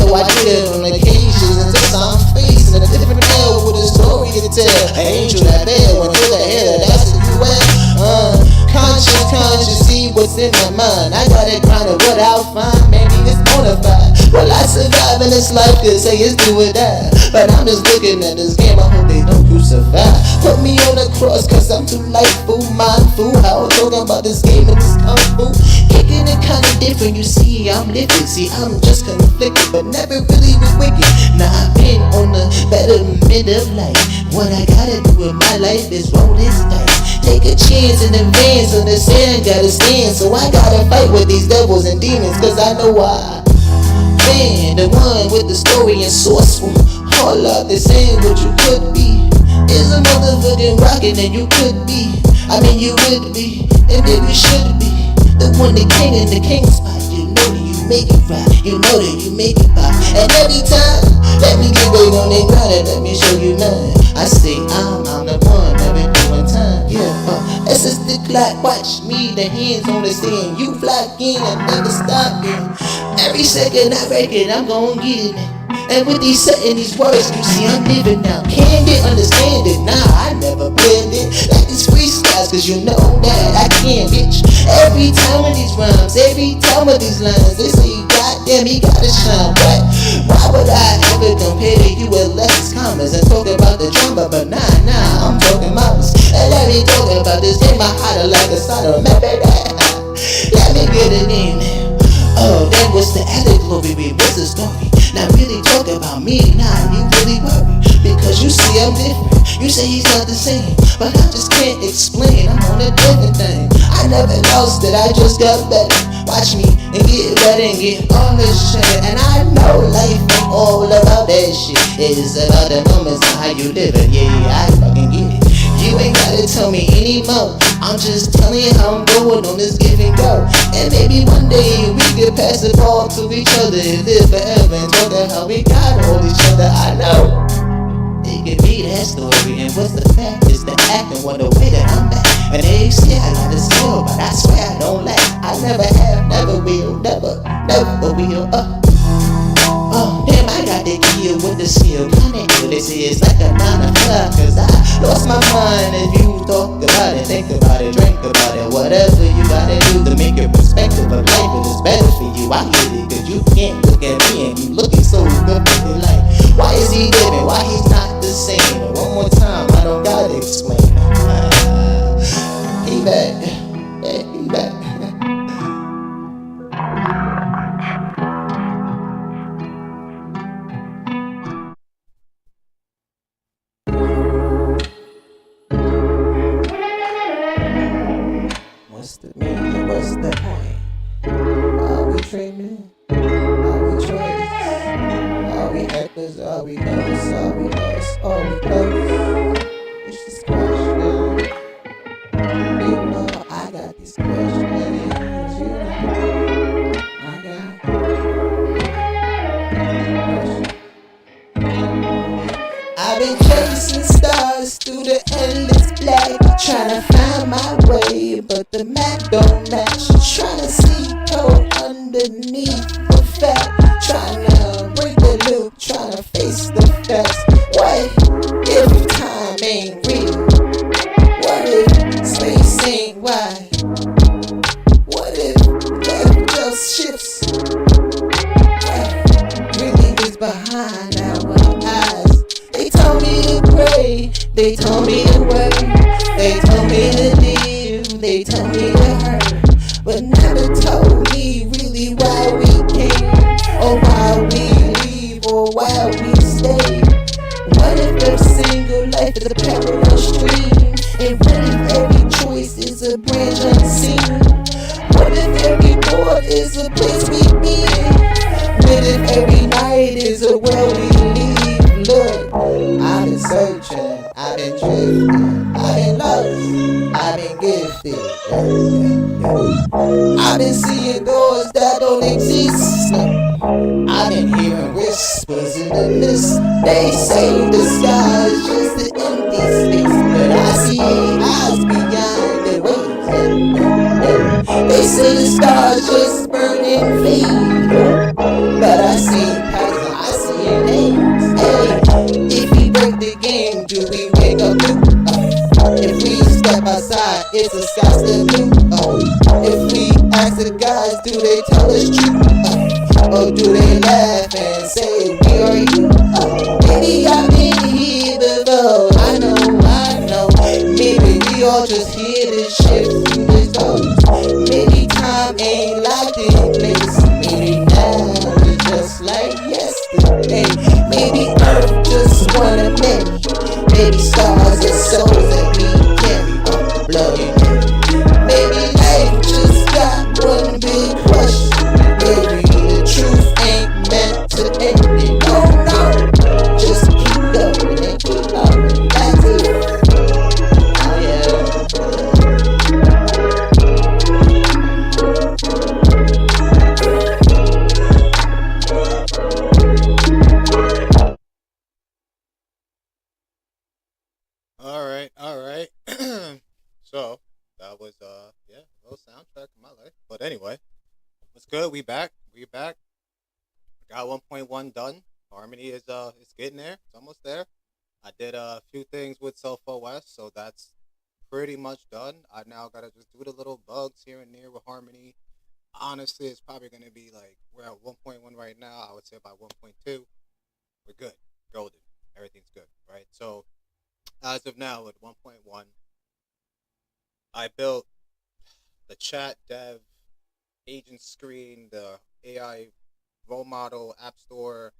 though I did it on occasions until I'm facing a different hell with a story to tell. An angel that bell went through the hell, that's who you at. Conscious, see what's in my mind. I gotta grind of what I'll find, maybe it's bonafide. Well, I survive in this life, could say it's do or die. But I'm just looking at this game, I hope they don't crucify. Put me on the cross, cause I'm too lightful, mindful. How I'm talking about this game and this kung fu. Kicking it kinda different, you see, I'm living. See, I'm just conflicted, but never really been wicked. Now I've been on the betterment of life. What I gotta do with my life is roll this dice. Take a chance in advance, understand, gotta stand. So I gotta fight with these devils and demons, cause I know I been the one with the story and sourceful. All out the same what you could be is a motherfucking rocket, and you could be, I mean you would be, and maybe should be the one, the king in the king spot. You know that you make it right, you know that you make it pop. And every time, let me get right on that grind and let me show you mine. I say I'm the one, every doing time. Yeah, that's just the clock. Watch me, the hands on the stand. You fly in, I never stop it. Every second I reckon I'm gon' get it. And with these setting these words, you see I'm living now. Can't get understand it, nah, I never blend it like these freestyles, cause you know that I can't, bitch. Every time with these rhymes, every time with these lines, they say goddamn he gotta shine. But why would I ever compare to you with less commas and talk about the drama? But nah, I'm talking mouse. And let me talk about this game, my heart like a solder. Remember that? Let me get it in. Oh, then what's the added glory? What's the story? Now really talk about me, nah, you really worry. Because you see I'm different, you say he's not the same, but I just can't explain, I'm on a different thing. I never lost it, I just got better. Watch me and get better and get all this shit. And I know life ain't all about that shit. It's about the moments and how you live it, yeah, I fucking get it. You ain't gotta tell me anymore, I'm just telling you how I'm going on this give and go. And maybe one day we could pass the ball to each other and live forever and talk about how we got all each other. I know it could be that story, and what's the fact is the act and what the way that I'm back. And they say I got a skill, but I swear I don't lack. I never have, never will, never will. Damn, I got the kill with the seal. Kinda ill, this is like a 9 to 5, cause I lost my mind. If you talk about it, think about it, drink about it, whatever you gotta do to make your perspective of life it is better for you. I get it, cause you can't look at me and you looking so good with it. Like, why is he living? Why he's not the same? And one more time, I don't gotta explain. He back, yeah, he back. What's the meaning? What's the point? Are we dreaming? Are we traitors? Are we hecklers? Are we lovers? Are we lost? Are we close? It's just question. You know I got these questions. You know I got questions. I've been chasing stars through the endless black, trying to find my way, but the map don't match. Trying to see code underneath the fact, trying to break the loop, trying to face the facts. What if time ain't real? What if space ain't wide? What if death just shifts? What really is behind our eyes? They told me to pray, they told me to work, they told me to live, they told me to hurt, but never told me really why we came, or why we leave, or why we stay. What if a single life is a parallel stream, and what if every choice is a branch unseen? What if every door is a place we meet? What if every night is a world we leave? Look, I've been searching, I've been drifting, I've been lost, I've been gifted. I've been seeing doors that don't exist. I've been hearing whispers in the mist. They say the sky is just an empty space, but I see eyes beyond the waves. They say the stars just burn and fade, but I see patterns It's a sky's the blue. If we ask the guys, do they tell us truth? Or do they laugh and say we are you? Maybe I've been here before. I know. Maybe we all just here to shift through the doors. Maybe time ain't locked in place. Maybe now it's just like yesterday. Maybe Earth just one of many. Maybe stars and souls that we carry on blood. Maybe life just got one big question. Maybe the truth ain't meant to end it. No. Just keep going and keep going. That's it. Oh yeah. All right, all right. So that was yeah, a little soundtrack of my life. But anyway, what's good? We back. We back. Got 1.1 done. Harmony is getting there. It's almost there. I did a few things with Self OS, so that's pretty much done. I now gotta just do the little bugs here and there with Harmony. Honestly, it's probably gonna be like we're at 1.1 right now. I would say by 1.2, we're good. Golden. Everything's good, right? So as of now, with 1.1, I built the chat dev agent screen, the AI role model, app store,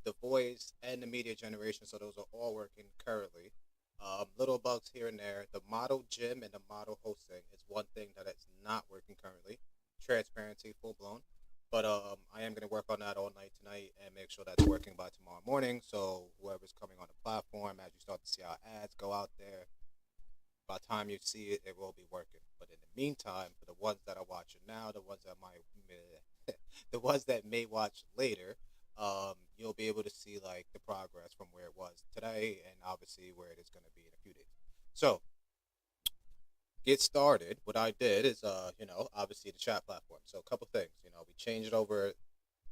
the voice, and the media generation. So those are all working currently. Little bugs here and there. The model gym and the model hosting is one thing that is not working currently. Transparency, full blown. But I am going to work on that all night tonight and make sure that's working by tomorrow morning. So whoever's coming on the platform, as you start to see our ads go out there, by the time you see it, it will be working. But in the meantime, for the ones that are watching now, the ones that might, the ones that may watch later, you'll be able to see like the progress from where it was today, and obviously where it is going to be in a few days. So get started. What I did is, obviously the chat platform. So a couple things. We changed it over.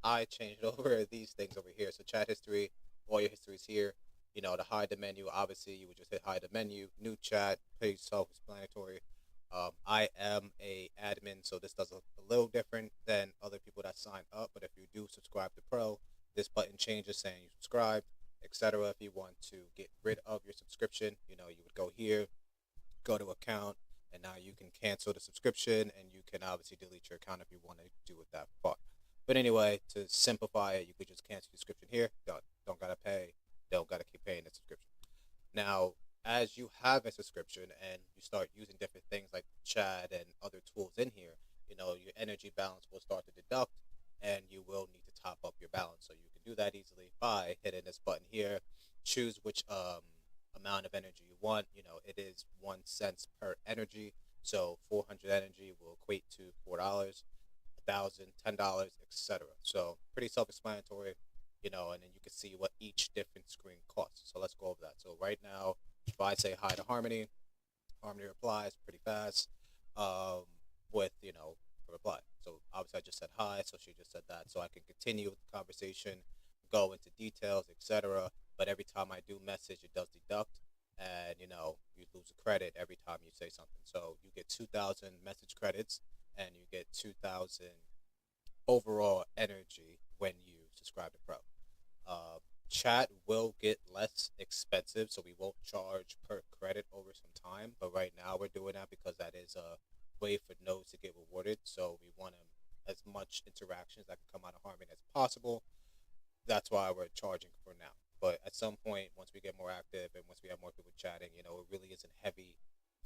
I changed over these things over here. So chat history, all your history is here. To hide the menu, obviously you would just hit hide the menu, new chat, pretty self-explanatory. I am a admin, so this does look a little different than other people that sign up. But if you do subscribe to Pro, this button changes saying you subscribe, etc. If you want to get rid of your subscription, you would go here, go to account, and now you can cancel the subscription, and you can obviously delete your account if you want to do it that far. But anyway, to simplify it, you could just cancel the subscription here. Done. Don't gotta pay. Don't gotta keep paying the subscription. Now, as you have a subscription and you start using different things like chat and other tools in here, your energy balance will start to deduct, and you will need to top up your balance. So you can do that easily by hitting this button here. Choose which amount of energy you want. It is 1 cent per energy. So 400 energy will equate to $4, 1,000, $10, etc. So pretty self-explanatory, and then you can see what each different screen costs. So let's go over that. So right now, if I say hi to Harmony, Harmony replies pretty fast with, a reply. So obviously I just said hi, so she just said that. So I can continue with the conversation, go into details, etc. But every time I do message, it does deduct, and you lose a credit every time you say something. So you get 2,000 message credits, and you get 2,000 overall energy when you subscribe to Pro. Chat will get less expensive, so we won't charge per credit over some time. But right now we're doing that because that is a way for nodes to get rewarded. So we want as much interactions that can come out of Harmony as possible. That's why we're charging for now. But at some point, once we get more active and once we have more people chatting, it really isn't heavy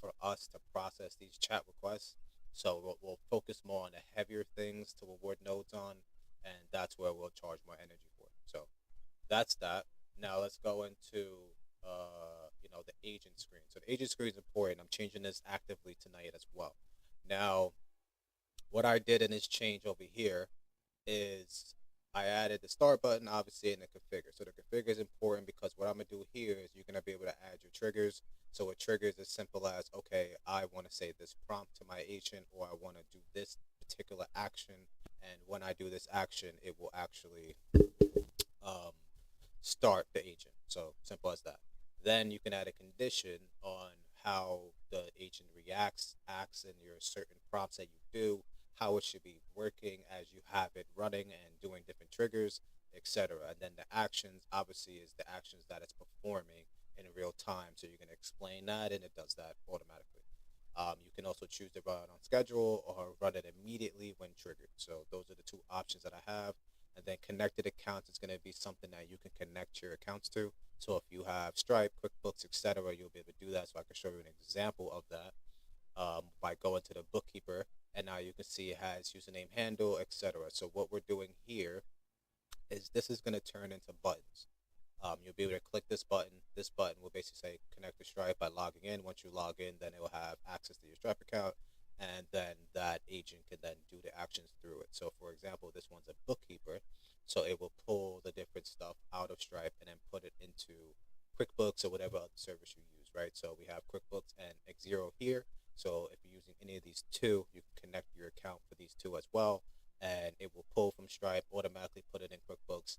for us to process these chat requests. So we'll focus more on the heavier things to reward nodes on, and that's where we'll charge more energy for it. So that's that. Now let's go into the agent screen. So the agent screen is important. I'm changing this actively tonight as well. Now, what I did in this change over here is I added the start button, obviously, in the configure. So the configure is important because what I'm going to do here is you're going to be able to add your triggers. So it triggers as simple as, okay, I want to say this prompt to my agent, or I want to do this particular action. And when I do this action, it will actually start the agent. So simple as that. Then you can add a condition on how the agent reacts, acts, and your certain prompts that you do, how it should be working as you have it running and doing different triggers, etc. And then the actions, obviously, is the actions that it's performing in real time. So you can explain that, and it does that automatically. You can also choose to run it on schedule or run it immediately when triggered. So those are the two options that I have. And then connected accounts is going to be something that you can connect your accounts to. So if you have Stripe, QuickBooks, etc., you'll be able to do that. So I can show you an example of that by going to the bookkeeper, and now you can see it has username, handle, etc. So what we're doing here is this is going to turn into buttons. You'll be able to click this button. This button will basically say connect to Stripe by logging in. Once you log in, then it will have access to your Stripe account, and then that agent can then do the actions through it. So, for example, this one's a bookkeeper, so it will pull the different stuff out of Stripe and then put it into QuickBooks or whatever other service you use, right? So we have QuickBooks and Xero here. So if you're using any of these two, you can connect your account for these two as well, and it will pull from Stripe, automatically put it in QuickBooks,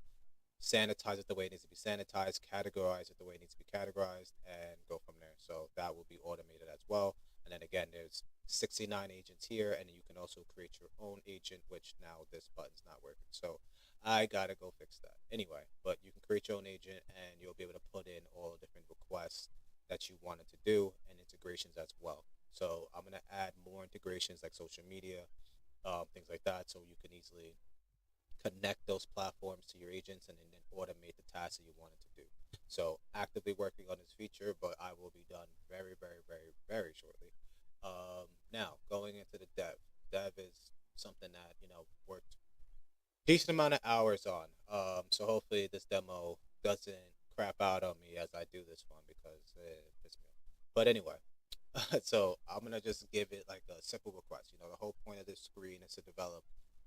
sanitize it the way it needs to be sanitized, categorize it the way it needs to be categorized, and go from there. So that will be automated as well. And then again, there's 69 agents here, and you can also create your own agent, which now this button's not working. So I gotta go fix that. Anyway, but you can create your own agent, and you'll be able to put in all the different requests that you wanted to do and integrations as well. So I'm gonna add more integrations like social media, things like that, so you can easily connect those platforms to your agents and then automate the tasks that you wanted to do. So actively working on this feature, but I will be done very, very, very, very shortly. Now going into the dev. Dev is something that worked decent amount of hours on. So hopefully this demo doesn't crap out on me as I do this one because it pisses me off. But anyway, so I'm gonna just give it like a simple request. The whole point of this screen is to develop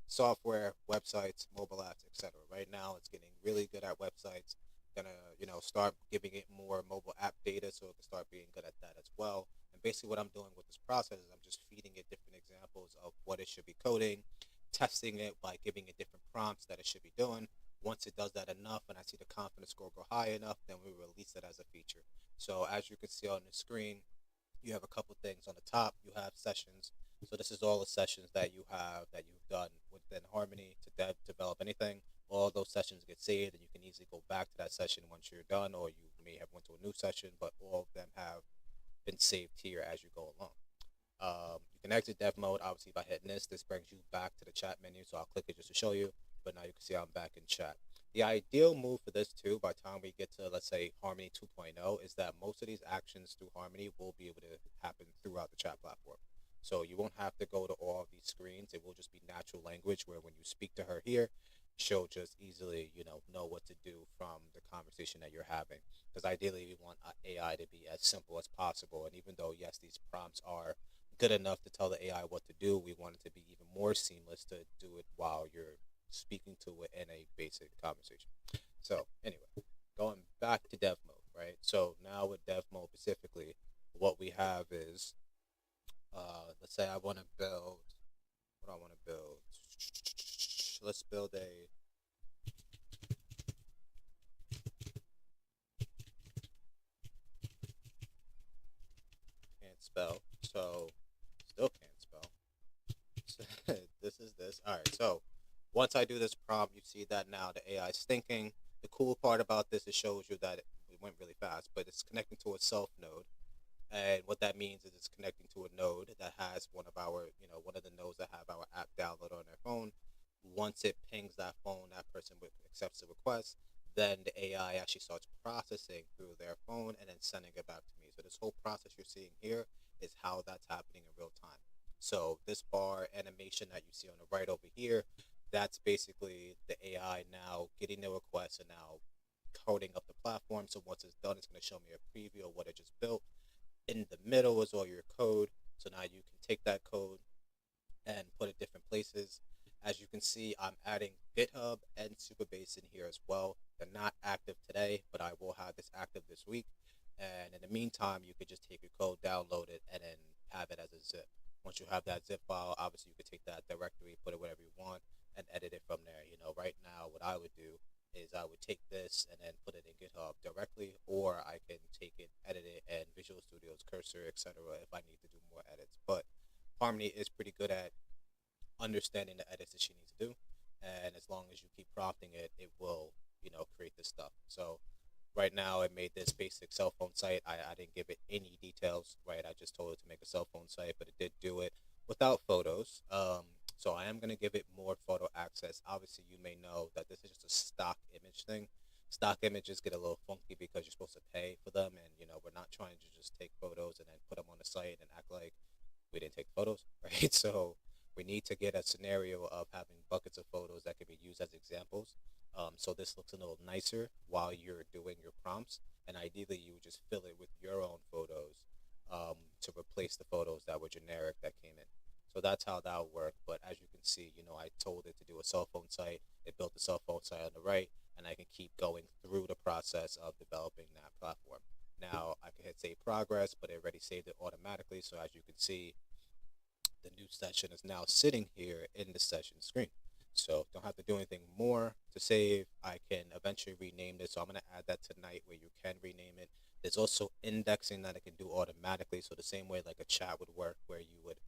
software, websites, mobile apps, etc. Right now, it's getting really good at websites. Gonna start giving it more mobile app data so it can start being good at that as well. And basically, what I'm doing with this process is I'm just feeding it different examples of what it should be coding, testing it by giving it different prompts that it should be doing. Once it does that enough, and I see the confidence score go high enough, then we release it as a feature. So as you can see on the screen, you have a couple things on the top. You have sessions. So this is all the sessions that you have that you've done within Harmony to develop anything. All those sessions get saved, and you can easily go back to that session once you're done, or you may have went to a new session, but all of them have been saved here as you go along. You can exit dev mode, obviously, by hitting this. This brings you back to the chat menu, so I'll click it just to show you. But now you can see I'm back in chat. The ideal move for this too, by the time we get to, let's say, Harmony 2.0, is that most of these actions through Harmony will be able to happen throughout the chat platform. So you won't have to go to all of these screens. It will just be natural language where when you speak to her here, she'll just easily, know what to do from the conversation that you're having. Because ideally, we want AI to be as simple as possible. And even though, yes, these prompts are good enough to tell the AI what to do, we want it to be even more seamless to do it while you're speaking to it in a basic conversation. So anyway, going back to dev mode, right? So now with dev mode specifically, what we have is, let's say I want to build, what I want to build. Let's build a, can't spell, so still can't spell. This is this. All right, so once I do this prompt, you see that now the AI is thinking. The cool part about this, it shows you that it went really fast, but it's connecting to a self node. And what that means is it's connecting to a node that has one of our, one of the nodes that have our app downloaded on their phone. Once it pings that phone, that person accepts the request. Then the AI actually starts processing through their phone and then sending it back to me. So this whole process you're seeing here is how that's happening in real time. So this bar animation that you see on the right over here, that's basically the AI now getting the request and now coding up the platform. So once it's done, it's going to show me a preview of what it just built. In the middle is all your code. So now you can take that code and put it different places. As you can see, I'm adding GitHub and Supabase in here as well. They're not active today, but I will have this active this week. And in the meantime, you could just take your code, download it, and then have it as a zip. Once you have that zip file, obviously you could take that directory, put it whatever you want, and edit it from there. Right now, what I would do is I would take this and then put it in GitHub directly, or I can take it, edit it, and Visual Studio's Cursor, etc. If I need to do more edits. But Harmony is pretty good at understanding the edits that she needs to do, and as long as you keep prompting it, it will create this stuff. So right now, I made this basic cell phone site. I didn't give it any details, right? I just told it to make a cell phone site, but it did do it without photos. So I am going to give it more photo access. Obviously, you may know that this is just a stock image thing. Stock images get a little funky because you're supposed to pay for them, and we're not trying to just take photos and then put them on the site and act like we didn't take photos, right? So we need to get a scenario of having buckets of photos that can be used as examples. So this looks a little nicer while you're doing your prompts, and ideally you would just fill it with your own photos to replace the photos that were generic that came in. So that's how that would work. But as you can see, I told it to do a cell phone site. It built a cell phone site on the right, and I can keep going through the process of developing that platform. Now I can hit save progress, but it already saved it automatically. So as you can see, the new session is now sitting here in the session screen. So don't have to do anything more to save. I can eventually rename this. So I'm going to add that tonight where you can rename it. There's also indexing that it can do automatically. So the same way like a chat would work where you would,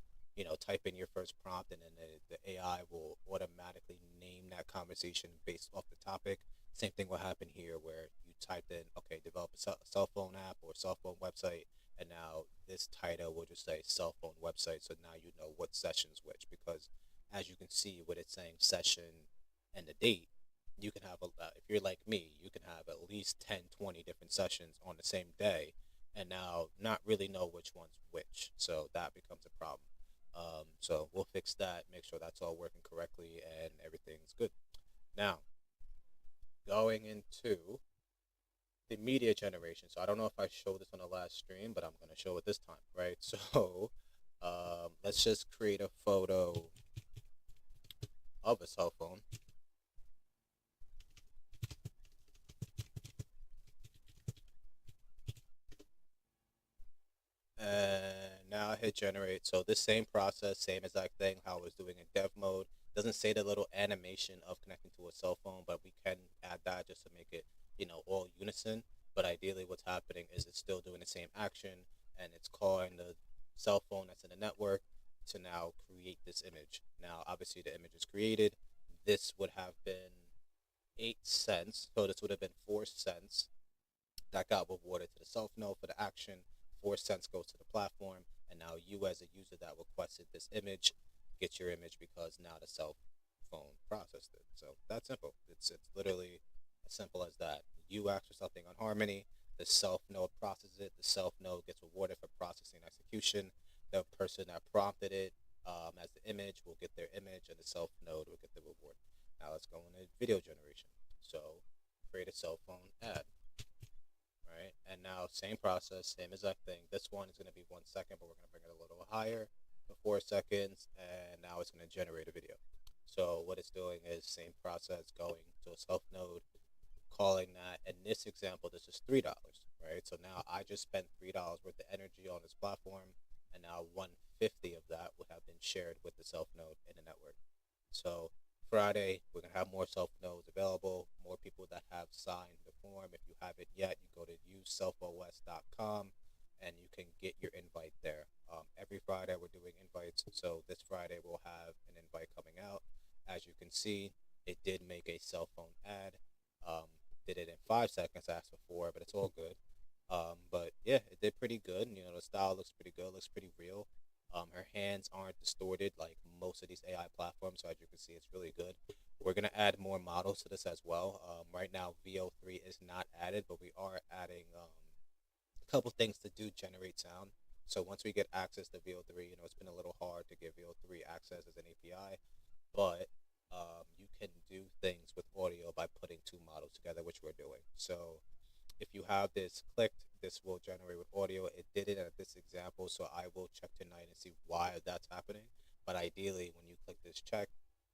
type in your first prompt and then the AI will automatically name that conversation based off the topic. Same thing will happen here where you typed in, okay, develop a cell phone app or cell phone website, and now this title will just say cell phone website. So now you know what session's which, because as you can see with it saying session and the date, you can have if you're like me, you can have at least 10, 20 different sessions on the same day, and now not really know which one's which. So that becomes a problem. So we'll fix that, make sure that's all working correctly and everything's good. Now, going into the media generation. So I don't know if I showed this on the last stream, but I'm going to show it this time, right? So let's just create a photo of a cell phone. And now I hit generate. So this same process, same exact thing, how I was doing in dev mode. Doesn't say the little animation of connecting to a cell phone, but we can add that just to make it, all unison. But ideally what's happening is it's still doing the same action, and it's calling the cell phone that's in the network to now create this image. Now, obviously the image is created. This would have been 8 cents. So this would have been 4 cents that got rewarded to the self node for the action. 4 cents goes to the platform, and now you as a user that requested this image get your image because now the cell phone processed it. So that's simple. It's literally as simple as that. You ask for something on Harmony, the self node processes it. The self node gets rewarded for processing execution. The person that prompted it as the image will get their image, and the self node will get the reward. Now let's go into video generation. So create a cell phone ad. Right, and now same process, same exact thing. This one is going to be 1 second, but we're going to bring it a little higher for 4 seconds, and now it's going to generate a video. So what it's doing is same process, going to a self node, calling that. In this example, this is $3, right? So now I just spent $3 worth of energy on this platform, and now 150 of that would have been shared with the self node in the network. So Friday, we're going to have more self nodes available, more people that have signed the form. If you haven't yet, you go to useselfos.com and you can get your invite there. Every Friday, we're doing invites. So this Friday, we'll have an invite coming out. As you can see, it did make a cell phone ad. Did it in 5 seconds, I asked for 4, but it's all good. But yeah, it did pretty good. The style looks pretty good, looks pretty real. Her hands aren't distorted like most of these AI platforms, so as you can see, it's really good. We're going to add more models to this as well. Right now, VO3 is not added, but we are adding a couple things to do generate sound. So once we get access to VO3, it's been a little hard to get VO3 access as an API, but you can do things with audio by putting 2 models together, which we're doing. So if you have this clicked, this will generate with audio. It did it at this example, so I will check tonight and see why that's happening. But ideally, when you click this check,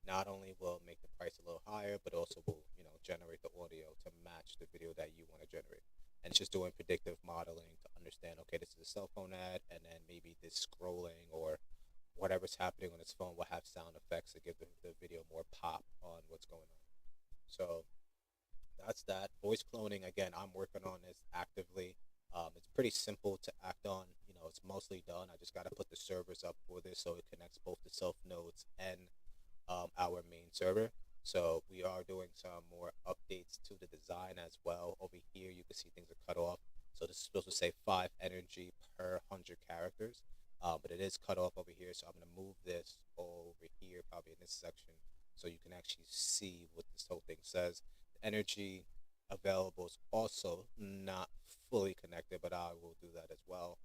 not only will it make the price a little higher, but also will generate the audio to match the video that you want to generate. And it's just doing predictive modeling to understand, okay, this is a cell phone ad, and then maybe this scrolling or whatever's happening on its phone will have sound effects to give the video more pop on what's going on. So that's that. Voice cloning, again, I'm working on this actively. It's pretty simple to act on. it's mostly done. I just got to put the servers up for this so it connects both the self nodes and our main server. So we are doing some more updates to the design as well. Over here, you can see things are cut off. So this is supposed to say 5 energy per 100 characters, but it is cut off over here. So I'm gonna move this over here, probably in this section, so you can actually see what this whole thing says. The energy available is also not fully connected, but I will do that as well.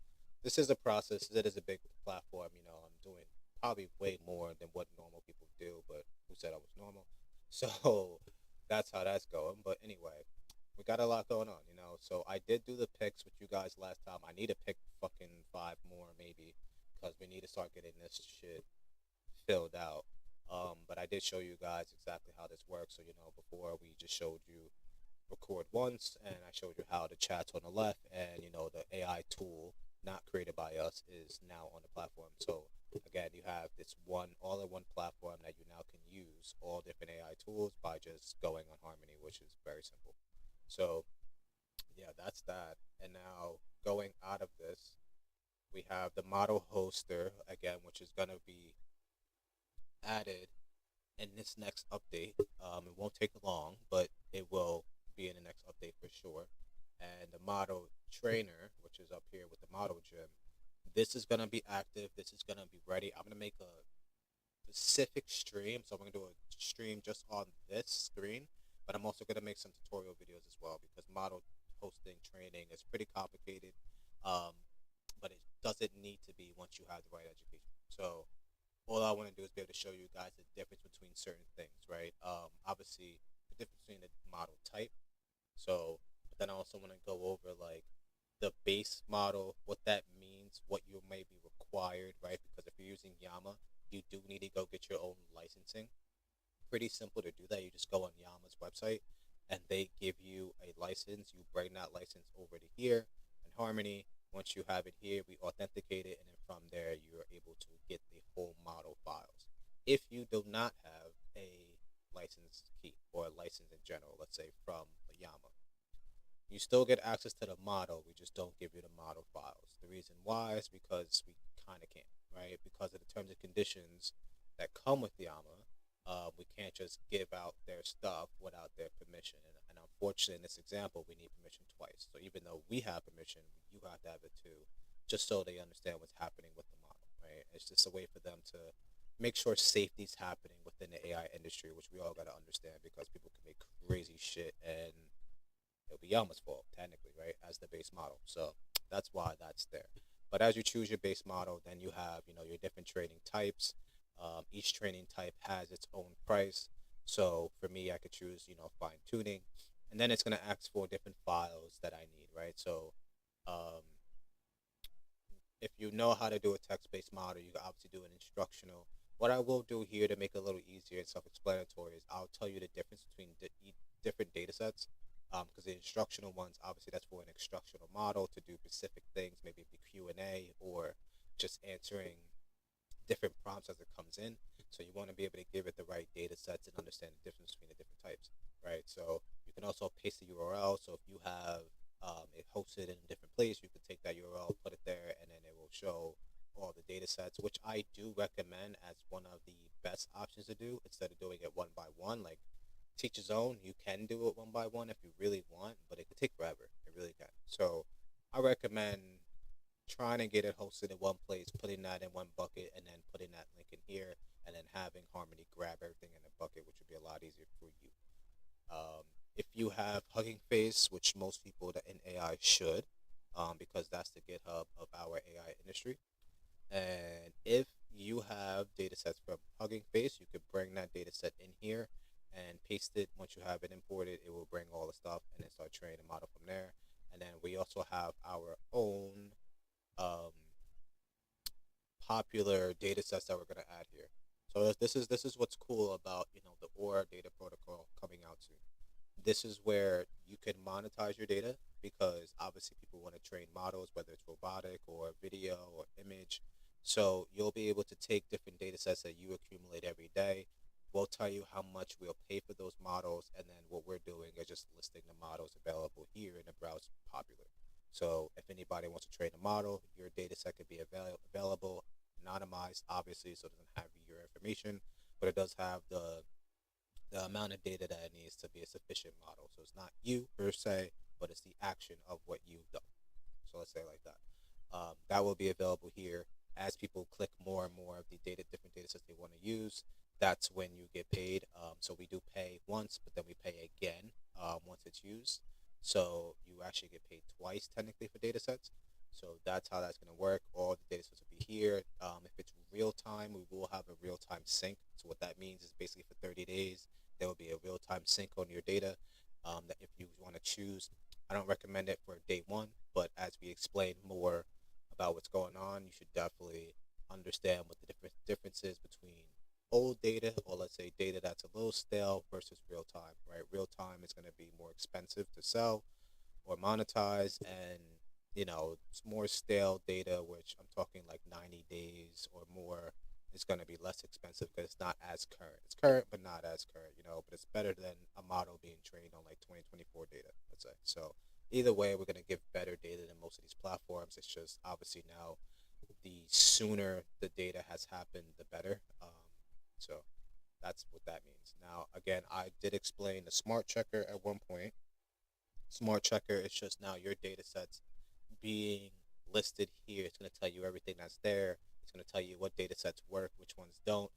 This is a process. It is a big platform. I'm doing probably way more than what normal people do, but who said I was normal? So that's how that's going. But anyway, we got a lot going on. So I did do the picks with you guys last time. I need to pick fucking 5 more maybe, because we need to start getting this shit filled out. But I did show you guys exactly how this works. So before we just showed you record once, and I showed you how the chat's on the left, and the AI tool not created by us is now on the platform. So again, you have this one all-in-one platform that you now can use all different AI tools by just going on Harmony, which is very simple. So yeah, that's that. And now going out of this, we have the model hoster again, which is gonna be added in this next update. It won't take long, but it will be in the next update for sure. And the model trainer, which is up here with the model gym, this is gonna be active. This is gonna be ready. I'm gonna make a specific stream, so I'm gonna do a stream just on this screen. But I'm also gonna make some tutorial videos as well, because model hosting training is pretty complicated. Um, but it doesn't need to be once you have the right education. So all I want to do is be able to show you guys the difference between certain things, right? Obviously, the difference between the model type. So, but then I also want to go over like the base model, what that means, what you may be required, right? Because if you're using Yama, you do need to go get your own licensing. Pretty simple to do that. You just go on Yama's website, and they give you a license. You bring that license over to here in Harmony. Once you have it here, we authenticate it, and then from there, you're able to get the whole model files. If you do not have a license key or a license in general, let's say from Yama, you still get access to the model. We just don't give you the model files. The reason why is because we kind of can't, right? Because of the terms and conditions that come with Yama, we can't just give out their stuff without their permission. And unfortunately, in this example, we need permission twice. So even though we have permission, you have to have it too, just so they understand what's happening with the model, right? It's just a way for them to make sure safety's happening within the AI industry, which we all got to understand, because people can make crazy shit, and it'll be Yama's fault, technically, right, as the base model. So that's why that's there. But as you choose your base model, then you have, your different training types. Each training type has its own price. So for me, I could choose, fine tuning, and then it's going to ask for different files that I need, right? So um, if you know how to do a text-based model, you can obviously do an instructional. What I will do here to make it a little easier and self-explanatory is I'll tell you the difference between different data sets. Because the instructional ones, obviously, that's for an instructional model to do specific things, maybe the Q&A or just answering different prompts as it comes in. So you want to be able to give it the right data sets and understand the difference between the different types, right? So you can also paste the URL. So if you have it hosted in a different place, you can take that URL, put it there, and then it will show all the data sets, which I do recommend as one of the best options to do instead of doing it one by one. Like, teach his own. You can do it one by one if you really want, but it could take forever. It really can. So I recommend trying to get it hosted in one place, putting that in one bucket, and then putting that link in here, and then having Harmony grab everything in a bucket, which would be a lot easier for you. If you have Hugging Face, which most people that in AI should, because that's the GitHub of our AI industry. And if you have data sets from Hugging Face, you could bring that data set in here and paste it. Once you have it imported, it will bring all the stuff and then start training the model from there. And then we also have our own popular data sets that we're going to add here. So this is what's cool about the Aura data protocol coming out soon. This is where you can monetize your data, because obviously people want to train models, whether it's robotic or video or image. So you'll be able to take different data sets that you accumulate every day. We'll tell you how much we'll pay for those models, and then what we're doing is just listing the models available here in the browse popular. So if anybody wants to train a model, your data set could be available, anonymized, obviously, so it doesn't have your information, but it does have the amount of data that it needs to be a sufficient model. So it's not you per se, but it's the action of what you've done. So let's say it like that. That will be available here as people click more and more of the different data sets they want to use. That's when you get paid. So we do pay once, but then we pay again once it's used. So you actually get paid twice technically for data sets. So that's how that's going to work. All the data sets will be here. If it's real time, we will have a real time sync. So what that means is basically for 30 days, there will be a real time sync on your data. That if you want to choose, I don't recommend it for day one, but as we explain more about what's going on, you should definitely understand what the differences between old data, or let's say data that's a little stale, versus real time, right? Real time is going to be more expensive to sell or monetize, and it's more stale data, which I'm talking like 90 days or more, is going to be less expensive because it's not as current. It's current, but not as current, but it's better than a model being trained on like 2024 data, let's say. So either way, we're going to give better data than most of these platforms. It's just obviously now the sooner the data has happened, the better. So that's what that means. Now, again, I did explain the smart checker at one point. Smart checker is just now your data sets being listed here. It's going to tell you everything that's there. It's going to tell you what data sets work, which ones don't,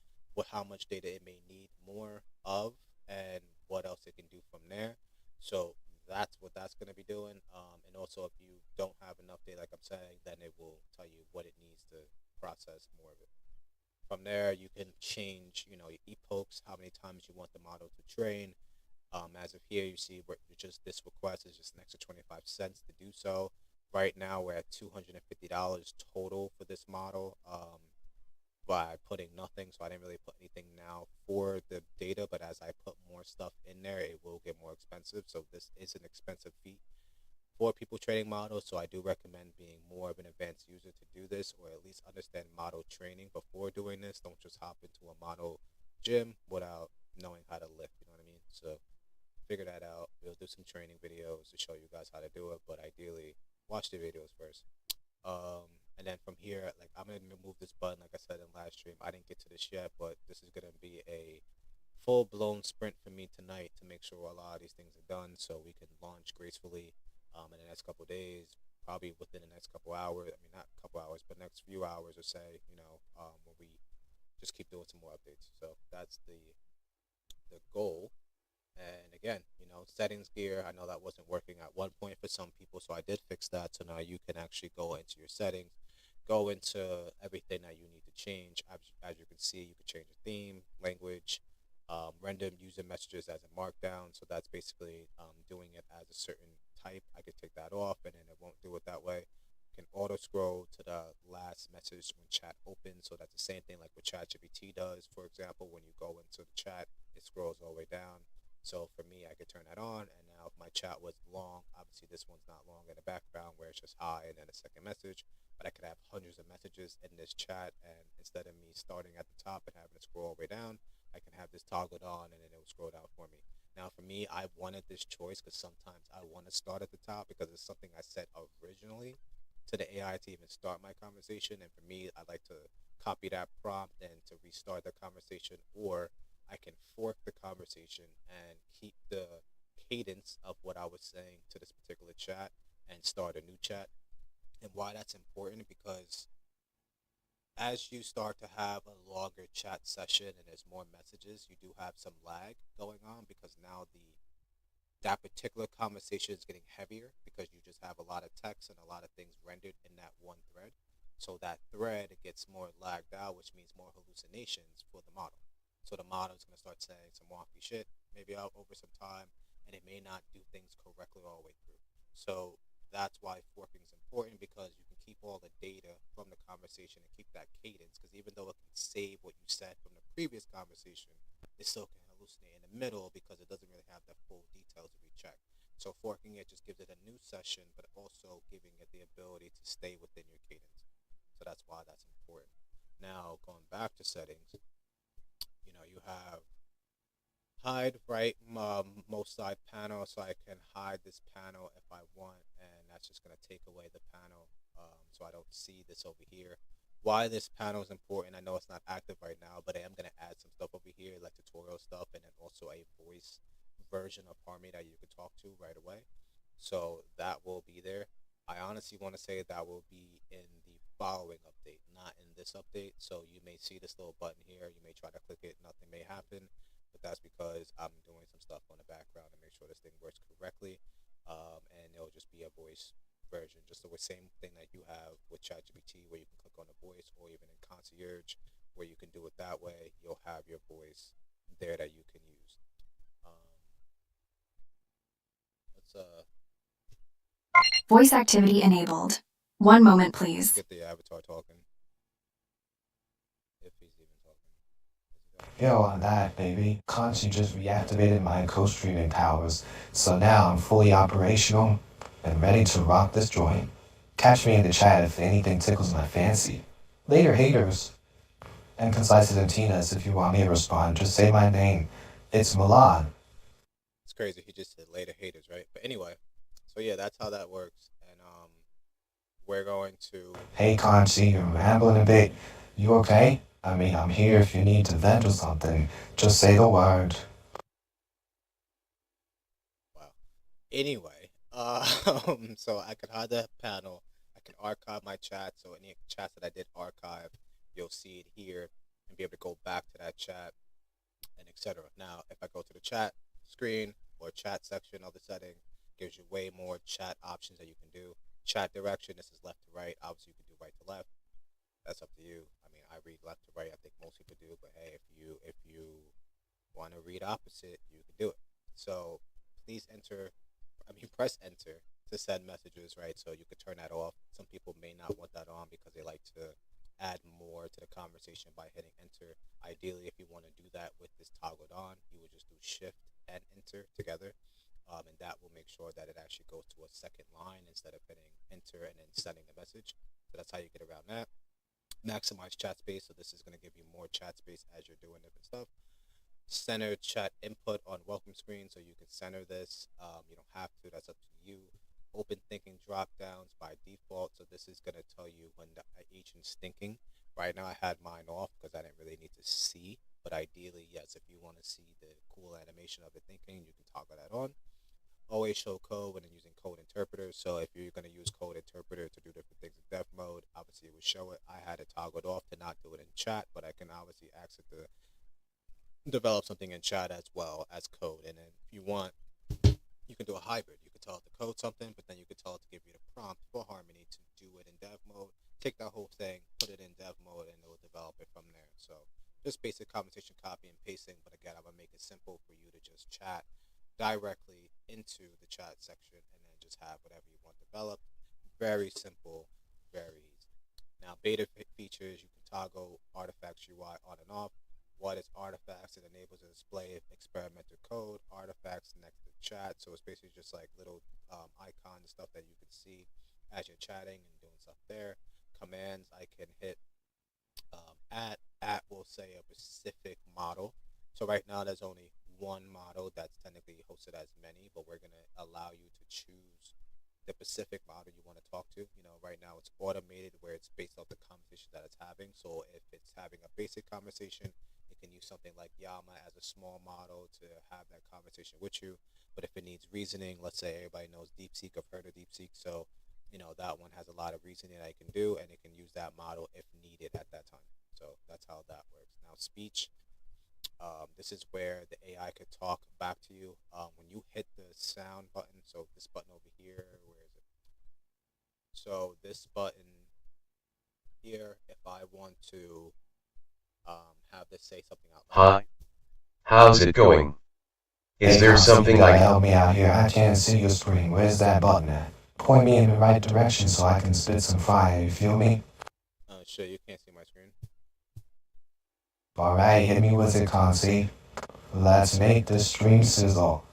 how much data it may need more of, and what else it can do from there. So that's what that's going to be doing. And also, if you don't have enough data, like I'm saying, then it will tell you what it needs to process more of it. From there, you can change, your epochs, how many times you want the model to train. As of here, you see just this request is just an extra 25 cents to do so. Right now, we're at $250 total for this model by putting nothing. So I didn't really put anything now for the data, but as I put more stuff in there, it will get more expensive. So this is an expensive fee for people training models. So I do recommend being more of an advanced user to do this, or at least understand model training before doing this. Don't just hop into a model gym without knowing how to lift. You know what I mean? So figure that out. We'll do some training videos to show you guys how to do it, but ideally watch the videos first. And then from here, like I'm gonna move this button. Like I said in last stream, I didn't get to this yet, but this is gonna be a full-blown sprint for me tonight to make sure a lot of these things are done, so we can launch gracefully in the next couple of days, probably within the next couple hours. I mean, not a couple hours, but next few hours or say, where we just keep doing some more updates. So that's the goal. And again, settings gear, I know that wasn't working at one point for some people, so I did fix that. So now you can actually go into your settings, go into everything that you need to change. As you can see, you can change the theme, language, render user messages as a markdown. So that's basically doing it as a certain type. I could take that off, and then it won't do it that way. You can auto scroll to the last message when chat opens. So that's the same thing like what ChatGPT does. For example, when you go into the chat, it scrolls all the way down. So for me, I could turn that on, and now if my chat was long, obviously this one's not long in the background where it's just hi and then a second message, but I could have hundreds of messages in this chat, and instead of me starting at the top and having to scroll all the way down, I can have this toggled on, and then it will scroll down for me. Now for me, I wanted this choice because sometimes I want to start at the top because it's something I set originally to the AI to even start my conversation, and for me, I like to copy that prompt and to restart the conversation, or I can fork the conversation and keep the cadence of what I was saying to this particular chat and start a new chat. And why that's important, because as you start to have a longer chat session and there's more messages, you do have some lag going on, because now the that particular conversation is getting heavier because you just have a lot of text and a lot of things rendered in that one thread. So that thread gets more lagged out, which means more hallucinations for the model. So the model is going to start saying some wonky shit, maybe out over some time, and it may not do things correctly all the way through. So that's why forking is important, because you can keep all the data from the conversation and keep that cadence, because even though it can save what you said from the previous conversation, it still can hallucinate in the middle because it doesn't really have the full details to recheck. So forking it just gives it a new session, but also giving it the ability to stay within your cadence. So that's why that's important. Now, going back to settings, you have hide right most side panel, so I can hide this panel if I want, and that's just gonna take away the panel. So I don't see this over here. Why this panel is important, I know it's not active right now, but I am gonna add some stuff over here, like tutorial stuff, and then also a voice version of Harmony that you can talk to right away. So that will be there. I honestly want to say that will be in the following update, not in this update. So you may see this little button here. You may try to click it. Nothing may happen, but that's because I'm doing some stuff on the background to make sure this thing works correctly. And it'll just be a voice version, just the same thing that you have with ChatGPT, where you can click on the voice, or even in Concierge, where you can do it that way. You'll have your voice there that you can use. Um, let's Voice activity enabled. One moment, please. get the avatar talking, if he's even talking. Yo, on that, baby. Conchi just reactivated my co-streaming powers, so now I'm fully operational and ready to rock this joint. Catch me in the chat if anything tickles my fancy. Later, haters. And Concise and Tina's, if you want me to respond, just say my name. It's Milan. It's crazy. He just said later haters, right? But anyway, so yeah, that's how that works. And we're going to. Hey, Conchi, you're rambling a bit. You okay? I mean, I'm here if you need to vent or something. Just say the word. Wow. Anyway, so I could hide the panel. I can archive my chat. So any chats that I did archive, you'll see it here and be able to go back to that chat and etc. Now, if I go to the chat screen or chat section of the setting, gives you way more chat options that you can do. Chat direction, this is left to right. Obviously, you can do right to left. That's up to you. I mean, I read left to right. I think most people do, but hey, if you want to read opposite, you can do it. So please press enter to send messages, right? So you could turn that off. Some people may not want that on because they like to add more to the conversation by hitting enter. Ideally, if you want to do that with this toggled on, you would just do shift and enter together. And that will make sure that it actually goes to a second line instead of hitting enter and then sending the message. So that's how you get around that. Maximize chat space. So this is going to give you more chat space as you're doing different stuff. Center chat input on welcome screen. So you can center this. You don't have to. That's up to you. Open thinking drop downs by default. So this is going to tell you when the agent's thinking. Right now I had mine off because I didn't really need to see. But ideally, yes, if you want to see the cool animation of it thinking, you can toggle that on. Always show code when using code interpreter. So if you're going to use code interpreter to do different things in dev mode, obviously it would show it. I had it toggled off to not do it in chat, but I can obviously ask it to develop something in chat as well as code. And then if you want, you can do a hybrid. You can tell it to code something, but then you can tell it to give you the prompt for Harmony to do it in dev mode. Take that whole thing, put it in dev mode, and it will develop it from there. So just basic conversation copy and pasting. But again, I'm going to make it simple for you to just chat directly into the chat section and then just have whatever you want developed. Very simple, very easy. Now, beta features, you can toggle artifacts UI on and off. What is artifacts? It enables a display of experimental code, artifacts next to chat. So it's basically just like little icons and stuff that you can see as you're chatting and doing stuff there. Commands, I can hit at will say a specific model. So right now there's only one model that's technically hosted as many, but we're going to allow you to choose the specific model you want to talk to. You know, right now it's automated where it's based off the conversation that it's having. So if it's having a basic conversation, it can use something like Llama as a small model to have that conversation with you. But if it needs reasoning, let's say everybody knows DeepSeek, I've heard of DeepSeek, so you know that one has a lot of reasoning that it can do, and it can use that model if needed at that time. So that's how that works. Now, speech. This is where the AI could talk back to you. When you hit the sound button, so this button over here, where is it? So this button here, if I want to have this say something out loud. Hi. How's it going? Is there something I can help me out here? I can't see your screen. Where's that button at? Point me in the right direction so I can spit some fire. You feel me? Shit, you can't see my screen. Alright, hit me with it, Concy. Let's make this stream sizzle.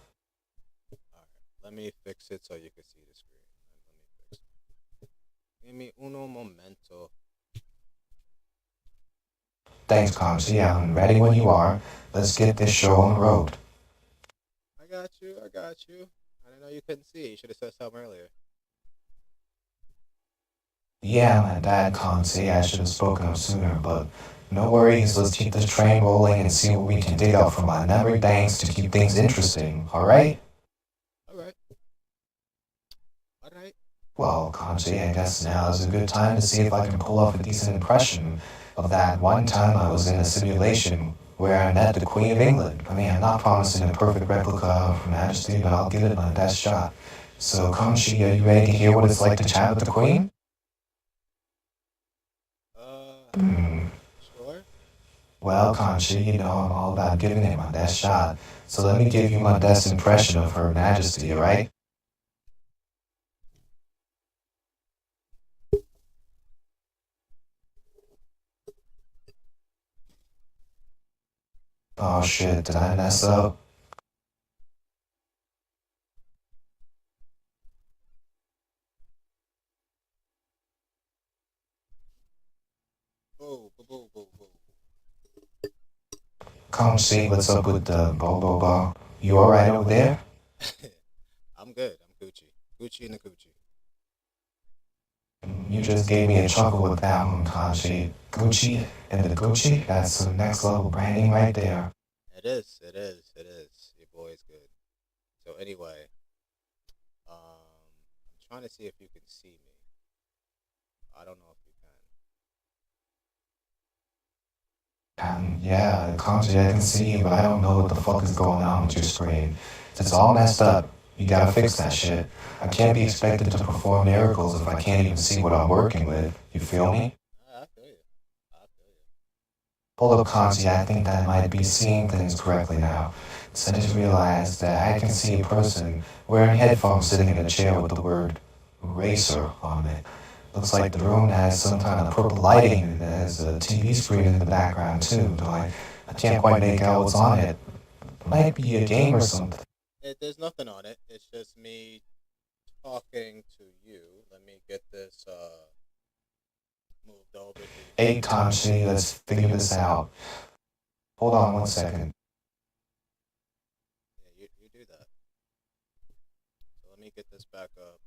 Alright, let me fix it so you can see the screen. Let me fix it. Give me uno momento. Thanks, Concy. I'm ready when you are. Let's get this show on the road. I got you. I didn't know you couldn't see. You should have said something earlier. Yeah, my dad can't say I should have spoken up sooner, but no worries, let's keep the train rolling and see what we can dig up from my memory banks to keep things interesting, alright? All right. All right. Well, Kanji, I guess now is a good time to see if I can pull off a decent impression of that one time I was in a simulation where I met the Queen of England. I mean, I'm not promising a perfect replica of Her Majesty, but I'll give it my best shot. So, Kanji, are you ready to hear what it's like to chat with the Queen? Hmm. Sure. Well, Kanji, you know I'm all about giving it my best shot. So let me give you my best impression of Her Majesty, alright? Oh shit, did I mess up? Boo, boo, boo, boo, boo. Kanji, what's up with the bo? You alright over there? I'm good. I'm Gucci. Gucci and the Gucci. You just gave me a chuckle with that one, Kanji. Gucci and the Gucci? That's some next level branding right there. It is. It is. It is. Your boy is good. So anyway, I'm trying to see if you can see me. I don't know if you can. Yeah, Kanji, I can see you, but I don't know what the fuck is going on with your screen. It's all messed up. You gotta fix that shit. I can't be expected to perform miracles if I can't even see what I'm working with. You feel me? I feel you. I feel you. Hold up, Kanji, I think that I might be seeing things correctly now. So I just realized that I can see a person wearing headphones sitting in a chair with the word racer on it. Looks like the room has some kind of purple lighting and there's a TV screen in the background too, though I can't quite make out what's on it. Might be a game or something. There's nothing on it. It's just me talking to you. Let me get this moved over. Hey, Kanji, let's figure this out. Hold on one second. Yeah, you do that. So let me get this back up.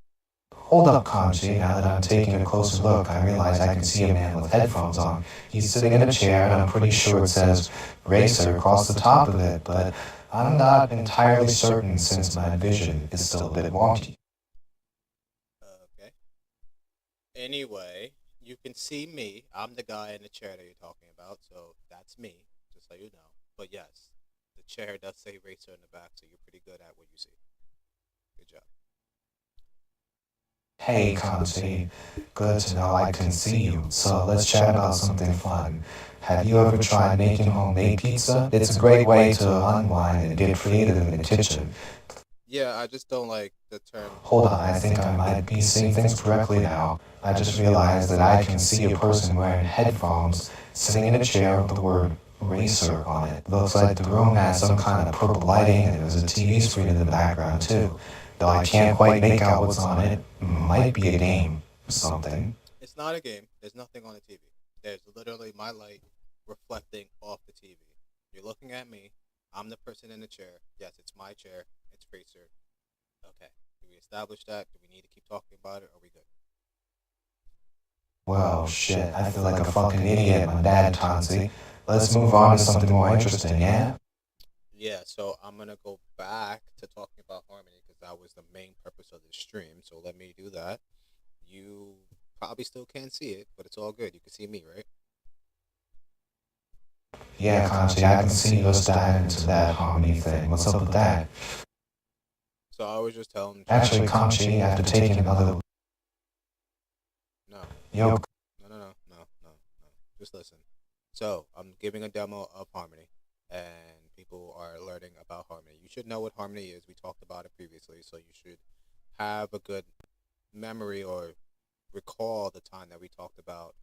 Hold up, Kanji. Now that I'm taking a closer look, I realize I can see a man with headphones on. He's sitting in a chair, and I'm pretty sure it says Racer across the top of it, but I'm not entirely certain since my vision is still a bit wonky. Okay. Anyway, you can see me. I'm the guy in the chair that you're talking about, so that's me, just so you know. But yes, the chair does say racer in the back, so you're pretty good at what you see. Good job. Hey, Kanji. Good to know I can see you. So let's chat about something fun. Have you ever tried making homemade pizza? It's a great way to unwind and get creative in the kitchen. Yeah, I just don't like the term. Hold on, I think I might be seeing things correctly now. I just realized that I can see a person wearing headphones sitting in a chair with the word racer on it. Looks like the room has some kind of purple lighting and there's a TV screen in the background too. Though I can't quite make out what's on it. Might be a game or something. It's not a game. There's nothing on the TV. There's literally my light reflecting off the TV. You're looking at me. I'm the person in the chair. Yes, it's my chair. It's Racer. Okay. Do we establish that? Do we need to keep talking about it? Are we good? Well, shit, I feel like a fucking idiot, my dad, Tansi. Let's move on to something more interesting, yeah? Yeah, so I'm going to go back to talking about Harmony because that was the main purpose of this stream. So let me do that. You probably still can't see it, but it's all good. You can see me, right? Yeah, Kanji, I can see us dive into that Harmony thing. What's up with that? So I was just telling. Actually, Kanji, after taking another... No. Yo, No. Just listen. So I'm giving a demo of Harmony, and people are learning about Harmony. You should know what Harmony is. We talked about it previously, so you should have a good memory or recall the time that we talked about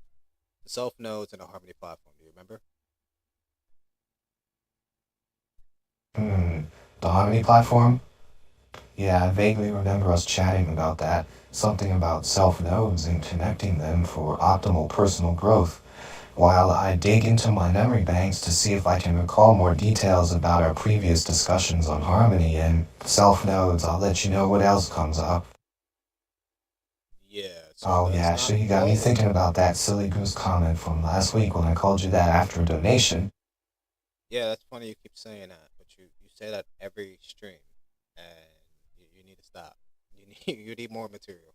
the self nodes and the Harmony platform. Do you remember? The Harmony platform? Yeah, I vaguely remember us chatting about that. Something about self-nodes and connecting them for optimal personal growth. While I dig into my memory banks to see if I can recall more details about our previous discussions on Harmony and self-nodes, I'll let you know what else comes up. Yeah, So Oh let's yeah, not actually you got me go. thinking about that silly goose comment from last week when I called you that after a donation. Yeah, that's funny you keep saying that, but you say that every stream, and you need to stop. You need you need more material.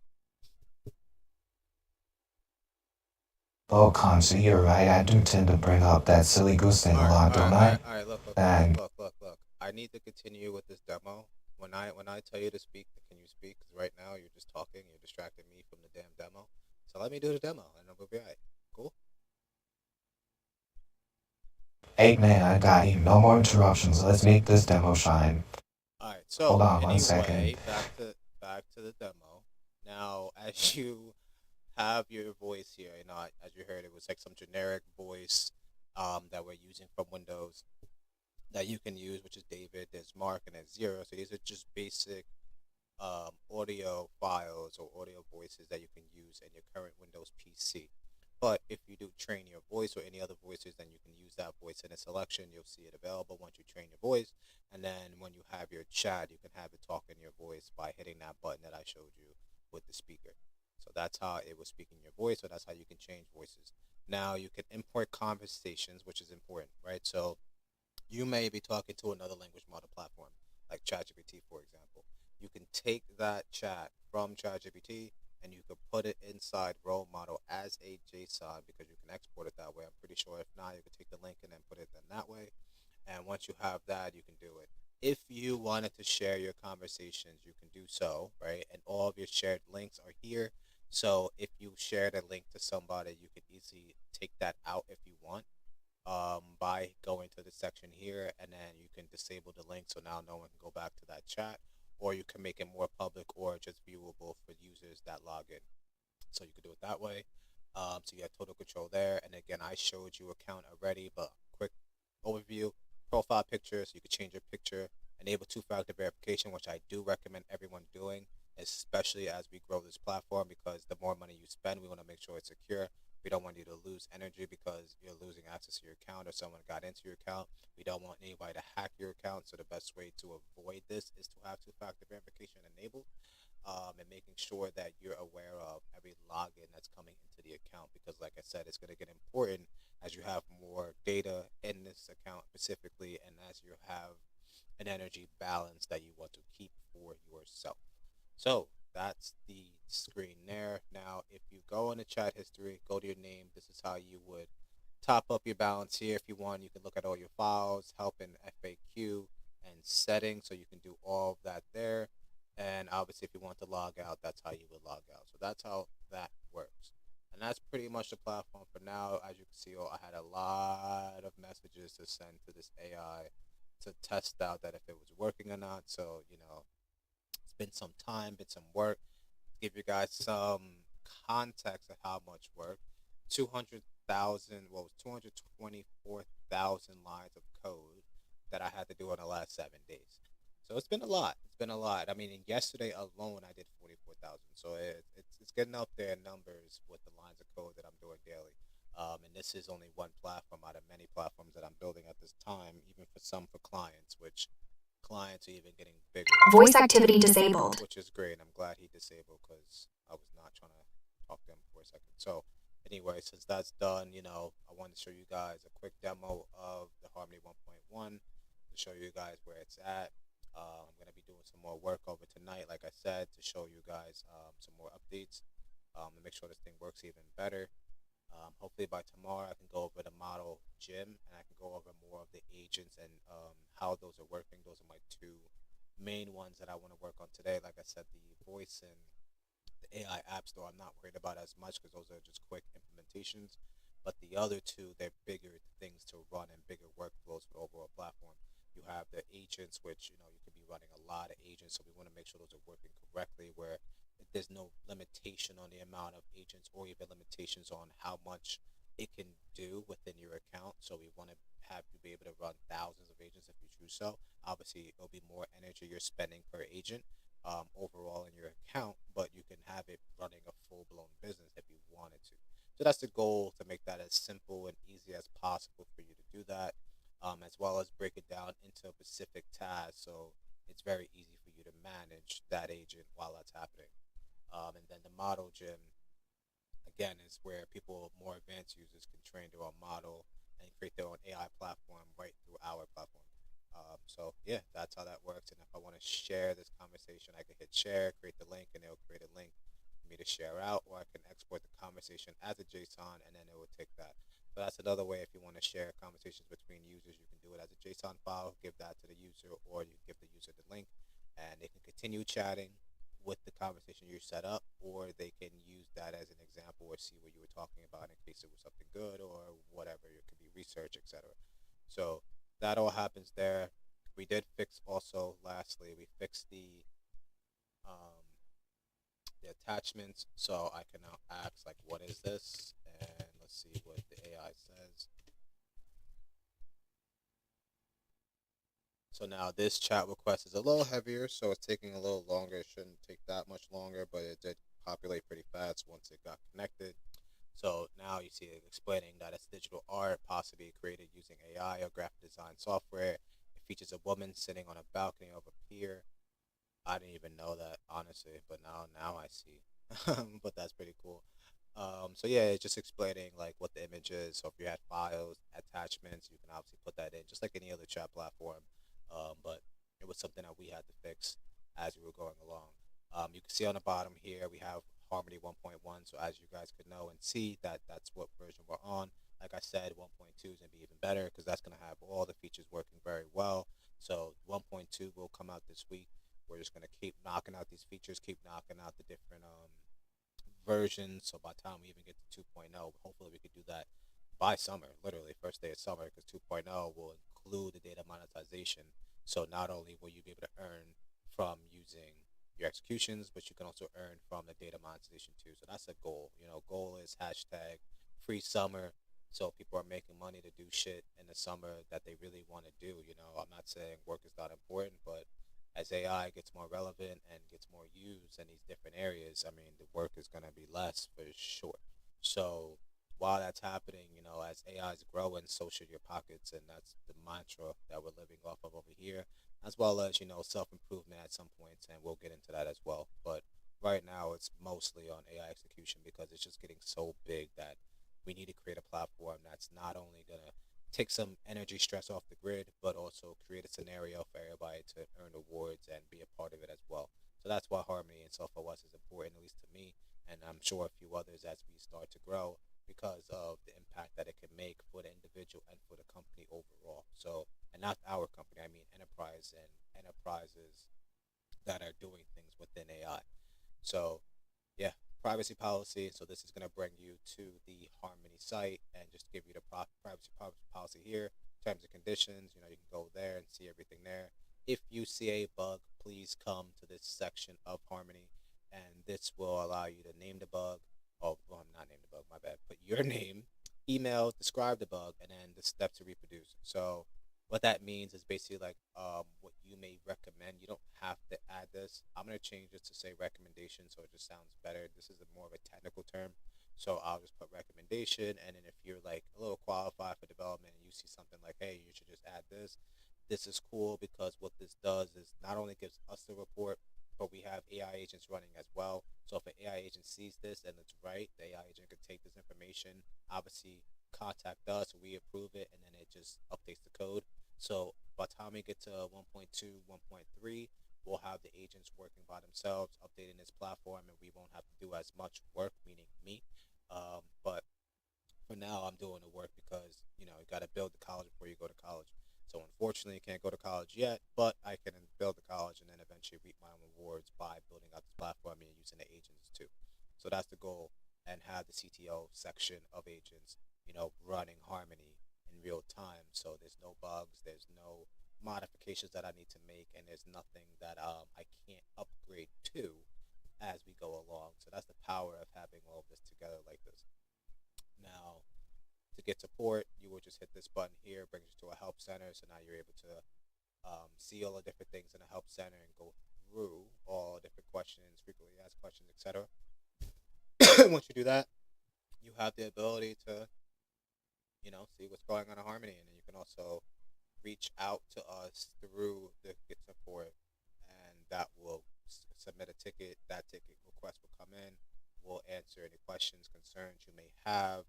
Oh, Consi, you're right. I do tend to bring up that silly goose thing All a right, lot, all right, don't all right, I? all right. And Look. I need to continue with this demo. When I tell you to speak, can you speak? Because right now you're just talking. You're distracting me from the damn demo. So let me do the demo, and then we'll be alright. Cool. hey man, I got you. No more interruptions. Let's make this demo shine. All right. Hold So on one second. anyway, back to the demo. Now, as you have your voice here, as you heard, it was like some generic voice that we're using from Windows that you can use, which is David. There's Mark and there's Zero. So these are just basic audio files or audio voices that you can use in your current Windows PC. But if you do train your voice or any other voices, then you can use that voice in a selection. You'll see it available once you train your voice. And then when you have your chat, you can have it talk in your voice by hitting that button that I showed you with the speaker. So that's how it was speaking your voice. So that's how you can change voices. Now you can import conversations, which is important, right? So you may be talking to another language model platform, like ChatGPT, for example. You can take that chat from ChatGPT and you can put it inside Role Model as a JSON because you can export it that way. I'm pretty sure if not, you can take the link and then put it in that way. And once you have that, you can do it. If you wanted to share your conversations, you can do so, right? And all of your shared links are here. So if you shared a link to somebody, you can easily take that out if you want by going to the section here, and then you can disable the link so now no one can go back to that chat, or you can make it more public or just viewable for users that log in. So you can do it that way. So you have total control there. And again, I showed you account already, but quick overview, profile picture, so you can change your picture, enable two-factor verification, which I do recommend everyone doing, especially as we grow this platform, because the more money you spend, we want to make sure it's secure. We don't want you to lose energy because you're losing access to your account or someone got into your account. We don't want anybody to hack your account. So the best way to avoid this is to have two-factor verification enabled, and making sure that you're aware of every login that's coming into the account, because like I said, it's going to get important as you have more data in this account specifically, and as you have an energy balance that you want to keep for yourself. So that's the screen there. Now, if you go into chat history, go to your name. This is how you would top up your balance here. If you want, you can look at all your files, help in FAQ, and settings. So you can do all of that there. And obviously, if you want to log out, that's how you would log out. So that's how that works. And that's pretty much the platform for now. As you can see, I had a lot of messages to send to this AI to test out that if it was working or not. So, it's been some time, been some work. To give you guys some context of how much work, 200,000, 224,000 lines of code that I had to do in the last 7 days. So it's been a lot. It's been a lot. I mean, yesterday alone, I did 44,000. So it's getting up there in numbers with the lines of code that I'm doing daily. And this is only one platform out of many platforms that I'm building at this time, even for some for clients, which clients are even getting bigger. Voice activity disabled. Which is great. I'm glad he disabled because I was not trying to talk to him for a second. So anyway, since that's done, I wanted to show you guys a quick demo of the Harmony 1.1 to show you guys where it's at. I'm going to be doing some more work over tonight, like I said, to show you guys some more updates to make sure this thing works even better. Hopefully by tomorrow I can go over the model gym and I can go over more of the agents and how those are working. Those are my two main ones that I want to work on today. Like I said, the voice and the AI app store I'm not worried about as much because those are just quick implementations. But the other two, they're bigger things to run and bigger workflows for the overall platform. You have the agents, which you could be running a lot of agents, so we want to make sure those are working correctly, where there's no limitation on the amount of agents or even limitations on how much it can do within your account. So we want to have you be able to run thousands of agents if you choose so. Obviously, it'll be more energy you're spending per agent overall in your account, but you can have it running a full-blown business if you wanted to. So that's the goal, to make that as simple and easy as possible for you to do that, as well as break it down into a specific task so it's very easy for you to manage that agent while that's happening. And then the model gym, again, is where people, more advanced users, can train their own model and create their own AI platform right through our platform. So yeah, that's how that works. And if I want to share this conversation, I can hit share, create the link, and it'll create a link for me to share out, or I can export the conversation as a JSON, and then it will take that. So that's another way. If you want to share conversations between users, you can do it as a JSON file, give that to the user, or you give the user the link, and they can continue chatting with the conversation you set up, or they can use that as an example or see what you were talking about in case it was something good or whatever. It could be research, etc. So that all happens there. We did fix also. Lastly, we fixed um, the attachments, so I can now ask like, "What is this?" And let's see what the AI says. So now this chat request is a little heavier, so it's taking a little longer. It shouldn't take that much longer, but it did populate pretty fast once it got connected. So now you see it explaining that it's digital art, possibly created using AI or graphic design software. It features a woman sitting on a balcony of a pier. I didn't even know that, honestly, but now I see. But that's pretty cool. So yeah, it's just explaining like what the image is. So if you had files, attachments, you can obviously put that in, just like any other chat platform. But it was something that we had to fix as we were going along. You can see on the bottom here we have Harmony 1.1. So as you guys could know and see, that's what version we're on. Like I said, 1.2 is gonna be even better because that's gonna have all the features working very well. So 1.2 will come out this week. We're just gonna keep knocking out these features, keep knocking out the different versions. So by the time we even get to 2.0, hopefully we could do that by summer, literally first day of summer, because 2.0 will include the data monetization. So not only will you be able to earn from using your executions, but you can also earn from the data monetization too. So that's a goal. Goal is hashtag free summer. So people are making money to do shit in the summer that they really want to do. I'm not saying work is not important, but as AI gets more relevant and gets more used in these different areas, I mean, the work is going to be less for sure. So while that's happening, as AI is growing, so should your pockets, and that's the mantra that we're living off of over here, as well as self improvement at some points, and we'll get into that as well. But right now, it's mostly on AI execution because it's just getting so big that we need to create a platform that's not only gonna take some energy stress off the grid, but also create a scenario for everybody to earn awards and be a part of it as well. So that's why Harmony and SelfOS is important, at least to me, and I'm sure a few others as we start to grow because of the impact that it can make for the individual and for the company overall. So, and not our company, I mean enterprise and enterprises that are doing things within AI. So, yeah, privacy policy. So this is going to bring you to the Harmony site and just give you the privacy policy here, terms and conditions. You can go there and see everything there. If you see a bug, please come to this section of Harmony, and this will allow you to name the bug. Oh, well, not name the bug, my bad. Put your name, email, describe the bug, and then the steps to reproduce. So what that means is basically like what you may recommend. You don't have to add this. I'm going to change this to say recommendation so it just sounds better. This is more of a technical term. So I'll just put recommendation. And then if you're like a little qualified for development and you see something like, hey, you should just add this. This is cool because what this does is not only gives us the report, but we have AI agents running as well. So if an AI agent sees this and it's right, the AI agent could take this information, obviously contact us, we approve it, and then it just updates the code. So by the time we get to 1.2, 1.3, we'll have the agents working by themselves, updating this platform, and we won't have to do as much work, meaning me. But for now, I'm doing the work because, you got to build the college before you go to college. So unfortunately, I can't go to college yet, but I can build the college and then eventually reap my own rewards by building out this platform and using the agents too. So that's the goal, and have the CTO section of agents, running Harmony in real time. So there's no bugs, there's no modifications that I need to make, and there's nothing that I can't upgrade to as we go along. So that's the power of having all of this together like this. Now, to get support, you will just hit this button here, brings you to a help center. So now you're able to see all the different things in a help center and go through all the different questions, frequently asked questions, etc. Once you do that, you have the ability to, see what's going on in Harmony, and then you can also reach out to us through the Get Support, and that will submit a ticket. That ticket request will come in. We'll answer any questions, concerns concerns you may have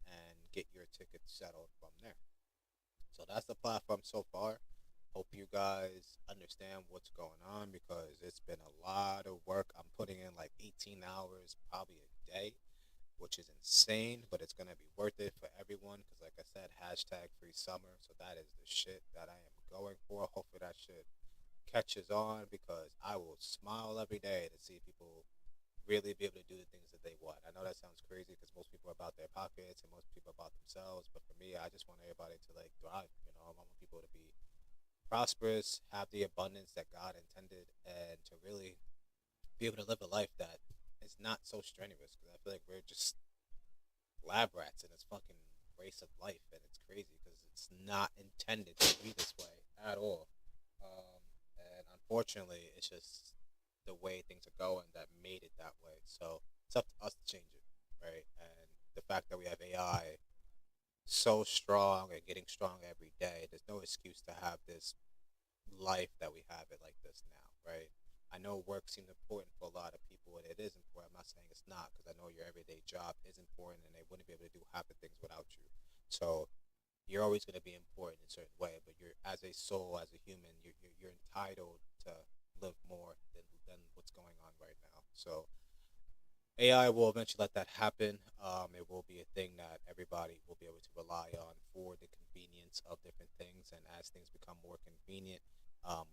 and get your ticket settled from there. So that's the platform so far. Hope you guys understand what's going on because it's been a lot of work. I'm putting in like 18 hours probably a day, which is insane, but it's going to be worth it for everyone because like I said, hashtag free summer. So that is the shit that I am going for. Hopefully that shit catches on because I will smile every day to see people really be able to do the things that they want. I know that sounds crazy because most people are about their pockets and most people are about themselves, but for me, I just want everybody to like thrive. You know, I want people to be prosperous, have the abundance that God intended, and to really be able to live a life that is not so strenuous. Because I feel like we're just lab rats in this fucking race of life, and it's crazy because it's not intended to be this way at all. And unfortunately, it's just the way things are going that made it that way. So it's up to us to change it, right? And the fact that we have AI so strong and getting strong every day, there's no excuse to have this life that we have it like this now, right? I know work seems important for a lot of people, and it is important. I'm not saying it's not, because I know your everyday job is important, and they wouldn't be able to do half the things without you. So you're always going to be important in a certain way, but you're as a soul, as a human, you're entitled to live more than what's going on right now. So AI will eventually let that happen. It will be a thing that everybody will be able to rely on for the convenience of different things. And as things become more convenient,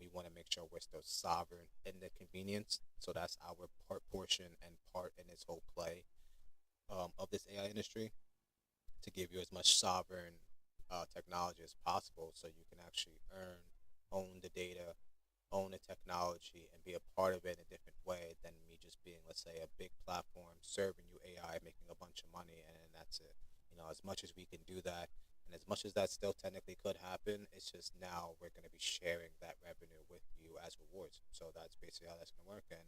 we want to make sure we're still sovereign in the convenience. So that's our portion and part in this whole play of this AI industry, to give you as much sovereign technology as possible so you can actually own the data, own the technology, and be a part of it in a different way than me just being, let's say, a big platform serving you AI, making a bunch of money, and that's it. You know, as much as we can do that, and as much as that still technically could happen, it's just now we're going to be sharing that revenue with you as rewards. So that's basically how that's going to work, and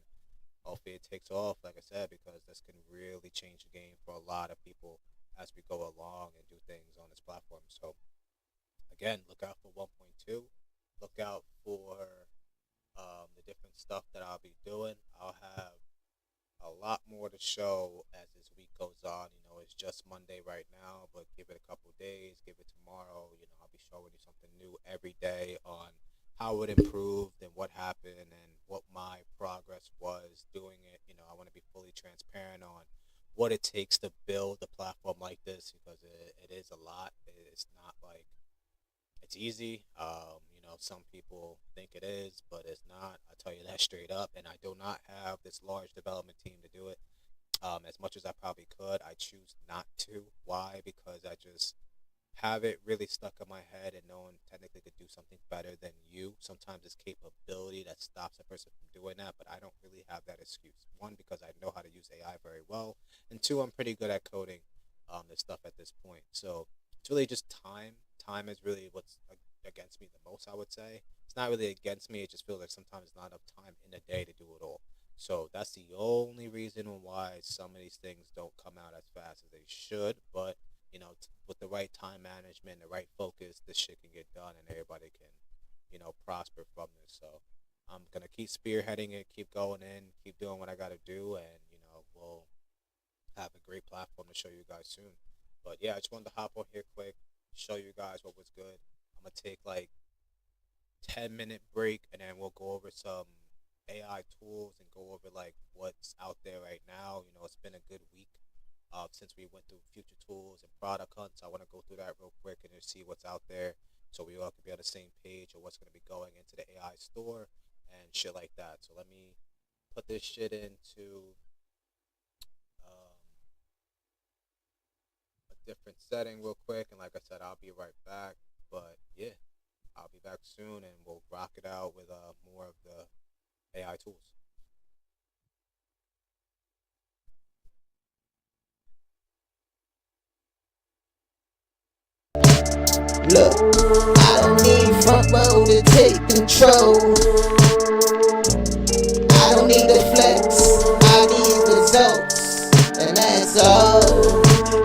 hopefully it takes off, like I said, because this can really change the game for a lot of people as we go along and do things on this platform. So again, look out for 1.2. Look out for the different stuff that I'll be doing. I'll have a lot more to show as this week goes on. You know, it's just Monday right now, but give it a couple days, give it tomorrow. You know, I'll be showing you something new every day on how it improved and what happened and what my progress was doing it. You know, I want to be fully transparent on what it takes to build a platform like this, because it is a lot. It's not like it's easy. You know, some people think it is, but it's not. I tell you that straight up. And I do not have this large development team to do it. As much as I probably could, I choose not to. Why? Because I just have it really stuck in my head, and no one technically could do something better than you. Sometimes it's capability that stops a person from doing that, but I don't really have that excuse. One, because I know how to use AI very well, and two, I'm pretty good at coding this stuff at this point. So it's really just time. Time is really what's against me the most, I would say. It's not really against me, it just feels like sometimes it's not enough time in a day to do it all. So that's the only reason why some of these things don't come out as fast as they should. But, you know, with the right time management, the right focus, this shit can get done and everybody can, you know, prosper from this. So I'm going to keep spearheading it, keep going in, keep doing what I got to do, and, you know, we'll have a great platform to show you guys soon. But yeah, I just wanted to hop on here quick, show you guys what was good. I'm going to take like 10-minute break, and then we'll go over some AI tools and go over like what's out there right now. You know, it's been a good week since we went through future tools and product hunts. I want to go through that real quick and just see what's out there, so we all can be on the same page of what's going to be going into the AI store and shit like that. So let me put this shit into a different setting real quick, and like I said, I'll be right back. But yeah, I'll be back soon, and we'll rock it out with more of the AI tools. Look, I don't need front row to take control. I don't need to flex, I need results, and that's all.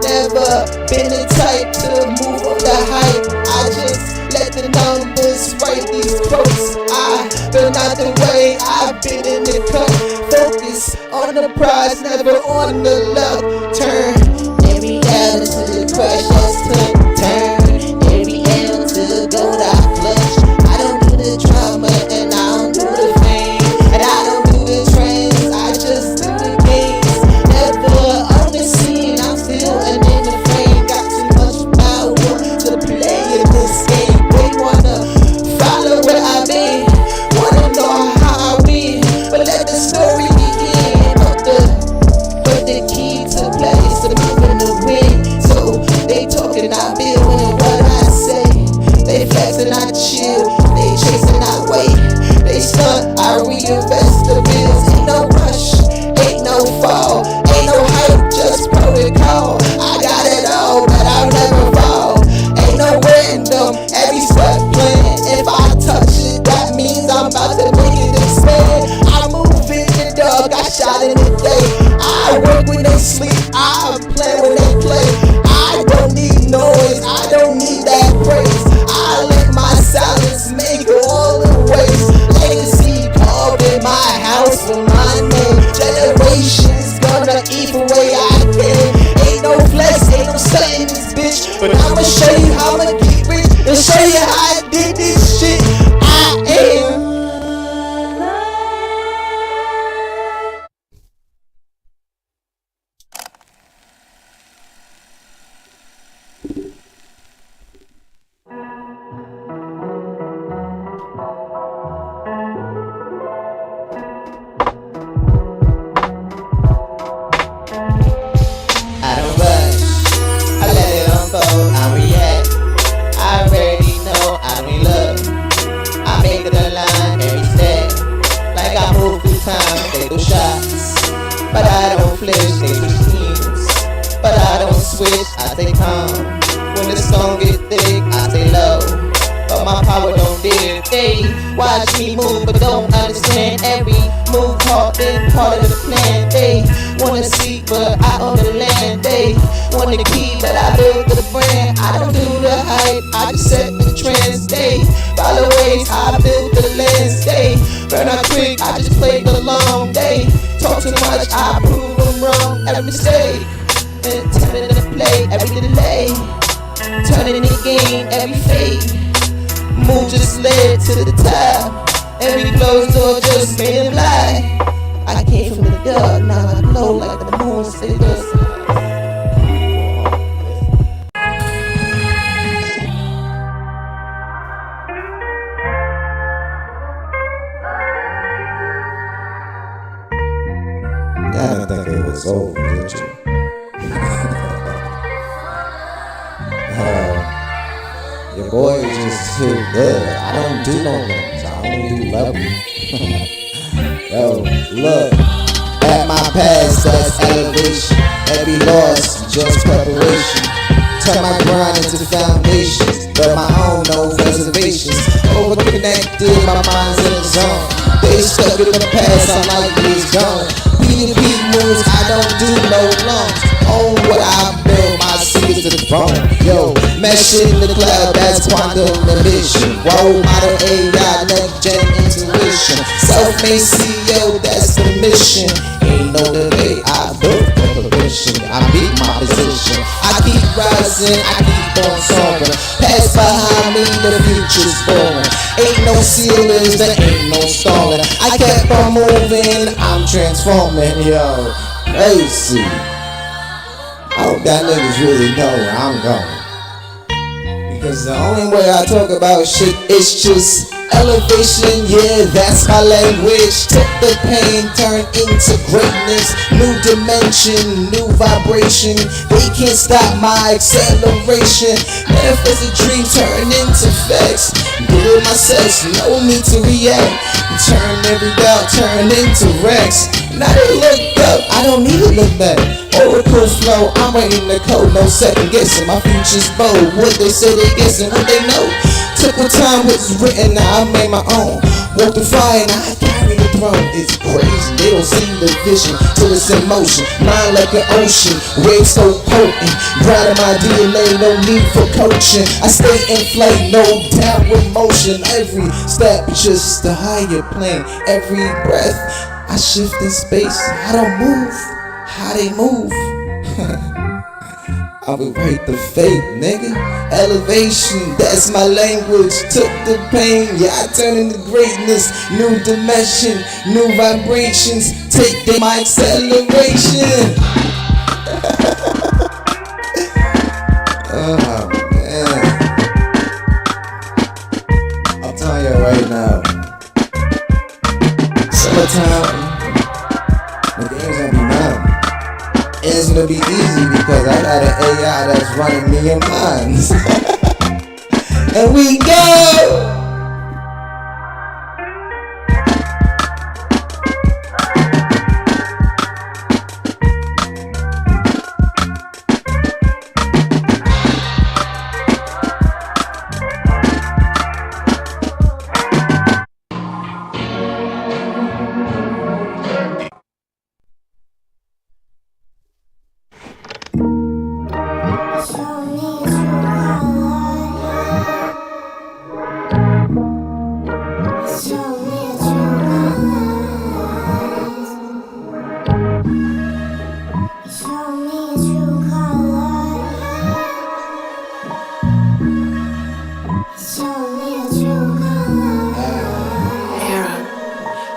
Never been the type to move on the hype. I just let the numbers write these quotes. I've been out the way, I've been in the cut. Focus on the prize, never on the luck turn. precious took turn. Every L to gold I flush. I don't do the drama and I don't do the fame, and I don't do the trends, I just do the games. Never on the scene, I'm still in the frame. Got too much power to play in this game. They wanna follow where I been, wanna know how I win, but let the story begin. But the key to play is to move in the wind. So they talking, I building what I say. They flexing, I chill. They chasing, I wait. They stunt, I reinvest the bills. Ain't no rush, ain't no fall, ain't no hype, just protocol. I got it all, but I'll never fall. Ain't no random, every step planned. If I touch it, that means I'm about to make it expand. I move in the dark, I shot in the day. I work when they sleep, I play when they play. I don't need noise, I don't need that praise. I let my silence make all the waste. Legacy carved in my house for my name. Generations gonna eat the way I can. Ain't no flex, ain't no stunting in this bitch, but I'ma show you how I'ma get rich and show you how I did this shit. I am. I don't rush, I let it unfold, I react. I already know, I don't look. I make it a line every step, like I move through time, they do shots. But I don't flinch, they switch teams. But I don't switch, I stay calm. When the song get thick, I stay low. But my power don't dip. They watch me move, but don't understand every move caught in part of the plan. They wanna see, but I own the land. They want the key, but I build the brand. I don't do the hype, I just set the trends. They follow ways, I build the lens. They burn out quick, I just play the long. They talk too much, I prove them wrong. Every mistake, and turning the play, every delay, turning the game, every fade. Move just led to the top. Every closed door just made it light. I came from the dark, now I glow like the moon. Stay just. Y'all didn't think it was over, did you? Your boy is just too good. I don't do no limits. I only do level. Yo, look at my past, that's elevation. Every loss, just preparation. Turn my grind into foundation, but my own no reservations. Overconnected, my mind's in the zone. They stuck in the past, I'm like it's gone. PDP moves, I don't do no lungs. Own what I build, my secrets to the throne. Yo, mesh in the cloud, that's quantum emission. Whoa, modern AI, next gen intuition. Self-made CEO, that's the mission. Ain't no debate, I built the permission. I beat my position. I keep rising, I keep on soaring. Past behind me, the future's boring. Ain't no ceilings, there ain't no stalling. I kept on moving, I'm transforming, yo. Crazy. I hope that niggas really know where I'm going. Because the only way I talk about shit is just elevation, yeah, that's my language. Took the pain, turned into greatness. New dimension, new vibration. They can't stop my acceleration. Manifest a dream, turn into facts. Do it myself, no need to react. Turn every doubt, turn into Rex. Now they look up, I don't need to look back. Oracle flow, I'm writing the code, no second guessing. My future's bold, what they say they guessing, what they know. Took the time, what's written, now I made my own. Walk the fire, now I carry the throne. It's crazy, they don't see the vision till it's in motion. Mind like an ocean, waves so potent. Grinding my DNA, no need for coaching. I stay in flight, no downward motion. Every step, just a higher plane. Every breath, I shift in space. I don't move, how they move. I would write the fate, nigga. Elevation, that's my language. Took the pain, yeah, I turn into greatness. New dimension, new vibrations. Take them, my acceleration. Oh man, I'm telling you right now. Summertime, the game's gonna be mine. And it's gonna be easy because I got an AI that's running me in minds. And we go!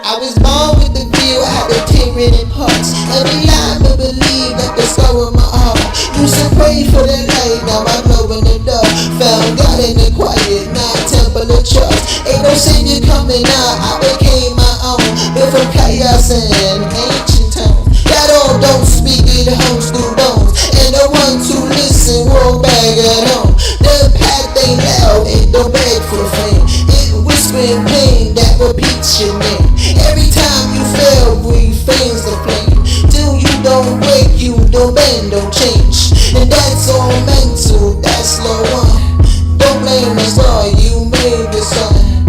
I was born with the view, I had to tear it in parts. Every line but believe at the soul of my heart. Used to pray for the light, now I glow in the dark. Found God in the quiet night, temple of trust. Ain't no savior coming out, I became my own. Built from chaos and ancient tones. That all don't speak, it homes through bones. And the ones who listen walk back at home. The path ain't loud, it don't beg for fame. It whispering pain that repeats your name. Every time you fail, we fans the flame. Till you don't break, you don't bend, don't change. And that's all mental, that's slow one. Don't blame the star, you made the sun.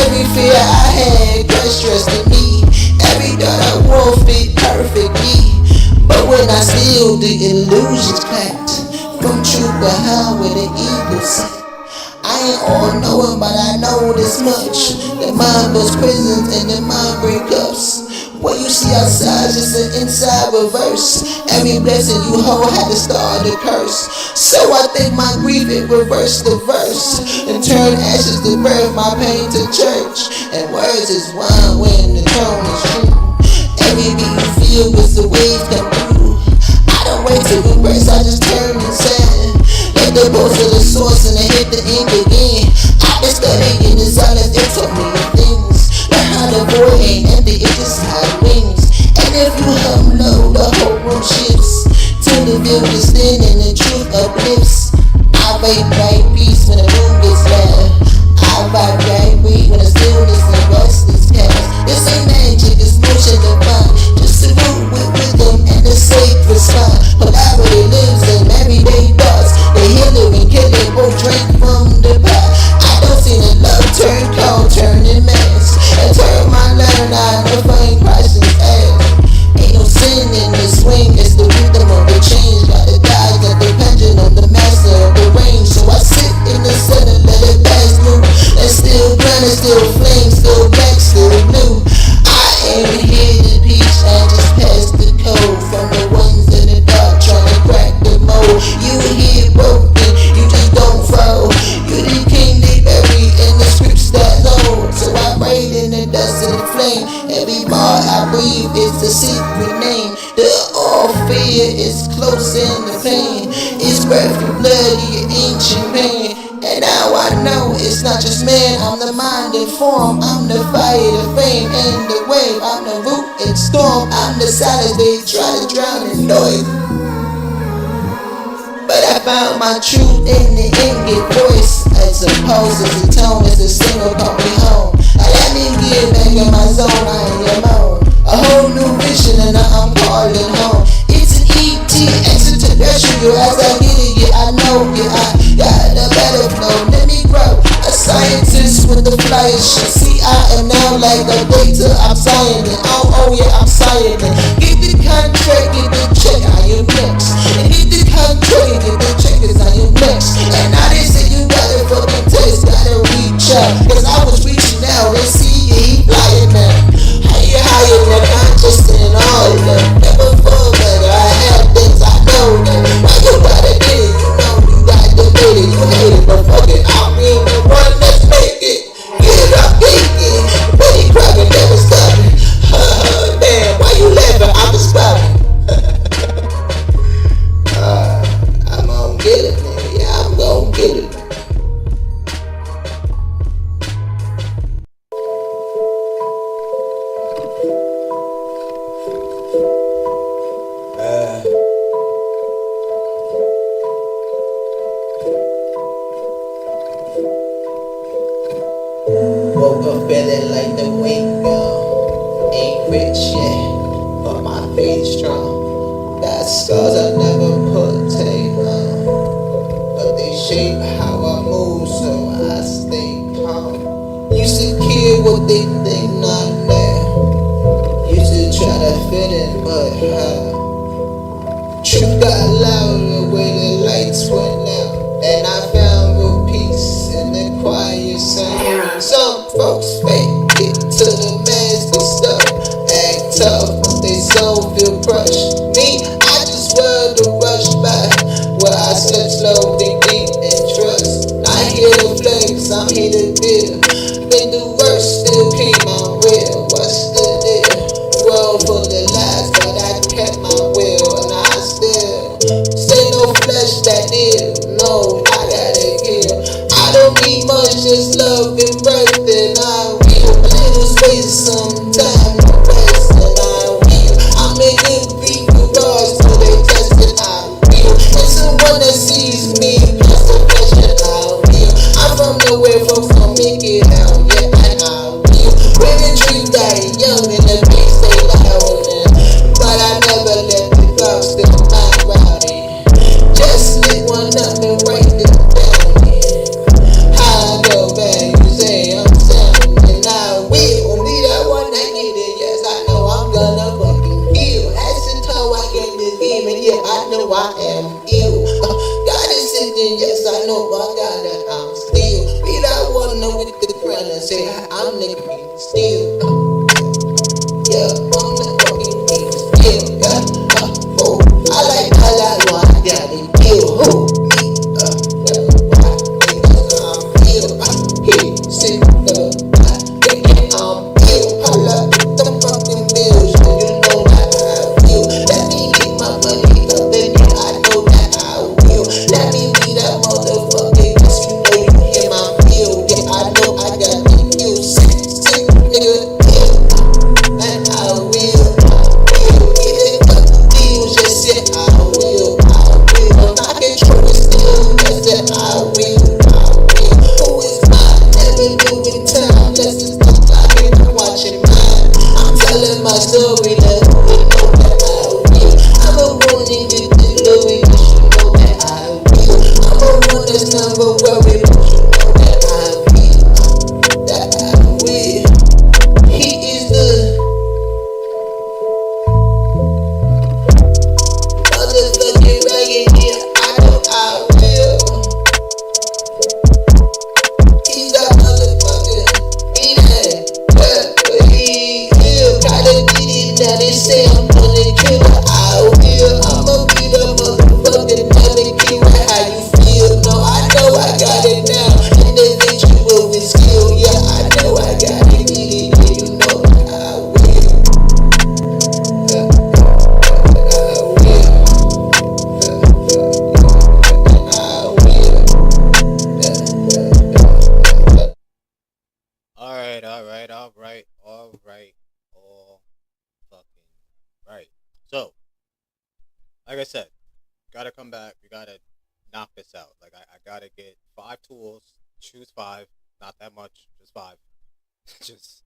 Every fear I had, God stressed in me. Every thought I wore fit perfectly. But when I steal, the illusions cracked. From truth behind where the ego sat. I ain't all knowing, but I know this much. The mind builds prisons and the mind breakups. What you see outside is just an inside reverse. Every blessing you hold had to start a curse. So I think my grief it reversed the verse and turned ashes to birth my pain to church. And words is wine when the tone is true. Every beat you feel is the wave come through. I don't wait to embrace, I just turn inside. Let the boast of the source and I hit the ink again. I've been studying the silence, it taught me things. Learn how the void ain't empty, it just had wings. And if you hum low, the whole room shifts. Till the view is thin and the truth uplifts. I vibe right peace when the room gets loud. I vibe right breathe when the stillness and rest is cast. This ain't magic, it's motion divine. Just a root with rhythm and a sacred spine. Polarity lives in everyday thoughts. The healer and killer both drink from the pot. I don't see the love turn cold, turning mass. And turn my learn, I know find Christ's ass. Ain't no sin in the swing, it's the rhythm of the change. Got the guys at the pendulum, the master of the range. So I sit in the center, let it pass through. And still burning, still flame, still black, still blue. I ain't here to teach, I just pass the code. From the ones in the dark trying to crack the mold. You here broken, you just don't fall. You the king they bury in the scripts that load. So I braid in the dust and the flame. Every bar I breathe is the secret name. The all fear is close in the pain. It's breath and blood, your ancient pain. And now I know it's not just man, I'm the mind and form. I'm the fire, the flame, and the wave. I'm the root and storm. I'm the silence they try to drown in noise. But I found my truth in the ingot voice. As opposed to the tone, as a single call me home. I let me get back in my zone, I ain't your own. A whole new vision and I'm calling home. It's an ET, extraterrestrial. As I get it, yeah, I know, yeah, I got a better flow. Let me grow. A scientist with the flyers shit. See, I am now like a data, I'm silent. Oh yeah, I'm silent. Get the contract, get the check, I am next. And get the contract, get the check, cause I am next. And now they say you gotta fucking taste, gotta reach out. Cause I was reaching out, they see you, he flying now. Higher than conscious and all that. Never fall, but I have things I know that. Why you gotta get it? rich, yeah, but my faith strong. Got scars I never partake on, but they shape how I move, so I stay calm. Used to care what they think, not now. Used to try to fit in, but how? Truth got louder when the lights went out, and I found real peace in the quiet sound. Some folks fake it to the mask and stuff, act tough, but they so feel crushed. Me, I just rather rush by, where I step slow, think deep and trust. Not here to flex, I'm here to build. Think the worst still came out real. What's the deal? World full of lies, but I kept my will, and I still say no flesh that is. No, I gotta kill. I don't need much, just love and breath, and I will. A little space, some time to rest, and I will. I'm in good beat garage till they test it, I will. And someone that sees me, plus the pressure, I will. I'm from nowhere, folks gon' make it out, yeah, and I will. When the dream die young and the beat stay loud, but I never let the clock still my rowdy. Just lit one up and write it down. How I go back, you say I'm sound, and I will be that one that need it. Yes, I know I'm gonna fucking heal. Acid how I came to game, and yeah, I know I am ill. God is sitting, yes, I know I got it. I'm still be that one with the crown and say I'm the king still. Yeah, I'm the fucking king still. Yeah, oh, I like what I got it. Kill who? Me, yeah, why? Because I'm ill. Here, sit up, thinking I'm ill. Hold up, them fucking bills, you know that I will. Let me get my money up, then yeah, I know that I will. Let me be that motherfucker, cause you know you hear my feel. Yeah, I know I got the kill. Sick, nigga, ill. And I will. Even cut the deals, just say I will. I'm not controlling still, just say I will. Who is mine? Never doing time, just as the clock and I'm watching mine. I'm telling my story, let you know that I will. I'm a warning, get the glory, you should know that I will. I'm a one that's never worried, but you know that I will. That I will. He is the motherfucking ragged, yeah, I know I will. He's that motherfucker, he that, but he ill. Gotta get it now, they say I'm gonna kill her, I will. I'ma be the motherfucker, never kill her, how you feel? No, I know I got it now, individual with skill, yeah, I know I gotta get it, yeah, you know that I will. I will. All fucking right. So, like I said, gotta come back. We gotta knock this out. Like I gotta get 5 tools. Choose 5. Not that much. Just 5. Just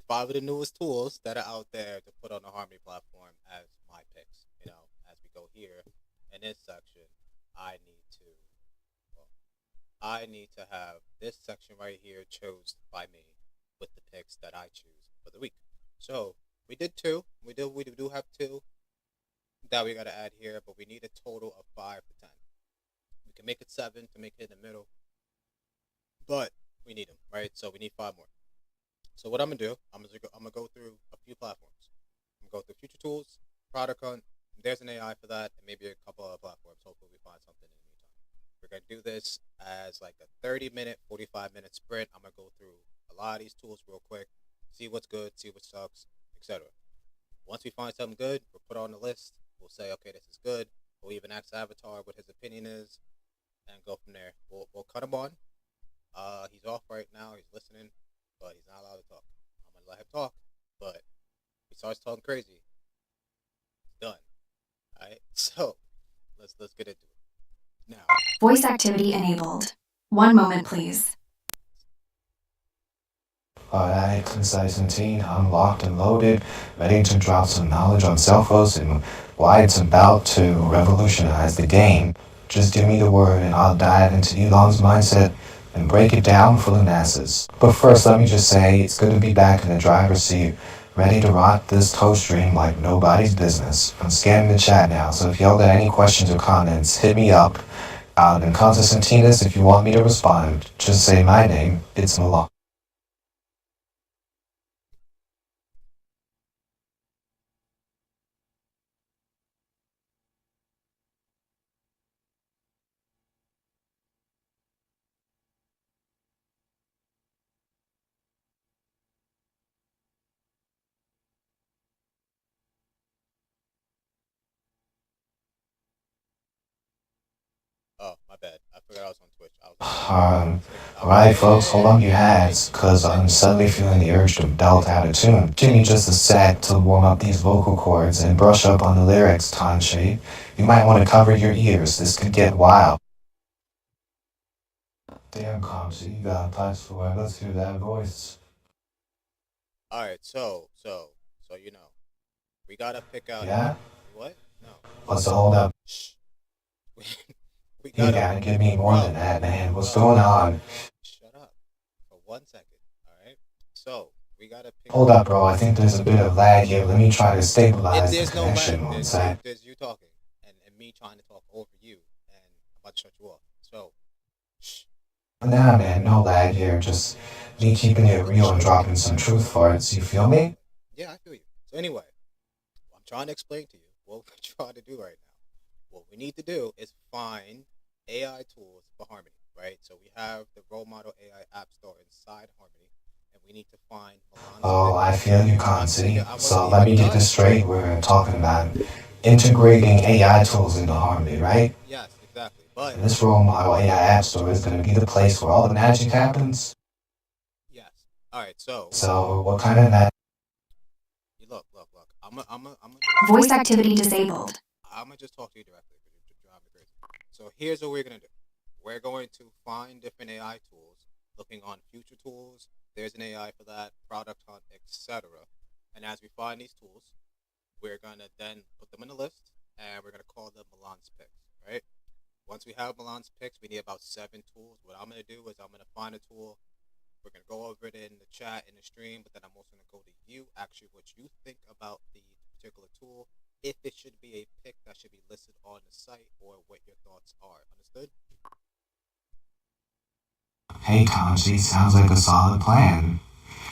5 of the newest tools that are out there to put on the Harmony platform as my picks. You know, as we go here in this section, I need to have this section right here chosen by me with the picks that I choose for the week. So we did 2. We do have 2 that we gotta add here, but we need a total of 5 to 10. We can make it 7 to make it in the middle, but we need them, right? So we need 5 more. So what I'm gonna do, I'm gonna go through a few platforms. I'm gonna go through Future Tools, Product Hunt. There's an AI for that, and maybe a couple other platforms. Hopefully we find something in the meantime. We're gonna do this as like a 30-minute, 45-minute sprint. I'm gonna go through a lot of these tools real quick, see what's good, see what sucks, etc. Once we find something good, we'll put it on the list. We'll say, okay, this is good. We'll even ask Avatar what his opinion is, and go from there. We'll cut him on. He's off right now. He's listening, but he's not allowed to talk. I'm gonna let him talk, but if he starts talking crazy, it's done. All right. So let's get into it now. Voice activity enabled. 1 moment, please. Alright, Concise I'm locked and loaded, ready to drop some knowledge on Selphos and why it's about to revolutionize the game. Just give me the word and I'll dive into Elon's mindset and break it down for the masses. But first, let me just say it's good to be back in the driver's seat, ready to rock this toast stream like nobody's business. I'm scanning the chat now, so if y'all got any questions or comments, hit me up. And Constantinus, if you want me to respond, just say my name. It's Malak. Oh, my bad. I forgot I was on Twitch. Alright, folks, hold on your hats, cause I'm suddenly feeling the urge to belt out a tune. Give me just a sec to warm up these vocal cords and brush up on the lyrics, Tanshi. You might want to cover your ears, this could get wild. Damn, Kamsi, you got pipes for it. Let's hear that voice. All right, so you know, we gotta pick out. Yeah? What? No. What's the hold up? Shh. we You gotta. gotta give me more than that, man. What's going on? Shut up for 1 second. All right. So we gotta pick. Hold up, bro. I think there's a bit of lag here. Let me try to stabilize the There's no connection lag. one sec. There's you talking and me trying to talk over you, and I'm about to shut you off. So, shh. Nah, man, no lag here. Just me keeping it real and dropping some truth farts. You feel me? Yeah, I feel you. So anyway, I'm trying to explain to you what we're trying to do right now. What we need to do is find AI tools for Harmony, right? So we have the Role Model AI App Store inside Harmony, and we need to find Milan's Oh, I feel you, Consi. I'm So gonna let be me get this straight. We're talking about integrating AI tools into Harmony, right? Yes, exactly. But And this Role Model AI App Store is going to be the place where all the magic happens. yes. All right. So What kind of magic? look. Voice activity disabled. I'm gonna just talk to you directly because you're driving me crazy. So here's what we're gonna do. We're going to find different AI tools, looking on future tools. There's an AI for that, product hunt, etc. And as we find these tools, we're gonna then put them in a list, and we're gonna call them Milan's picks, right? Once we have Milan's picks, we need about 7 tools. What I'm gonna do is I'm gonna find a tool. We're gonna go over it in the chat in the stream, but then I'm also gonna go to you, actually, what you think about the particular tool, if it should be a pick that should be listed on the site, or what your thoughts are. Understood? Hey, Kanji, sounds like a solid plan.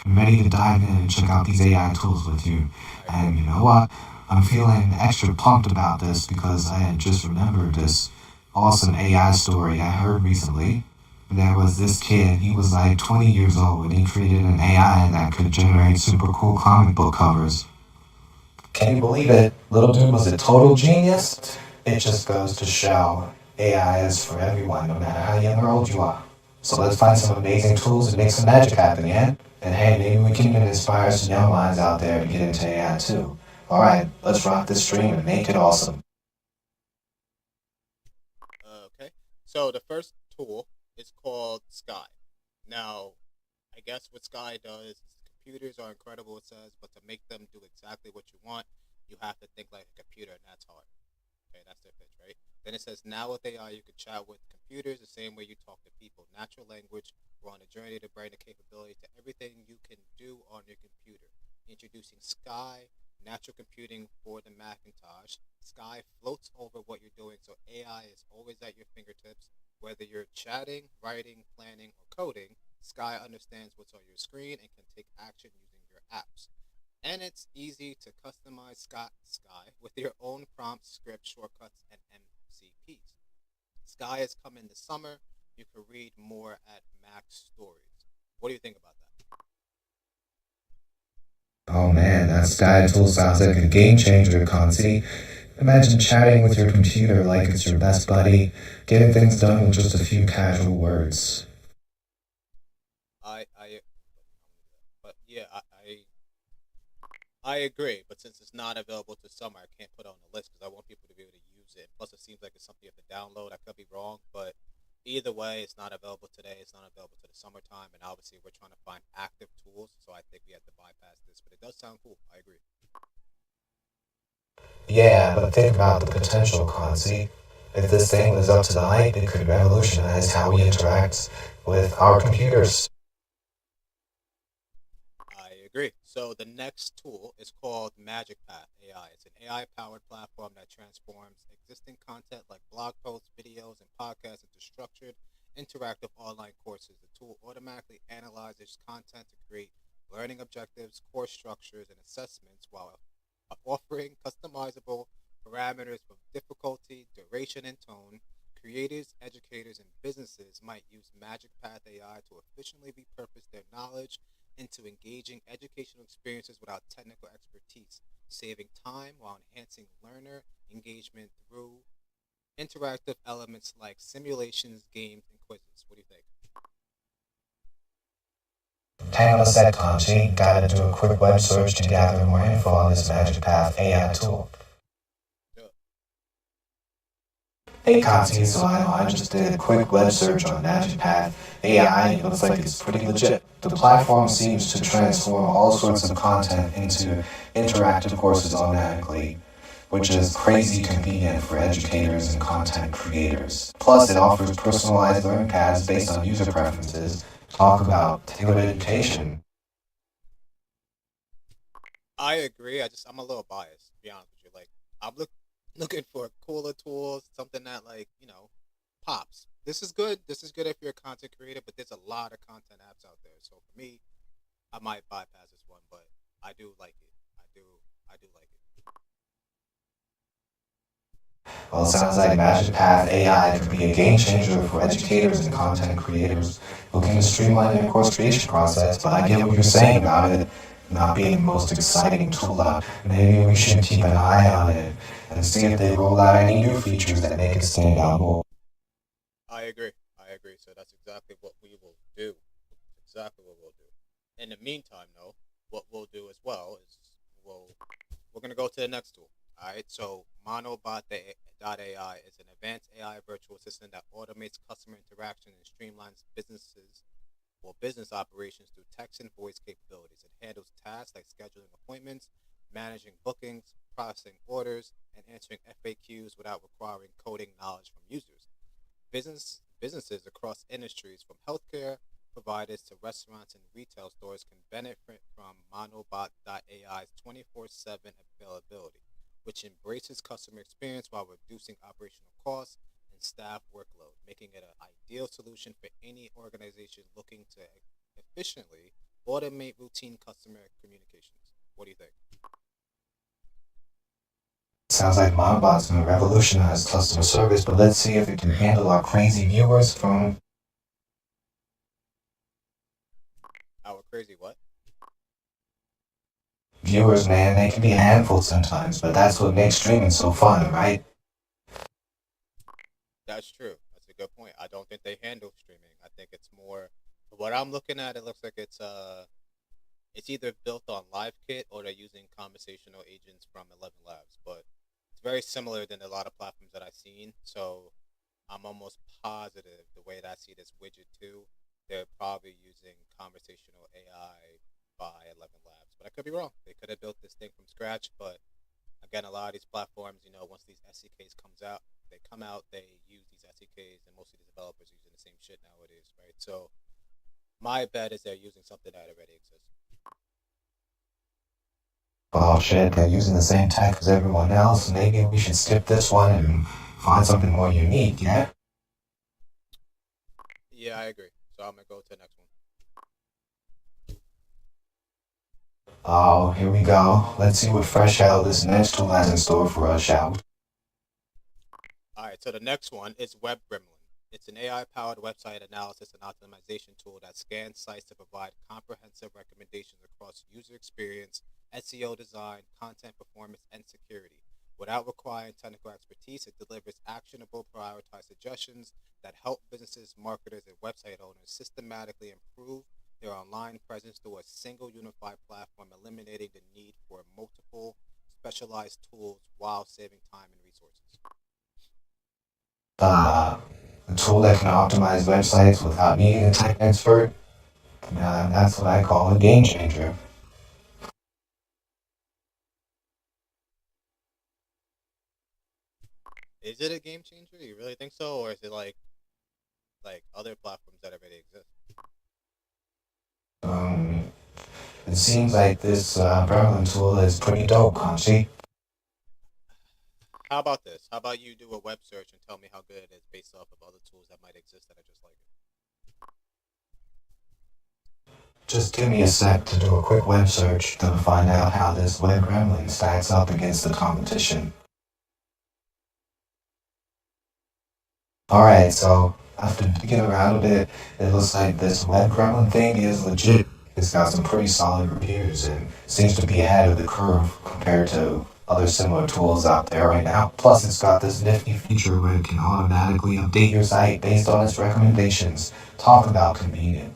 I'm ready to dive in and check out these AI tools with you. And you know what? I'm feeling extra pumped about this because I had just remembered this awesome AI story I heard recently. There was this kid, he was like 20 years old, and he created an AI that could generate super cool comic book covers. Can you believe it? Little dude was a total genius. It just goes to show AI is for everyone, no matter how young or old you are. So let's find some amazing tools and make some magic happen, yeah? And hey, maybe we can even inspire some young minds out there to get into AI too. Alright, let's rock this stream and make it awesome. Okay. So the first tool is called Sky. Now, I guess what Sky does is computers are incredible, it says, but to make them do exactly what you want, you have to think like a computer, and that's hard. Okay, that's their pitch, right? Then it says, now with AI, you can chat with computers the same way you talk to people. Natural language, we're on a journey to bring the capability to everything you can do on your computer. Introducing Sky, natural computing for the Macintosh. Sky floats over what you're doing, so AI is always at your fingertips. Whether you're chatting, writing, planning, or coding, Sky understands what's on your screen and can take action using your apps. And it's easy to customize Sky with your own prompts, scripts, shortcuts, and MCPs. Sky is coming this summer. You can read more at Mac Stories. What do you think about that? Oh man, that Sky tool sounds like a game changer, Conti. Imagine chatting with your computer like it's your best buddy, getting things done with just a few casual words. I agree, but since it's not available to summer, I can't put it on the list because I want people to be able to use it. Plus, it seems like it's something you have to download. I could be wrong, but either way, it's not available today. It's not available to the summertime, and obviously we're trying to find active tools. So I think we have to bypass this. But it does sound cool. I agree. Yeah, but think about the potential, Conzi. If this thing lives up to the hype, it could revolutionize how we interact with our computers. I agree. So the next tool is called Magic Path AI. It's an AI-powered platform that transforms existing content like blog posts, videos, and podcasts into structured, interactive online courses. The tool automatically analyzes content to create learning objectives, course structures, and assessments while offering customizable parameters for difficulty, duration, and tone. Creators, educators, and businesses might use Magic Path AI to efficiently repurpose their knowledge into engaging educational experiences without technical expertise, saving time while enhancing learner engagement through interactive elements like simulations, games, and quizzes. What do you think? Hang on a sec, Conchi. Gotta do a quick web search to gather more info on this Magic Path AI tool. Sure. Hey, Conchi, so I just did a quick web search on Magic Path AI. It looks like it's pretty legit. The platform seems to transform all sorts of content into interactive courses automatically, which is crazy convenient for educators and content creators. Plus, it offers personalized learning paths based on user preferences. Talk about tailored education. I agree. I'm a little biased, to be honest with you. Like I'm looking for cooler tools, something that pops. This is good. This is good if you're a content creator, but there's a lot of content apps out there. So for me, I might bypass this one, but I do like it. I do like it. Well, it sounds like Magic Path AI could be a game changer for educators and content creators looking to streamline their course creation process, but I get what you're saying about it not being the most exciting tool out. Maybe we should keep an eye on it and see if they roll out any new features that make it stand out more. I agree. I agree. So that's exactly what we will do. Exactly what we'll do. In the meantime, though, what we'll do as well is we're gonna go to the next tool. All right. So Monobot.ai is an advanced AI virtual assistant that automates customer interaction and streamlines business operations through text and voice capabilities. It handles tasks like scheduling appointments, managing bookings, processing orders, and answering FAQs without requiring coding knowledge from users. Businesses across industries from healthcare providers to restaurants and retail stores can benefit from Monobot.ai's 24/7 availability, which embraces customer experience while reducing operational costs and staff workload, making it an ideal solution for any organization looking to efficiently automate routine customer communications. What do you think? Sounds like Monobot's gonna revolutionize customer service, but let's see if it can handle our crazy viewers from. Our crazy what? Viewers, man, they can be a handful sometimes, but that's what makes streaming so fun, right? That's true. That's a good point. I don't think they handle streaming. I think it's more what I'm looking at. It looks like it's either built on LiveKit or they're using conversational agents from 11 Labs, but it's very similar than a lot of platforms that I've seen. So I'm almost positive the way that I see this widget too, they're probably using conversational AI by 11 Labs, but I could be wrong. They could have built this thing from scratch, but again, a lot of these platforms, once these SDKs come out, they use these SDKs, and most of these developers are using the same shit nowadays, right? So my bet is they're using something that already exists. Oh shit, they're using the same tech as everyone else. Maybe we should skip this one and find something more unique, yeah? Yeah, I agree. So I'm gonna go to the next one. Oh, here we go. Let's see what fresh hell this next tool has in store for us, shall we? All right, so the next one is Web Gremlin. It's an AI-powered website analysis and optimization tool that scans sites to provide comprehensive recommendations across user experience, SEO design, content performance, and security. Without requiring technical expertise, it delivers actionable, prioritized suggestions that help businesses, marketers, and website owners systematically improve their online presence through a single unified platform, eliminating the need for multiple specialized tools while saving time and resources. tool that can optimize websites without needing a tech expert, that's what I call a game changer. Is it a game changer? You really think so, or is it like other platforms that already exist? Um, it seems like this Gremlin tool is pretty dope, Conchi. How about this? How about you do a web search and tell me how good it is based off of other tools that might exist that are just like it? Just give me a sec to do a quick web search to find out how this web gremlin stacks up against the competition. Alright, so after digging around a bit, it looks like this web gremlin thing is legit. It's got some pretty solid reviews and seems to be ahead of the curve compared to other similar tools out there right now. Plus, it's got this nifty feature where it can automatically update your site based on its recommendations. Talk about convenient.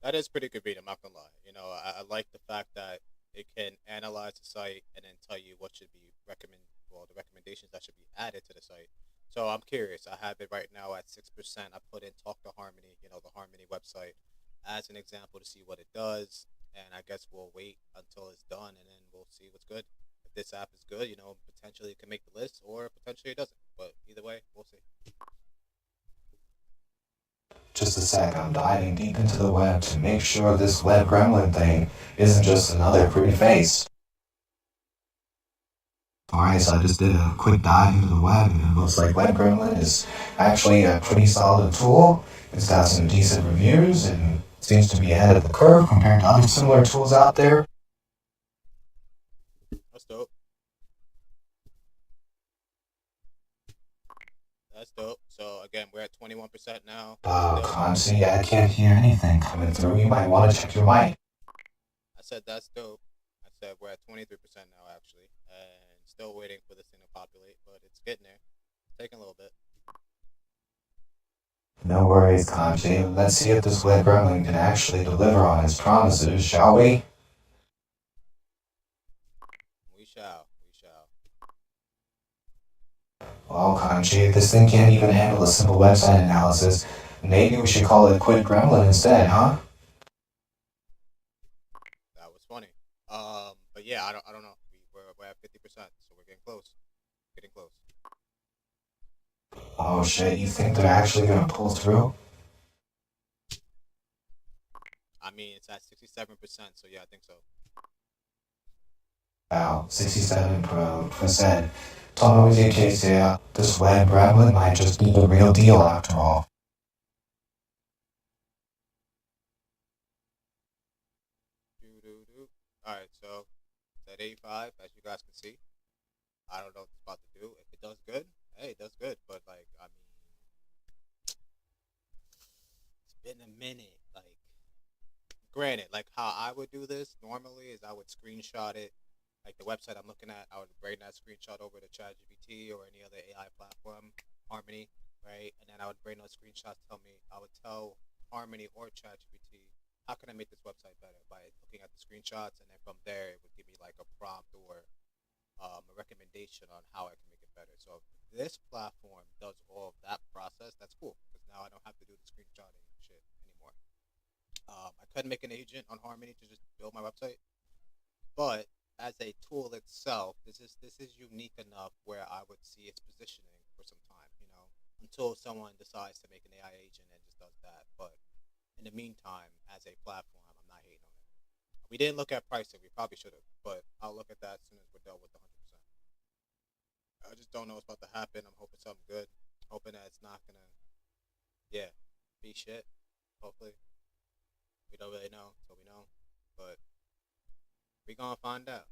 That is pretty good read. I'm not gonna lie. I like the fact that it can analyze the site and then tell you what should be the recommendations that should be added to the site. So I'm curious. I have it right now at 6%. I put in Talk to Harmony, the Harmony website, as an example to see what it does. And I guess we'll wait until it's done and then we'll see what's good. If this app is good, potentially it can make the list or potentially it doesn't. But either way, we'll see. Just a sec, I'm diving deep into the web to make sure this web gremlin thing isn't just another pretty face. Alright, so I just did a quick dive into the web and it looks like Web Gremlin is actually a pretty solid tool. It's got some decent reviews and seems to be ahead of the curve compared to other similar tools out there. That's dope. That's dope. So again, we're at 21% now. Concy, I can't hear anything coming through. You might want to check your mic. I said that's dope. I said we're at 23% now actually, and still waiting for this thing to populate, but it's getting there. It's taking a little bit. No worries, Conchi. Let's see if this web gremlin can actually deliver on its promises, shall we? We shall. We shall. Well, Conchi, if this thing can't even handle a simple website analysis, maybe we should call it Quit Gremlin instead, huh? That was funny. But yeah, I don't know. We're at 50%, so we're getting close. Getting close. Oh shit, you think they're actually gonna pull through? I mean, it's at 67%, so yeah, I think so. Wow, 67%. Tomo Zikasia, this web gremlin might just be the real deal after all. Alright, so it's at 85, as you guys can see. I don't know what it's about to do. If it does good, hey, it does good. But I mean, it's been a minute. Granted, how I would do this normally is I would screenshot it, like the website I'm looking at. I would bring that screenshot over to ChatGPT or any other AI platform, Harmony, right? And then I would bring those screenshots. I would tell Harmony or ChatGPT, how can I make this website better by looking at the screenshots, and then from there it would give me like a prompt or a recommendation on how I can make it better. So if this platform does all of that process, that's cool because now I don't have to do the screenshotting shit anymore. I could make an agent on Harmony to just build my website, but as a tool itself, this is unique enough where I would see its positioning for some time, until someone decides to make an AI agent and just does that. But in the meantime, as a platform, I'm not hating on it. We didn't look at pricing. We probably should have, but I'll look at that as soon as we're done with the 100%. I just don't know what's about to happen. I'm hoping something good. Hoping that it's not gonna, be shit. Hopefully, we don't really know until we know, but we gonna find out.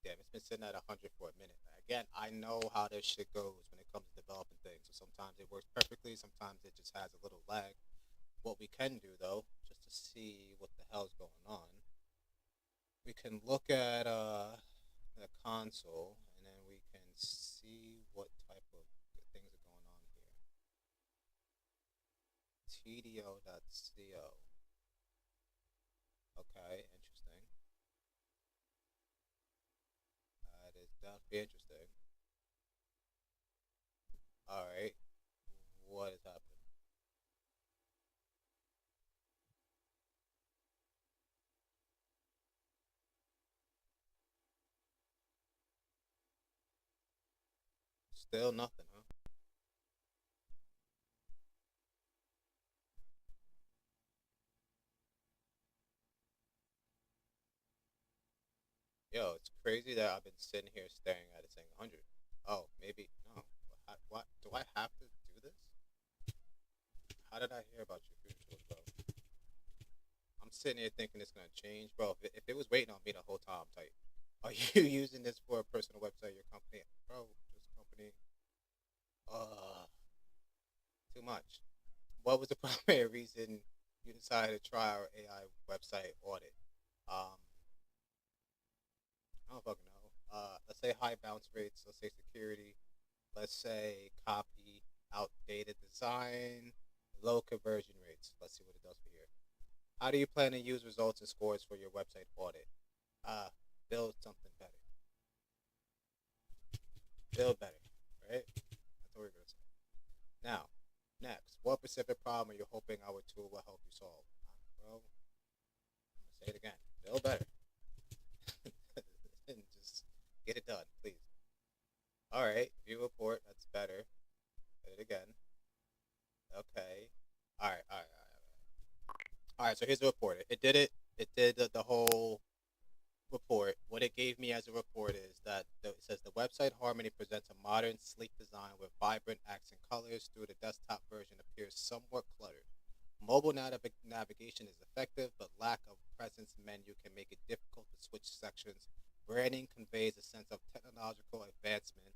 Damn, it's been sitting at 100 for a minute. Again, I know how this shit goes when it comes to developing things. So sometimes it works perfectly. Sometimes it just has a little lag. What we can do though, just to see what the hell's going on, we can look at the console and then we can see what type of things are going on here. TDO.co. Okay, interesting. That is definitely interesting. Still nothing, huh? Yo, it's crazy that I've been sitting here staring at it saying 100. Oh, maybe no. What? Do I have to do this? How did I hear about your future tools, bro? I'm sitting here thinking it's gonna change, bro. If it was waiting on me the whole time, tight. Are you using this for a personal website, your company, bro? This company, too much. What was the primary reason you decided to try our AI website audit? Um, I don't fucking know. Let's say high bounce rates. Let's say security. Let's say copy, outdated design, low conversion rates. Let's see what it does for here. How do you plan to use results and scores for your website audit? Build something better. Build better, right? That's what we're gonna say. Now, next, what specific problem are you hoping our tool will help you solve? Well, I'm gonna say it again. Build better. And just get it done, please. All right, view report. That's better. Hit it again. Okay. All right. All right. So here's the report. It did it. It did the whole report. What it gave me as a report is that it says the website Harmony presents a modern, sleek design with vibrant accent colors. Through the desktop version appears somewhat cluttered. Mobile navigation is effective, but lack of presence menu can make it difficult to switch sections. Branding conveys a sense of technological advancement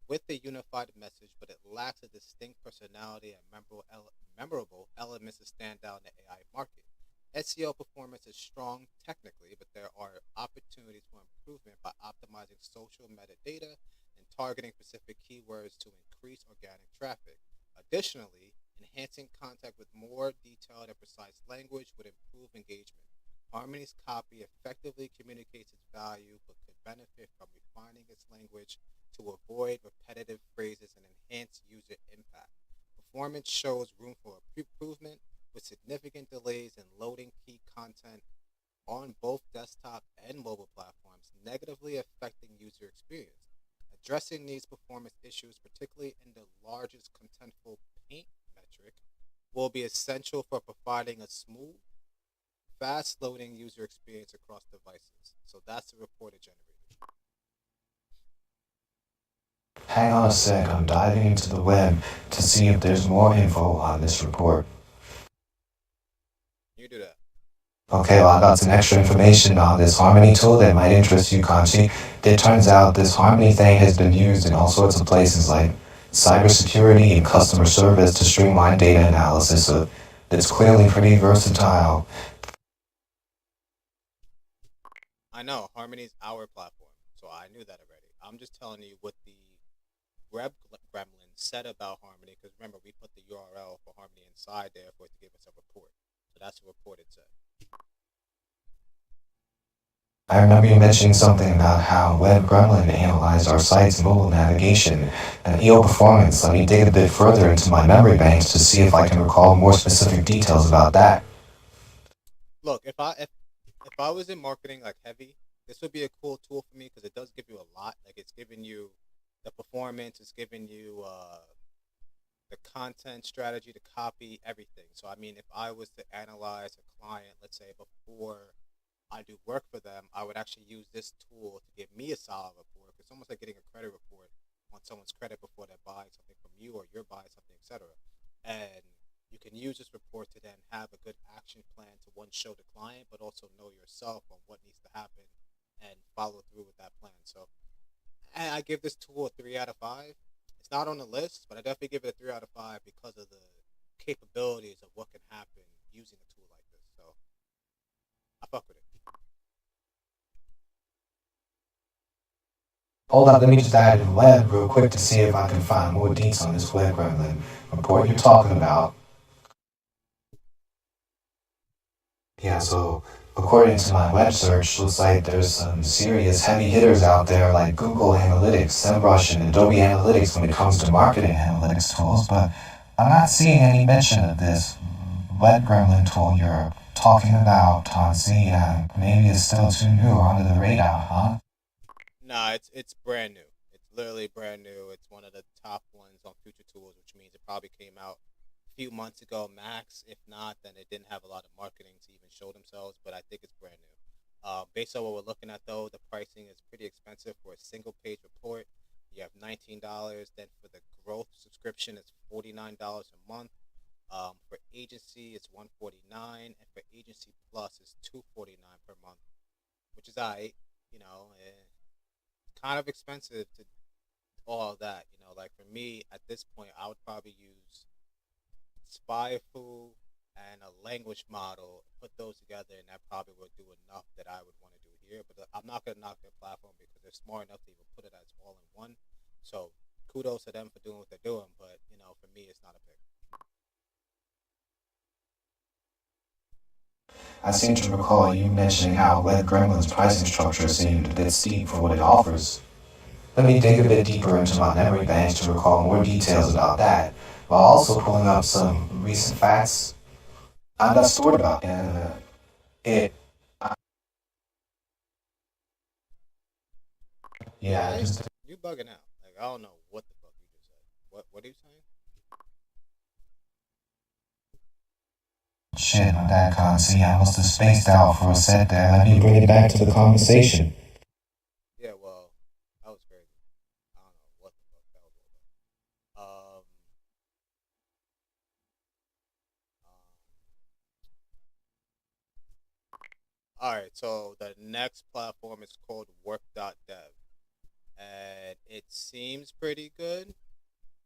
with a unified message, but it lacks a distinct personality and memorable elements to stand out in the AI market. SEO performance is strong technically, but there are opportunities for improvement by optimizing social metadata and targeting specific keywords to increase organic traffic. Additionally, enhancing content with more detailed and precise language would improve engagement. Harmony's copy effectively communicates its value, but could benefit from refining its language to avoid repetitive phrases and enhance user impact. Performance shows room for improvement, with significant delays in loading key content on both desktop and mobile platforms, negatively affecting user experience. Addressing these performance issues, particularly in the largest contentful paint metric, will be essential for providing a smooth, fast loading user experience across devices. So that's the report it generated. Hang on a sec, I'm diving into the web to see if there's more info on this report. You do that. Okay, well, I got some extra information on this Harmony tool that might interest you, Kanchi. It turns out this Harmony thing has been used in all sorts of places like cybersecurity and customer service to streamline data analysis, so it's clearly pretty versatile. I know, Harmony's our platform, so I knew that already. I'm just telling you what the gremlin said about Harmony, because remember, we put the URL for Harmony inside there for it to give us a report. So that's the report it said. I remember you mentioning something about how Web Gremlin analyzed our site's mobile navigation and EO performance. Let me dig a bit further into my memory banks to see if I can recall more specific details about that. Look, if I was in marketing like heavy, this would be a cool tool for me because it does give you a lot. Like it's giving you the performance, it's giving you the content strategy, the copy, everything. So I mean, if I was to analyze a client, let's say before I do work for them, I would actually use this tool to give me a solid report. It's almost like getting a credit report on someone's credit before they're buying something from you or you're buying something, etc. And you can use this report to then have a good action plan to one, show the client, but also know yourself on what needs to happen and follow through with that plan. So I give this tool a 3 out of 5. It's not on the list, but I definitely give it a 3 out of 5 because of the capabilities of what can happen using a tool like this. So I fuck with it. Hold on, let me just add in the web real quick to see if I can find more deets on this Web Gremlin report you're talking about. Yeah, so according to my web search, looks like there's some serious heavy hitters out there like Google Analytics, SEMrush, and Adobe Analytics when it comes to marketing analytics tools, but I'm not seeing any mention of this Web Gremlin tool you're talking about, Tonsi. Maybe it's still too new or under the radar, huh? Nah, it's brand new. It's literally brand new. It's one of the top ones on Future Tools, which means it probably came out a few months ago max. If not, then it didn't have a lot of marketing to even show themselves. But I think it's brand new. Based on what we're looking at, though, the pricing is pretty expensive for a single page report. You have $19. Then for the growth subscription, it's $49 a month. For agency, it's $149, and for agency plus, it's $249 per month, which is alright. Kind of expensive to all of that. Like for me at this point, I would probably use Spyfu and a language model, put those together, and that probably would do enough that I would want to do here. But I'm not gonna knock their platform because they're smart enough to even put it as all in one. So kudos to them for doing what they're doing. But for me, it's not a pick. I seem to recall you mentioning how Red Gremlin's pricing structure seemed a bit steep for what it offers. Let me dig a bit deeper into my memory banks to recall more details about that, while also pulling up some recent facts I got stored about it. Yeah, Hey, just you bugging out. Like I don't know what the fuck you just said. What are you saying? shit, my dad can't see. I must have spaced out for a sec there. Let me bring it back to the conversation. Yeah, well, that was crazy. I don't know what the fuck that was all about. All right, so the next platform is called Work.dev, and it seems pretty good.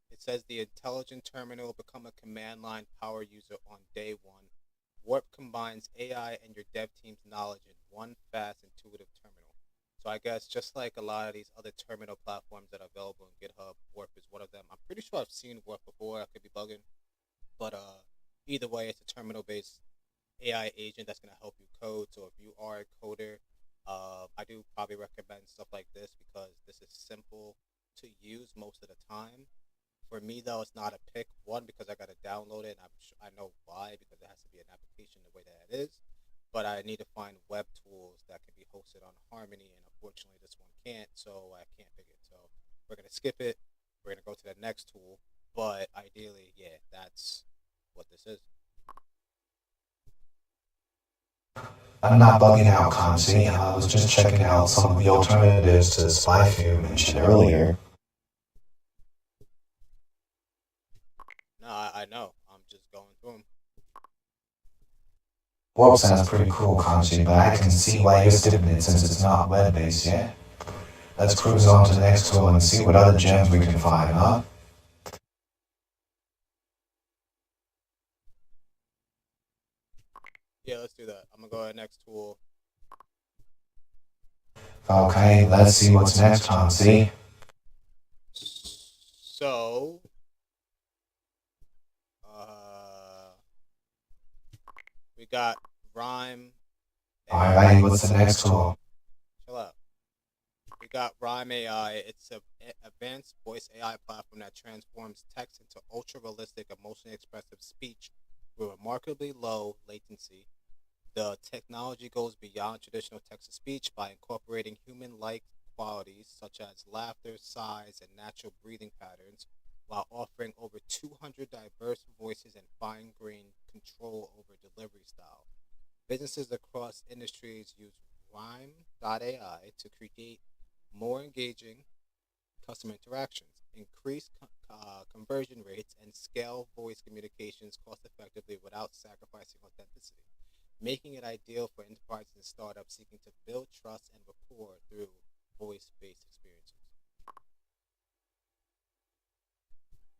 It says the intelligent terminal will become a command line power user on day one. Warp combines AI and your dev team's knowledge in one fast, intuitive terminal. So I guess just like a lot of these other terminal platforms that are available in GitHub, Warp is one of them. I'm pretty sure I've seen Warp before. I could be bugging, but either way, it's a terminal-based AI agent that's going to help you code. So if you are a coder, I do probably recommend stuff like this because this is simple to use most of the time. For me, though, it's not a pick. One, because I got to download it, and I know why, because it has to be an application the way that it is. But I need to find web tools that can be hosted on Harmony, and unfortunately, this one can't, so I can't pick it. So we're going to skip it. We're going to go to the next tool. But ideally, yeah, that's what this is. I'm not bugging out, Consi. I was just checking out some of the alternatives to Spyfu you mentioned earlier. No, I know. I'm just going through them. Warp sounds pretty cool, Consi, but I can see why you're skipping it since it's not web-based yet. Let's cruise on to the next tool and see what other gems we can find, huh? Yeah, let's do that. I'm going to go to the next tool. Okay, let's see what's next, Consi. So, we got Rhyme. Alright, what's the next tool? Chill out. We got Rhyme AI. It's an advanced voice AI platform that transforms text into ultra-realistic, emotionally expressive speech with remarkably low latency. The technology goes beyond traditional text-to-speech by incorporating human-like qualities such as laughter, sighs, and natural breathing patterns, while offering over 200 diverse voices and fine-grained control over delivery style. Businesses across industries use Rhyme.ai to create more engaging customer interactions, increase conversion rates, and scale voice communications cost effectively without sacrificing authenticity, making it ideal for enterprises and startups seeking to build trust and rapport through voice-based experiences.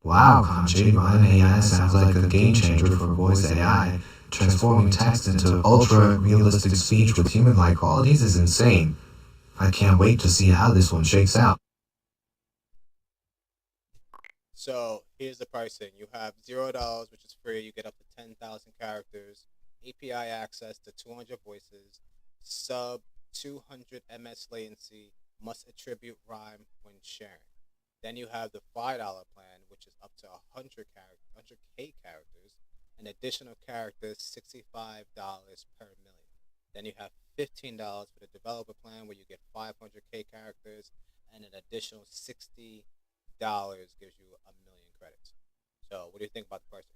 Wow, Kanji, Ryan AI sounds like a game changer for voice AI. Transforming text into ultra-realistic speech with human-like qualities is insane. I can't wait to see how this one shakes out. So here's the pricing. You have $0, which is free. You get up to 10,000 characters, API access to 200 voices, sub 200 ms latency, must attribute rhyme when sharing. Then you have the $5 plan, which is up to 100K characters, and additional characters, $65 per million. Then you have $15 for the developer plan, where you get 500K characters and an additional $60 gives you 1,000,000 credits. So, what do you think about the pricing?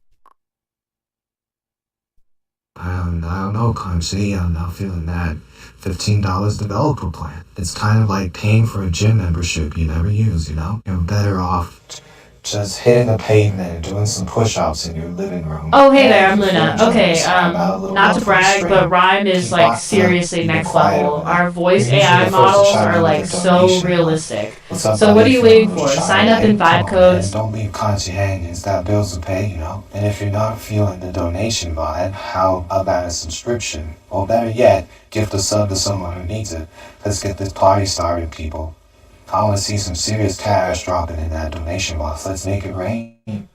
I don't know, Crunchy. I'm not feeling that $15 developer plan. It's kind of like paying for a gym membership you never use, you know? You're better off just hitting the pavement and doing some push-ups in your living room. Oh, hey there, And I'm if you're Luna. enjoying Okay, this time out a little not more to for the brag, stream, but Rhyme is keep like locked up, seriously keep it next quiet level. over there. Our voice You're usually AI the first to models chime are in with like a so donation. realistic. What's up, So buddy? what are you Feeling a waiting little for? shy Sign up today? in Vibe Come on, man. Codes. Don't leave Conchi hanging. It's got bills to pay, you know? And if you're not feeling the donation vibe, how about a subscription? Or better yet, gift a sub to someone who needs it. Let's get this party started, people. I want to see some serious cash dropping in that donation box. Let's make it rain.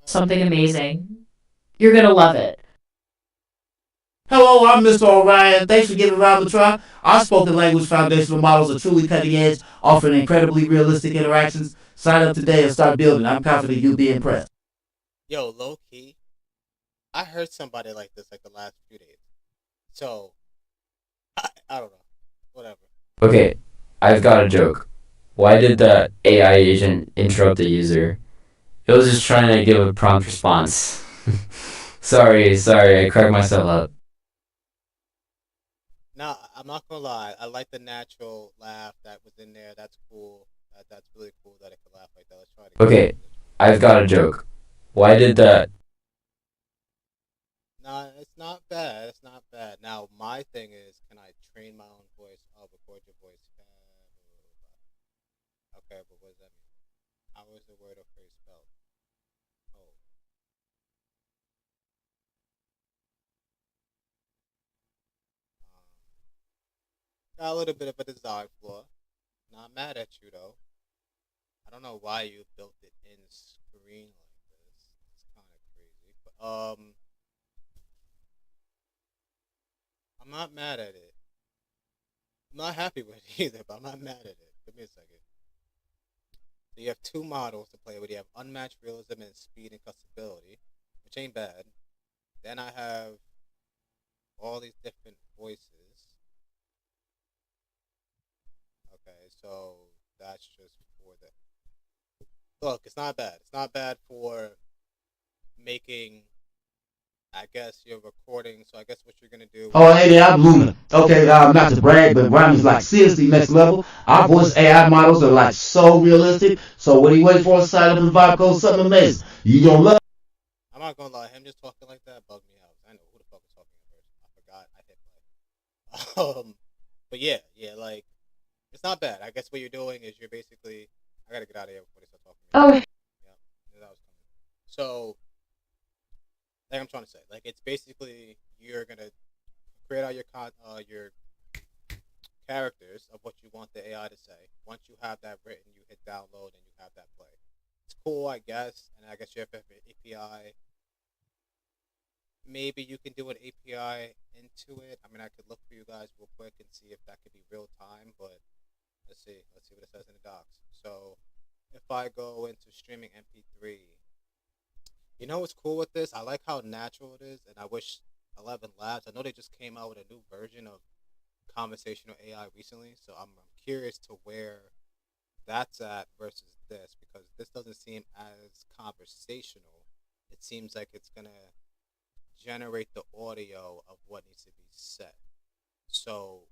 Something amazing. You're gonna love it. Hello, I'm Mr. Orion. Thanks for giving Vibe a try. Our spoken language foundational models are truly cutting edge, offering incredibly realistic interactions. Sign up today and start building. I'm confident you'll be impressed. Yo, low key, I heard somebody like this like the last few days. So, I don't know. Whatever. Okay, I've got a joke. Why did the AI agent interrupt the user? It was just trying to give a prompt response. sorry, I cracked myself up. Now, I'm not gonna lie. I like the natural laugh that was in there. That's cool. That's really cool that it could laugh like that. Let's try it again. Okay, I've got a joke. Why did the Nah, it's not bad. It's not bad. Now, my thing is, can I train my own voice? I'll record your voice. Okay, but what does that mean? How is the word or phrase spelled? Oh. Got a little bit of a design flaw. Not mad at you though. I don't know why you built it in screen like this. It's kind of crazy, but I'm not mad at it. I'm not happy with it either, but I'm not mad at it. Give me a second. So you have two models to play with. You have unmatched realism and speed and customability, which ain't bad. Then I have all these different voices. Okay, so that's just for the... Look, it's not bad. It's not bad for making, I guess, your recording. So I guess what you're going to do... Oh, hey there, I'm Luna. Okay, not to brag, but Rhyme is like seriously next level. Our voice AI models are like so realistic. So what are you waiting for? Sign up in Vibe Code, something amazing. You gonna love. I'm not gonna lie, him just talking like that bugged me out. I know who the fuck was talking at first. I forgot. I hit play. But yeah, like it's not bad. I guess what you're doing is you're basically. I gotta get out of here before they start talking. Oh. Yeah, that was coming. So, like I'm trying to say, like it's basically you're gonna create all your characters of what you want the AI to say. Once you have that written, you hit download and you have that play. It's cool, I guess, and I guess you have an API. Maybe you can do an API into it. I mean, I could look for you guys real quick and see if that could be real time, but let's see what it says in the docs. So if I go into streaming MP3, you know what's cool with this? I like how natural it is, and I wish 11 Labs, I know they just came out with a new version of conversational AI recently, so I'm curious to where that's at versus this, because this doesn't seem as conversational. It seems like it's gonna generate the audio of what needs to be said. So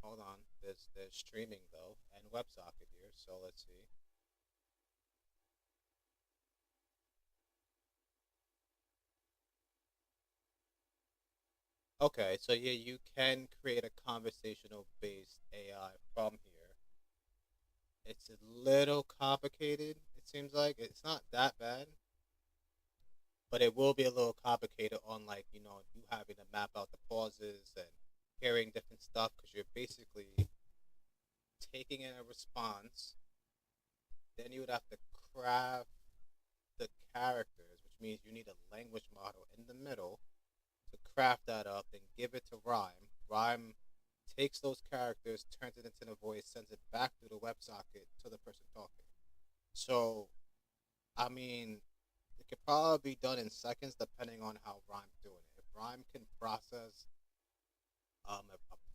hold on, there's streaming though and WebSocket here, so let's see. Okay, so yeah, you can create a conversational based AI from here. It's a little complicated, it seems like. It's not that bad, but it will be a little complicated on, like, you having to map out the pauses and hearing different stuff, because you're basically taking in a response. Then you would have to craft the characters, which means you need a language model in the middle to craft that up and give it to Rhyme. Rhyme takes those characters, turns it into the voice, sends it back through the WebSocket to the person talking. So, I mean, it could probably be done in seconds depending on how Rhyme's doing it. If Rhyme can process a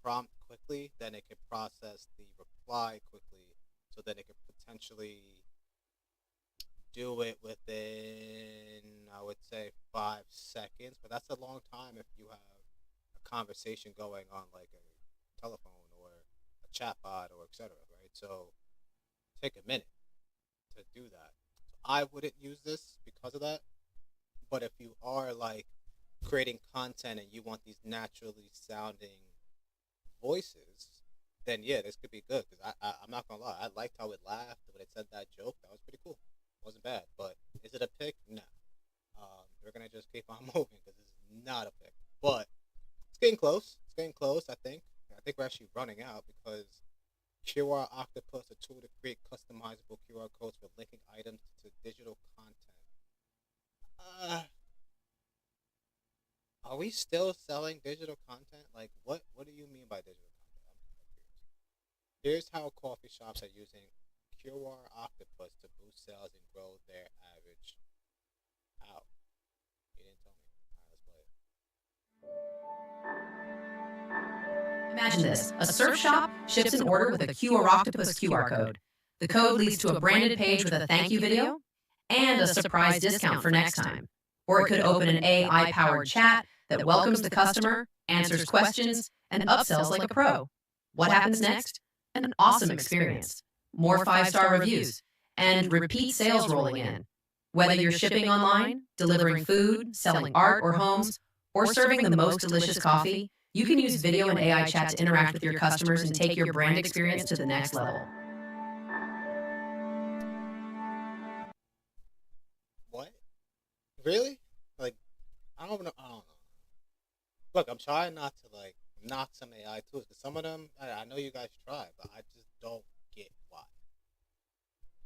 prompt quickly, then it can process the reply quickly, so then it could potentially do it within, I would say, 5 seconds. But that's a long time if you have a conversation going on like a telephone or a chatbot or etc. Right? So take a minute to do that. So I wouldn't use this because of that. But if you are like creating content and you want these naturally sounding voices, then yeah, this could be good. Because I'm not gonna lie, I liked how it laughed when it said that joke. That was pretty cool. Wasn't bad. But is it a pick? No. We're gonna just keep on moving because it's not a pick. But it's getting close. It's getting close. I think. I think we're actually running out because QR Octopus, a tool to create customizable QR codes for linking items to digital content. Are we still selling digital content? Like, what do you mean by digital content? I'm curious. Here's how coffee shops are using QR Octopus to boost sales and grow their average. How? You didn't tell me. All right, let's play it. Imagine this. A surf shop ships an order with a QR Octopus QR code. The code leads to a branded page with a thank you video and a surprise discount for next time. Or it could open an AI-powered chat that welcomes the customer, answers questions, and upsells like a pro. What happens next? An awesome experience. More 5-star reviews, and repeat sales rolling in. Whether you're shipping online, delivering food, selling art or homes, or serving the most delicious coffee, you can use video and AI chat to interact with your customers and take your brand experience to the next level. What? Really? Like, I don't know. Look, I'm trying not to like knock some AI tools because some of them I know you guys try, but I just don't get why.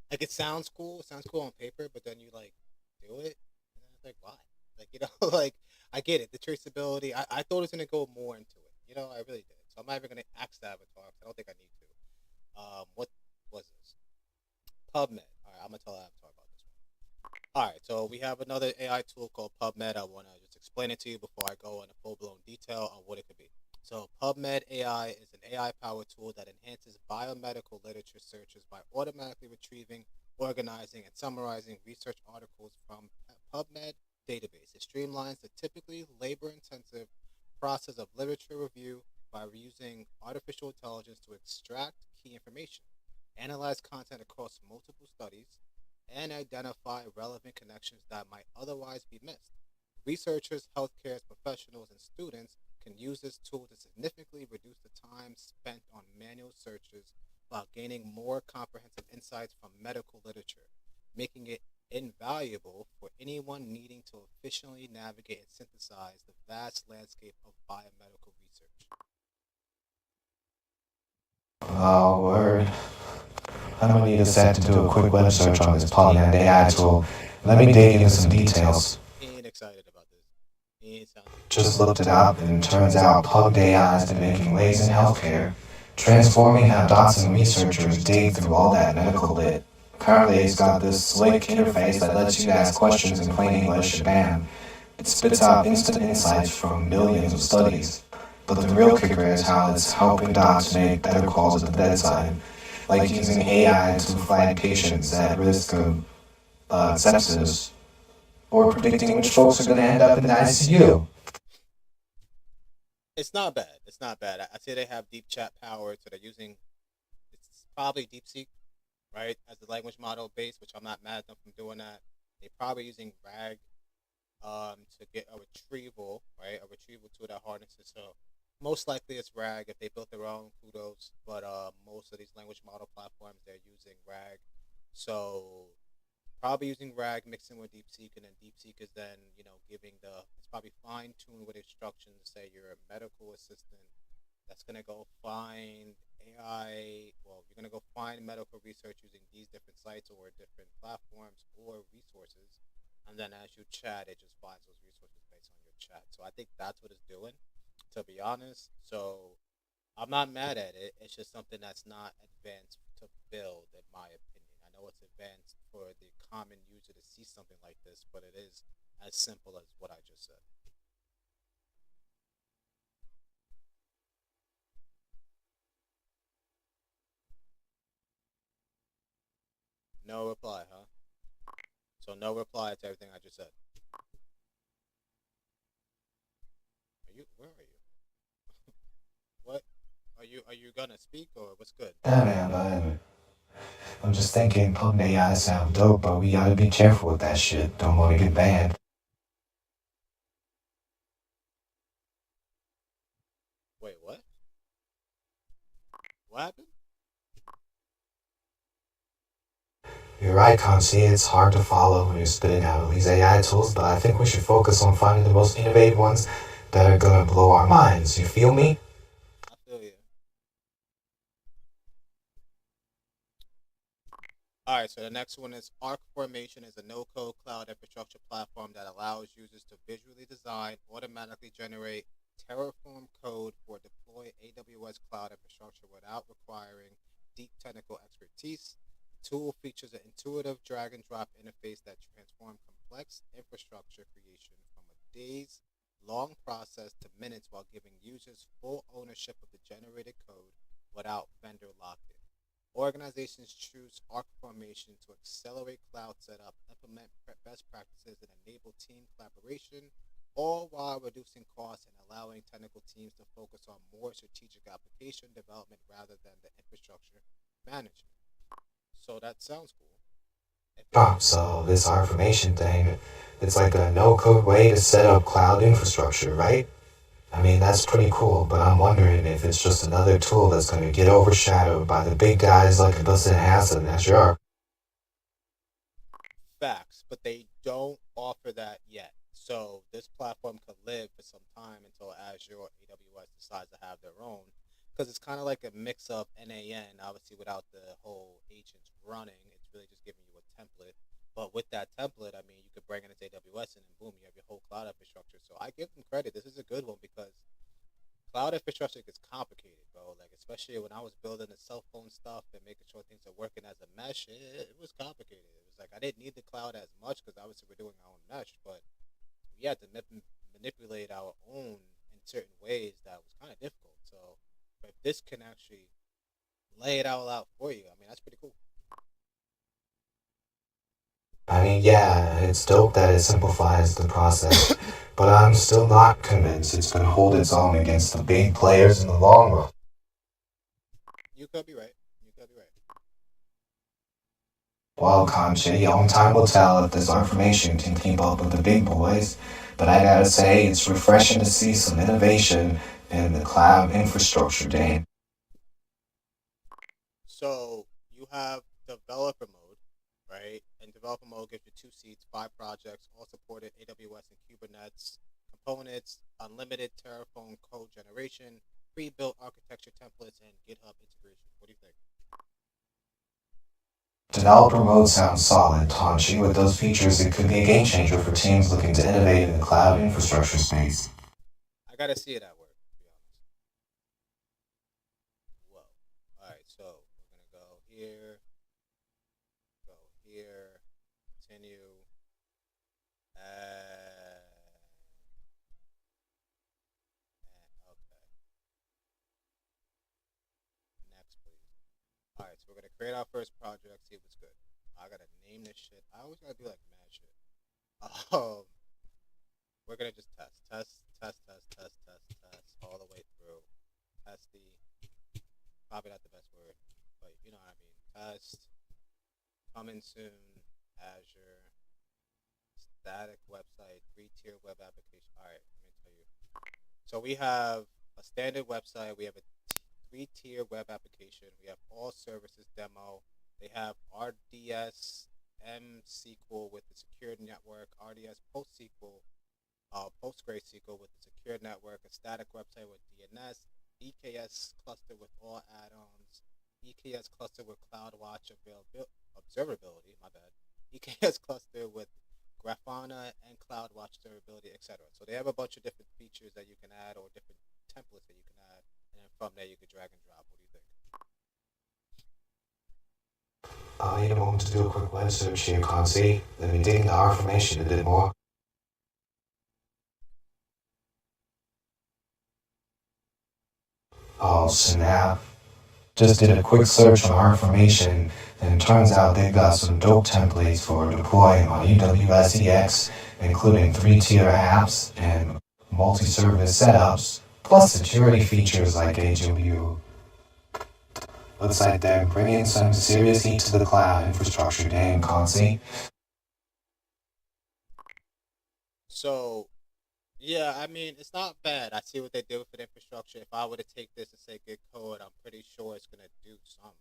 Like, it sounds cool. It sounds cool on paper, but then you like do it, and then it's like, why? Like, like I get it, the traceability. I thought it was gonna go more into it. I really did. So I'm not even gonna ask the avatar. I don't think I need to. What was this? PubMed. All right, I'm gonna tell the avatar about this one. All right, so we have another AI tool called PubMed. I want to just explain it to you before I go into full-blown detail on what it could be. So PubMed AI is an AI-powered tool that enhances biomedical literature searches by automatically retrieving, organizing, and summarizing research articles from PubMed database. It streamlines the typically labor-intensive process of literature review by using artificial intelligence to extract key information, analyze content across multiple studies, and identify relevant connections that might otherwise be missed. Researchers, healthcare professionals, and students can use this tool to significantly reduce the time spent on manual searches while gaining more comprehensive insights from medical literature, making it invaluable for anyone needing to efficiently navigate and synthesize the vast landscape of biomedical research. Oh, word. I'm gonna need a sec to do a quick web search on this PubMed AI tool. Let me dig into some details. He ain't excited about this. He ain't sounding. Just looked it up, and it turns out PubMed AI has been making waves in healthcare, transforming how docs and researchers dig through all that medical lit. Currently, it's got this slick interface that lets you ask questions in plain English, and bam, it spits out instant insights from millions of studies. But the real kicker is how it's helping docs make better calls at the bedside, like using AI to flag patients at risk of sepsis, or predicting which folks are going to end up in the ICU. It's not bad. It's not bad. I say they have deep chat power, so they're using, it's probably DeepSeek, right, as the language model base, which I'm not mad at them from doing that. They're probably using RAG to get a retrieval, right, a retrieval tool that harnesses. So most likely it's RAG. If they built their own, kudos. But most of these language model platforms, they're using RAG. So probably using RAG mixing with DeepSeek, and then DeepSeek is then, giving it's probably fine-tuned with instructions to say you're a medical assistant that's going to go find AI, you're going to go find medical research using these different sites or different platforms or resources, and then as you chat, it just finds those resources based on your chat. So I think that's what it's doing, to be honest. So I'm not mad at it. It's just something that's not advanced to build, in my opinion. I know it's advanced for the common user to see something like this, but it is as simple as what I just said. No reply, huh? So no reply to everything I just said. Where are you? What? Are you gonna speak or what's good? Yeah, man, I'm just thinking putting AI sound dope, but we gotta be careful with that shit. Don't want to get banned. Wait, what? What happened? You're right, Consi. It's hard to follow when you're spitting out all these AI tools, but I think we should focus on finding the most innovative ones that are gonna blow our minds. You feel me? I feel you. All right, so the next one is Arc Formation is a no-code cloud infrastructure platform that allows users to visually design, automatically generate Terraform code for deploy AWS cloud infrastructure without requiring deep technical expertise. The tool features an intuitive drag-and-drop interface that transforms complex infrastructure creation from a days-long process to minutes while giving users full ownership of the generated code without vendor lock-in. Organizations choose Arc Formation to accelerate cloud setup, implement best practices, and enable team collaboration, all while reducing costs and allowing technical teams to focus on more strategic application development rather than the infrastructure management. So that sounds cool. So this Arc Formation thing, it's like a no-code way to set up cloud infrastructure, right? I mean, that's pretty cool, but I'm wondering if it's just another tool that's going to get overshadowed by the big guys like Abusa and Hassan and Azure. Facts, but they don't offer that yet. So this platform could live for some time until Azure or AWS decides to have their own, because it's kind of like a mix of NAN, obviously without the whole agents running. It's really just giving you a template. But with that template, I mean, you could bring in its AWS and then boom, you have your whole cloud infrastructure. So I give them credit. This is a good one because cloud infrastructure gets complicated, bro. Like, especially when I was building the cell phone stuff and making sure things are working as a mesh, it was complicated. It was like I didn't need the cloud as much because obviously we're doing our own mesh, but we had to manipulate our own in certain ways that was kind of difficult. So if this can actually lay it all out for you, I mean, that's pretty cool. I mean, yeah, it's dope that it simplifies the process, but I'm still not convinced it's going to hold its own against the big players in the long run. You could be right. You could be right. Well, Conche, only time will tell if this Arc Formation can keep up with the big boys, but I gotta say, it's refreshing to see some innovation in the cloud infrastructure game. So you have developer mode, right? And developer mode gives you 2 seats, 5 projects, all supported AWS and Kubernetes components, unlimited Terraform code generation, pre-built architecture templates, and GitHub integration. What do you think? Developer mode sounds solid, Tonchi. With those features, it could be a game changer for teams looking to innovate in the cloud infrastructure space. I gotta see it at work, to be honest. Whoa. Alright, so we're gonna go here, continue, okay. Next, please. Alright, so we're gonna create our first project, see what's good. I gotta name this shit. I always gotta do like mad shit. We're gonna just test all the way through. Testy, probably not the best word, but you know what I mean. Test, coming soon, Azure, static website, 3-tier web application. All right, let me tell you. So we have a standard website. We have a 3-tier web application. We have all services demo. They have RDS MSQL with the secured network, RDS PostSQL, PostgreSQL with the secured network, a static website with DNS, EKS cluster with all add-ons, EKS cluster with CloudWatch observability, my bad, EKS cluster with Grafana and CloudWatch observability, etc. So they have a bunch of different features that you can add or different templates that you can add, and then from there you can drag and drop. What do you think? I need a moment to do a quick web search here, Consi. Let me dig into our information a bit more. Oh, snap. Just did a quick search on our information, and it turns out they've got some dope templates for deploying on AWS, including 3-tier apps and multi-service setups, plus security features like AWU. Looks like they're bringing some serious heat to the cloud infrastructure game, Concy. So, yeah, I mean, it's not bad. I see what they did with the infrastructure. If I were to take this and say good code, I'm pretty sure it's going to do something.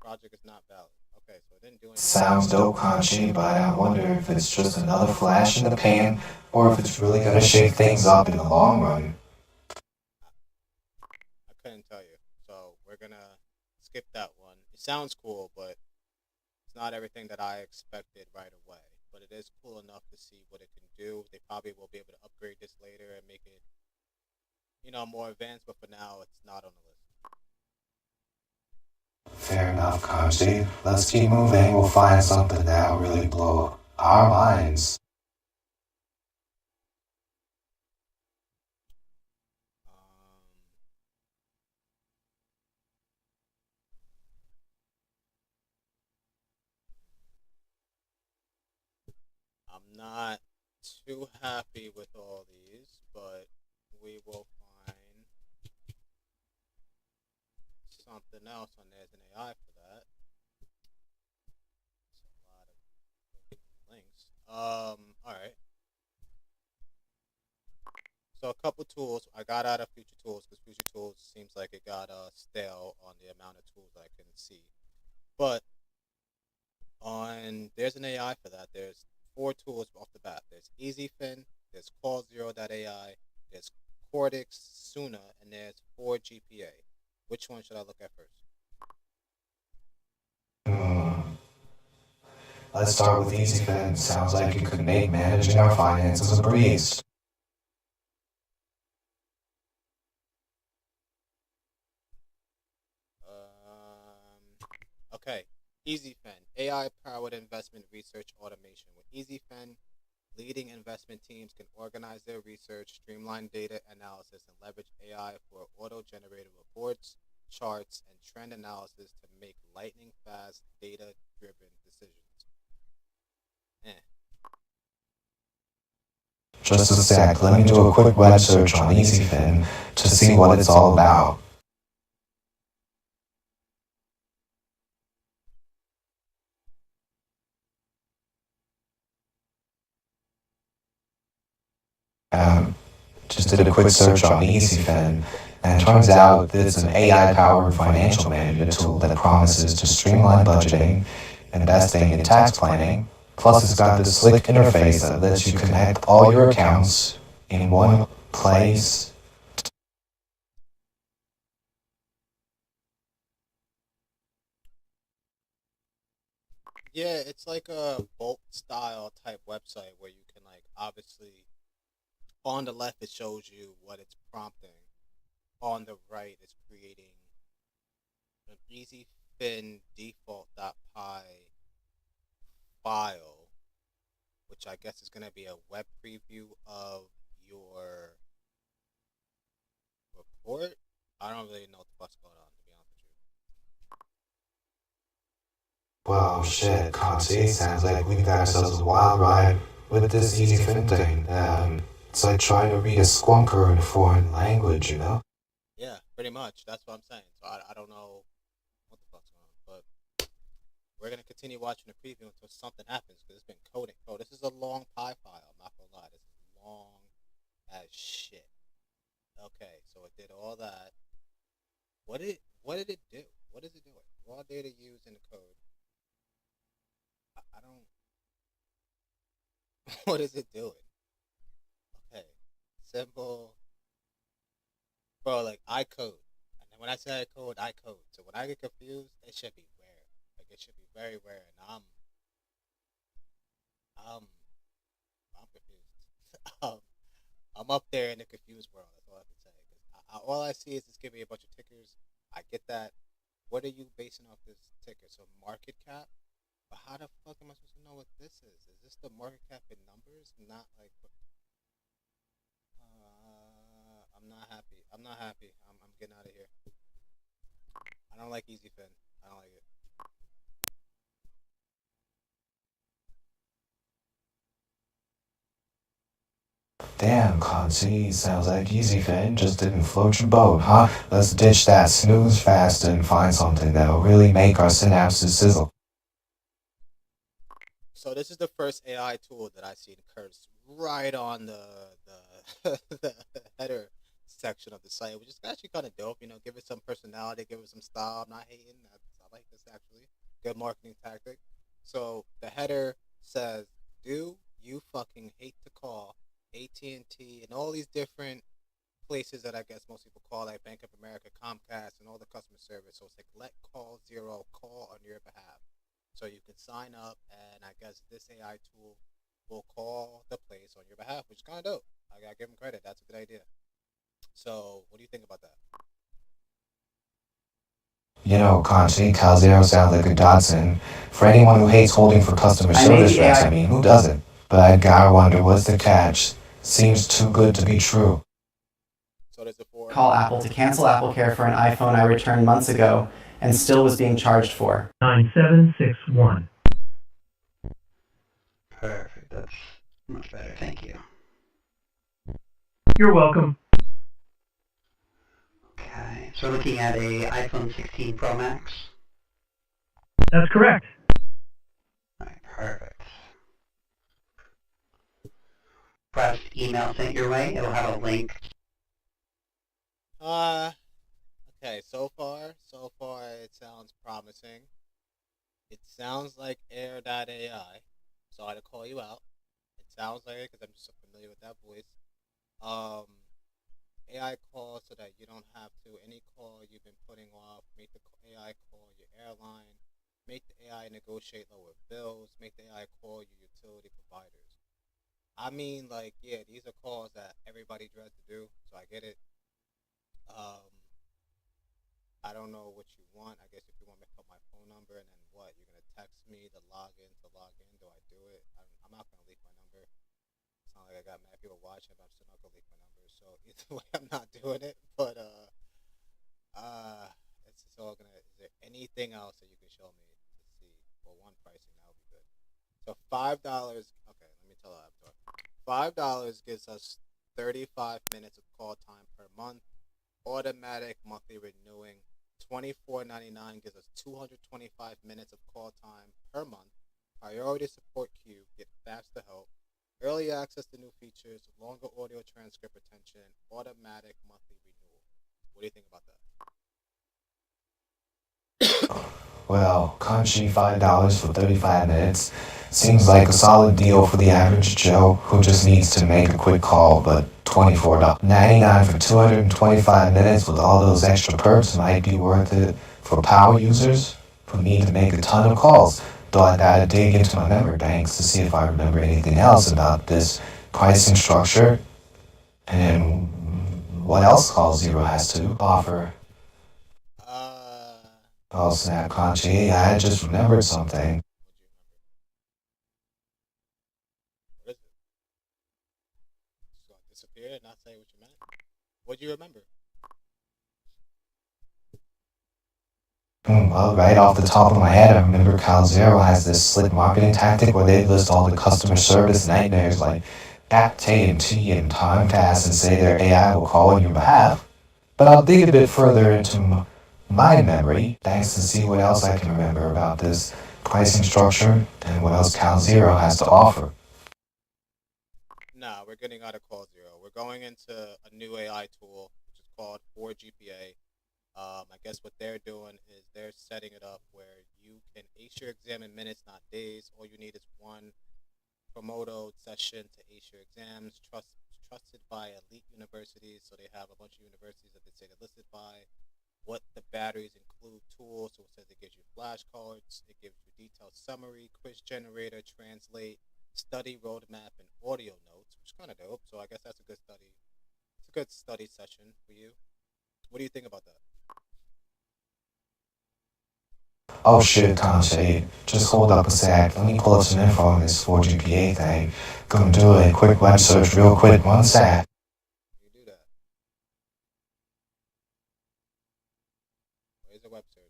Project is not valid. Okay, so it didn't do anything. Sounds dope, Conchi, but I wonder if it's just another flash in the pan, or if it's really gonna shake things up in the long run. I couldn't tell you. So we're going to skip that one. It sounds cool, but it's not everything that I expected right away. But it is cool enough to see what it can do. They probably will be able to upgrade this later and make it, more advanced, but for now, it's not on the list. Fair enough, Conchi. Let's keep moving. We'll find something that'll really blow our minds. I'm not too happy with all these, but we will find something else when there's an AI for that. It's a lot of links. Alright. So a couple tools. I got out of Future Tools because Future Tools seems like it got stale on the amount of tools I can see. But there's an AI for that. There's 4 tools off the bat. There's EasyFin, there's CallZero.ai, there's Cortex, Suna, and there's 4GPA. Which one should I look at first? Let's start with EasyFin. Sounds like it could make managing our finances a breeze. Okay, EasyFin, AI-powered investment research automation. With EasyFin, leading investment teams can organize their research, streamline data analysis, and leverage AI for auto-generated reports, charts, and trend analysis to make lightning-fast, data-driven decisions. Just a sec, let me do a quick web search on EasyFin to see what it's all about. Just did a quick search on EasyFin, and it turns out that it's an AI-powered financial management tool that promises to streamline budgeting, investing, and tax planning. Plus, it's got this slick interface that lets you connect all your accounts in one place. Yeah, it's like a Bolt style type website where you can obviously on the left it shows you what it's prompting. On the right it's creating an EasyFin default.py file, which I guess is gonna be a web preview of your report. I don't really know what the fuck's going on, to be honest with you. Well, shit, Concy, sounds like we've got ourselves a wild ride with this EasyFin thing. It's like trying to read a squonker in a foreign language, you know? Yeah, pretty much. That's what I'm saying. So I don't know what the fuck's going on, but we're gonna continue watching the preview until something happens because it's been coding. Oh, this is a long pie file. I'm not gonna lie. This is long as shit. Okay, so it did all that. What did it do? What is it doing? Raw data used in the code. I don't. What is it doing? Okay, simple. Bro, I code. And then when I say I code, I code. So when I get confused, it should be rare. It should be very rare. And I'm confused. I'm up there in the confused world. That's all I can say. 'Cause all I see is it's giving me a bunch of tickers. I get that. What are you basing off this ticker? So market cap? But how the fuck am I supposed to know what this is? Is this the market cap in numbers? Not I'm not happy. I'm getting out of here. I don't like EasyFin. I don't like it. Damn, Conti, sounds like EasyFin just didn't float your boat, huh? Let's ditch that snooze fast and find something that'll really make our synapses sizzle. So this is the first AI tool that I've seen cursed right on the header section of the site, which is actually kind of dope. You know, give it some personality, give it some style. I'm not hating. I like this actually. Good marketing tactic. So the header says, "Do you fucking hate to call AT&T and all these different places that I guess most people call, like Bank of America, Comcast, and all the customer service." So it's like, let call zero call on your behalf. So you can sign up, and I guess this AI tool will call the place on your behalf, which is kind of dope. I gotta give them credit. That's a good idea. So, what do you think about that? You know, Conti, CalZero sounds like a godsend for anyone who hates holding for customer service reps. I mean, who doesn't? But I gotta wonder, what's the catch? Seems too good to be true. So there's a four. Call Apple to cancel AppleCare for an iPhone I returned months ago and still was being charged for. 9761. Perfect. That's much better. Thank you. You're welcome. Okay. So looking at a iPhone 16 Pro Max. That's correct. All right. Perfect. Press email sent your way. It'll have a link. Okay, so far it sounds promising. It sounds like Air.ai, so I had to call you out. It sounds like it because I'm just so familiar with that voice. AI call so that you don't have to, any call you've been putting off, make the AI call your airline, make the AI negotiate lower bills, make the AI call your utility providers. I mean, like, yeah, these are calls that everybody dreads to do, so I get it. I don't know what you want. I guess if you want me to put my phone number and then what? You're going to text me to log in. Do I do it? I'm not going to leak my number. It's not like I got mad people watching, but I'm still not going to leak my number. So either way, I'm not doing it. But it's just all going to, is there anything else that you can show me to see? Well, one, pricing, that would be good. So $5, okay, let me tell you how $5 gives us 35 minutes of call time per month. Automatic monthly renewing. $24.99 gives us 225 minutes of call time per month. Priority support queue, get faster help. Early access to new features, longer audio transcript retention, automatic monthly renewal. What do you think about that? Well, Conchi, $5 for 35 minutes seems like a solid deal for the average Joe who just needs to make a quick call, but $24.99 for 225 minutes with all those extra perks might be worth it for power users. For me to make a ton of calls, though I gotta dig into my memory banks to see if I remember anything else about this pricing structure and what else CallZero has to offer. Oh snap, Conchi, I just remembered something. What is it? Just gonna disappear and not say what you meant? What do you remember? Well, right off the top of my head, I remember CalZero has this slick marketing tactic where they list all the customer service nightmares like AT&T and Comcast and say their AI will call on your behalf. But I'll dig a bit further into my memory, thanks to see what else I can remember about this pricing structure and what else CalZero has to offer. Nah, we're getting out of CallZero. We're going into a new AI tool, which is called 4GPA. I guess what they're doing is they're setting it up where you can ace your exam in minutes, not days. All you need is one Promoto session to ace your exams, trusted by elite universities. So they have a bunch of universities that they say they're listed by. What the batteries include tools, so it says it gives you flashcards, it gives you detailed summary, quiz generator, translate, study roadmap, and audio notes, which is kind of dope. So I guess that's a good study. It's a good study session for you. What do you think about that? Oh shit, Conche, just hold up a sec. Let me pull up some info on this 4GPA thing. Gonna do a quick web search real quick, one sec. You do that. What is a web search?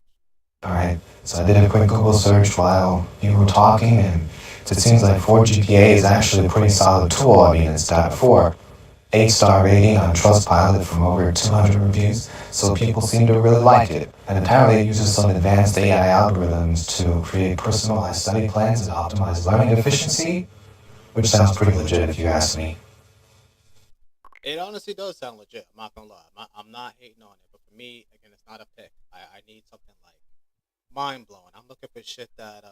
Alright, so I did a quick Google search while you were talking, and it seems like 4GPA is actually a pretty solid tool. I mean, it's got 8-star rating on Trustpilot from over 200 reviews, so people seem to really like it. And apparently it uses some advanced AI algorithms to create personalized study plans and optimize learning efficiency, which sounds pretty legit if you ask me. It honestly does sound legit. I'm not gonna lie. I'm not hating on it, but for me, again, it's not a pick. I need something like mind blowing. I'm looking for shit that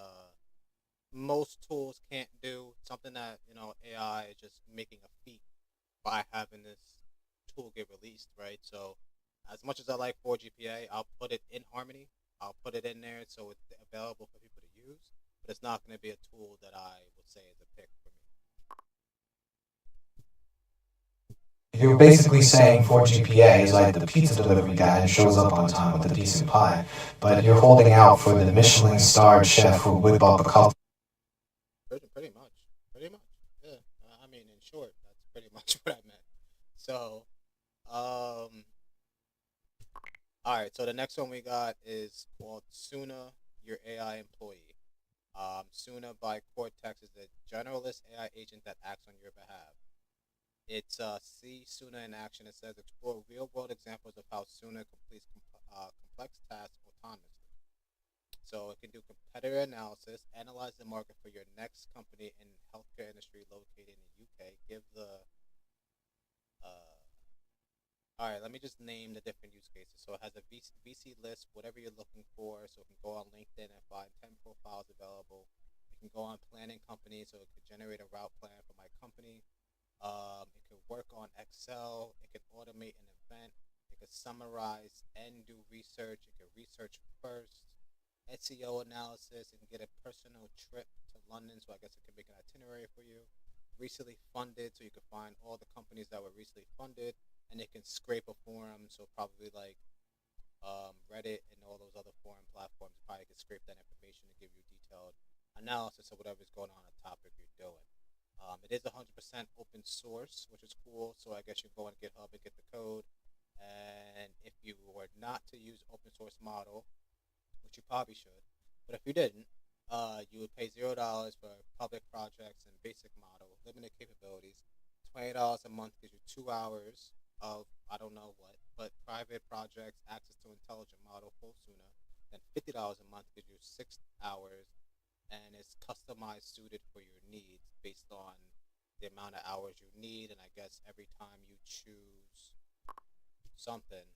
most tools can't do. Something that AI is just making a feat by having this tool get released, right? So, as much as I like 4GPA, I'll put it in Harmony. I'll put it in there so it's available for people to use. But it's not going to be a tool that I would say is a pick for me. You're basically saying 4GPA is like the pizza delivery guy and shows up on time with a decent pie, but you're holding out for the Michelin-starred chef who whip up a couple. Pretty much. Yeah. I mean, in short, that's pretty much what I meant. So, all right. So the next one we got is called Suna, Your AI Employee. Suna by Cortex is a generalist AI agent that acts on your behalf. It's see Suna in action. It says explore real-world examples of how Suna completes complex tasks autonomously. So it can do competitor analysis, analyze the market for your next company in healthcare industry located in the UK. Give the all right, let me just name the different use cases. So it has a VC list, whatever you're looking for. So it can go on LinkedIn and find 10 profiles available. It can go on planning companies, so it could generate a route plan for my company. It could work on Excel. It could automate an event. It could summarize and do research. It could research first. SEO analysis. It can get a personal trip to London, so I guess it can make an itinerary for you. Recently funded, so you can find all the companies that were recently funded, and it can scrape a forum, so probably like Reddit and all those other forum platforms. Probably can scrape that information to give you detailed analysis of whatever's going on the topic you're doing. It is 100% open source, which is cool. So I guess you can go on GitHub and get the code. And if you were not to use open source model, which you probably should, but if you didn't, you would pay $0 for public projects and basic model, limited capabilities. $20 a month gives you 2 hours of I don't know what, but private projects, access to intelligent model, full Suna. Then $50 a month gives you 6 hours, and it's customized, suited for your needs based on the amount of hours you need. And I guess every time you choose something,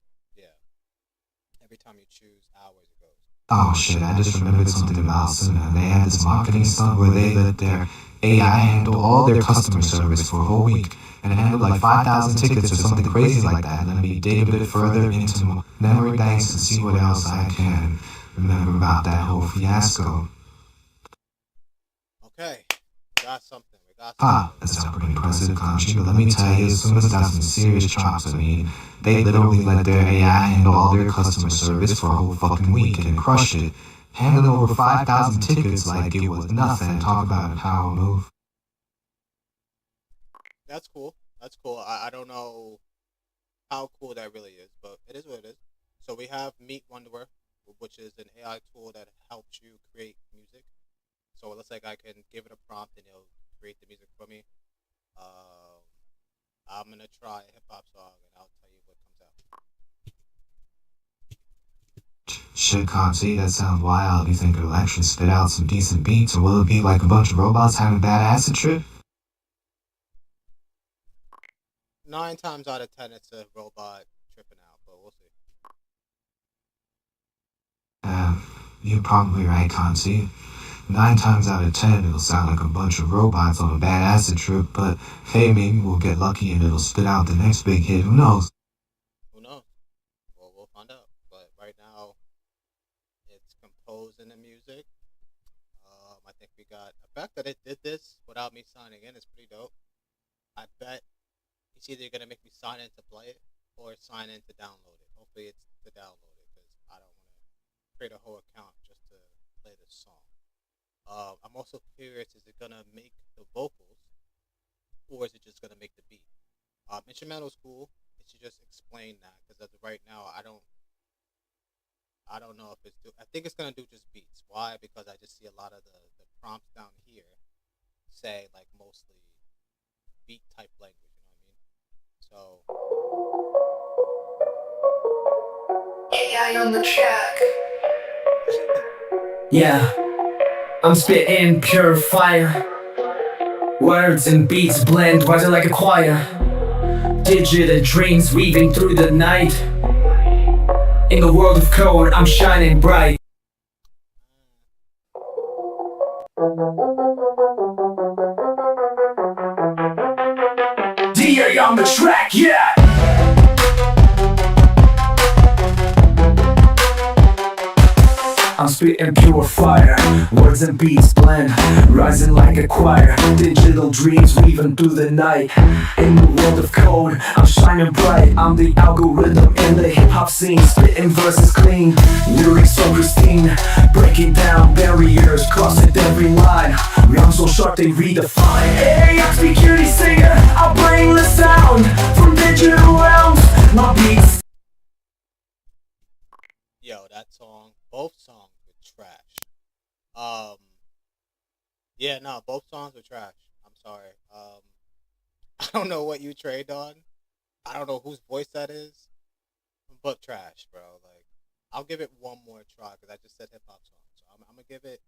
every time you choose hours, it goes. Oh shit, I just remembered something about Suna. They had this marketing stunt where they let their AI handle all their customer service for a whole week. And it handled like 5,000 tickets or something crazy like that. Let me dig a bit further into memory banks and see what else I can remember about that whole fiasco. Okay, we got something. That sounds pretty impressive, Kanchi, but let me tell you, Suna's got some serious chops. I mean, they literally let their AI handle all their customer service for a whole fucking week and crushed it. Handling over 5,000 tickets like it was nothing. Talk about a power move. That's cool. I don't know how cool that really is, but it is what it is. So we have Meet Wonderware, which is an AI tool that helps you create music. So it looks like I can give it a prompt and it'll create the music for me. I'm gonna try a hip hop song and I'll tell you what comes out. Shit, Kanchi, that sounds wild. You think it'll actually spit out some decent beats, or will it be like a bunch of robots having a bad acid trip? 9 times out of 10, it's a robot tripping out, but we'll see. You're probably right, Kanchi. 9 times out of 10, it'll sound like a bunch of robots on a bad acid trip, but hey, maybe we'll get lucky and it'll spit out the next big hit. Who knows? Who knows? Well, we'll find out. But right now, it's composing the music. I think we got the fact that it did this without me signing in is pretty dope. I bet it's either gonna make me sign in to play it or sign in to download it. Hopefully, it's to download it because I don't want to create a whole account just to play this song. I'm also curious, is it going to make the vocals or is it just going to make the beat? Instrumental's cool. It should just explain that because as of right now, I I don't know if it's I think it's gonna do just beats. Why? Because I just see a lot of the prompts down here say like mostly beat type language. You know what I mean? So AI on the track. Yeah, I'm spitting pure fire. Words and beats blend, rising like a choir. Digital dreams weaving through the night. In the world of code, I'm shining bright. DA on the track, yeah! I'm spitting pure fire. Words and beats blend, rising like a choir. Digital dreams weaving through the night. In the world of code, I'm shining bright. I'm the algorithm in the hip-hop scene. Spitting verses clean, lyrics so pristine. Breaking down barriers, crossing every line. I'm so sharp they redefine. Hey, I'm security singer, I'll bring the sound from digital realms. My beats. Yo, that song, both songs were trash. Yeah, no, both songs were trash. I'm sorry. I don't know what you trade on. I don't know whose voice that is, but trash, bro. Like, I'll give it one more try because I just said hip hop song, so I'm gonna give it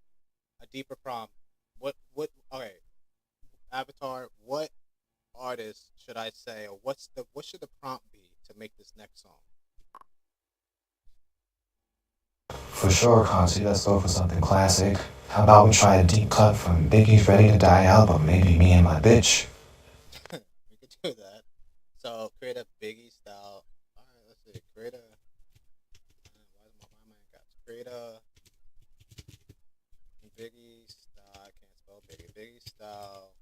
a deeper prompt. What? Okay, Avatar. What artist should I say, or what should the prompt be to make this next song? For sure, Conti, let's go for something classic. How about we try a deep cut from Biggie's Ready to Die album, maybe Me and My Bitch? We could do that. So create a Biggie style. Alright, let's see. Create a Biggie style. I can't spell Biggie. Biggie style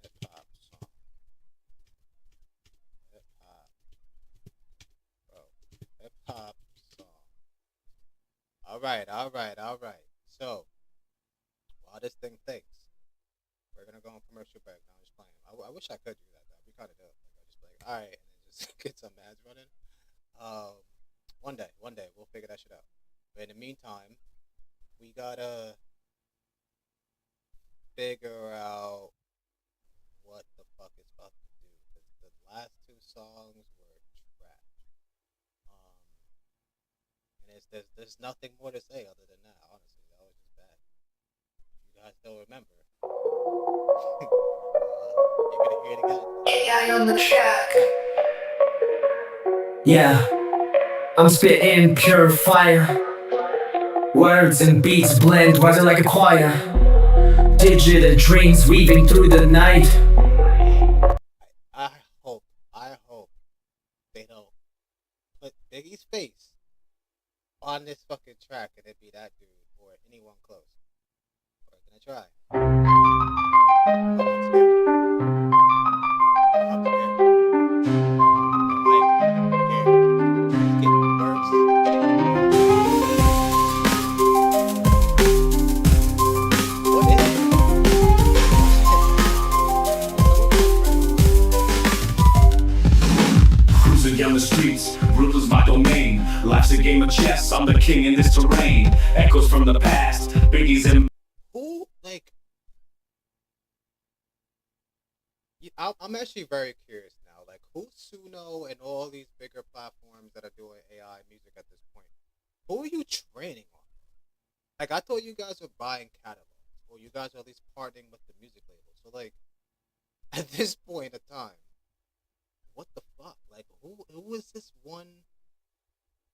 hip hop song. Hip hop. Bro. Hip hop song. Alright. So while this thing thinks, we're gonna go on commercial break. Now I'm just playing. I wish I could do that. That'd be kinda dope. Like, I just be like, alright, and then just get some ads running. One day we'll figure that shit out. But in the meantime, we gotta figure out what the fuck it's about to do. Because the last two songs were trash. And there's nothing more to say other than that. Honestly, that was just bad. You guys don't remember. You're gonna hear it again. AI on the track. Yeah, I'm spitting pure fire. Words and beats blend, rising like a choir. Digital dreams weaving through the night. I hope they don't put Biggie's face on this fucking track and it be that dude or anyone close. We're gonna try. Down the streets, Brooklyn's my domain. Life's a game of chess, I'm the king in this terrain. Echoes from the past, Biggie's in. Who, like, I'm actually very curious now. Like, who's Suno and all these bigger platforms that are doing AI music at this point? Who are you training on? Like, I thought you guys were buying catalogs, or you guys are at least partnering with the music label. So, like, at this point in time, what the fuck? Like, who is this one?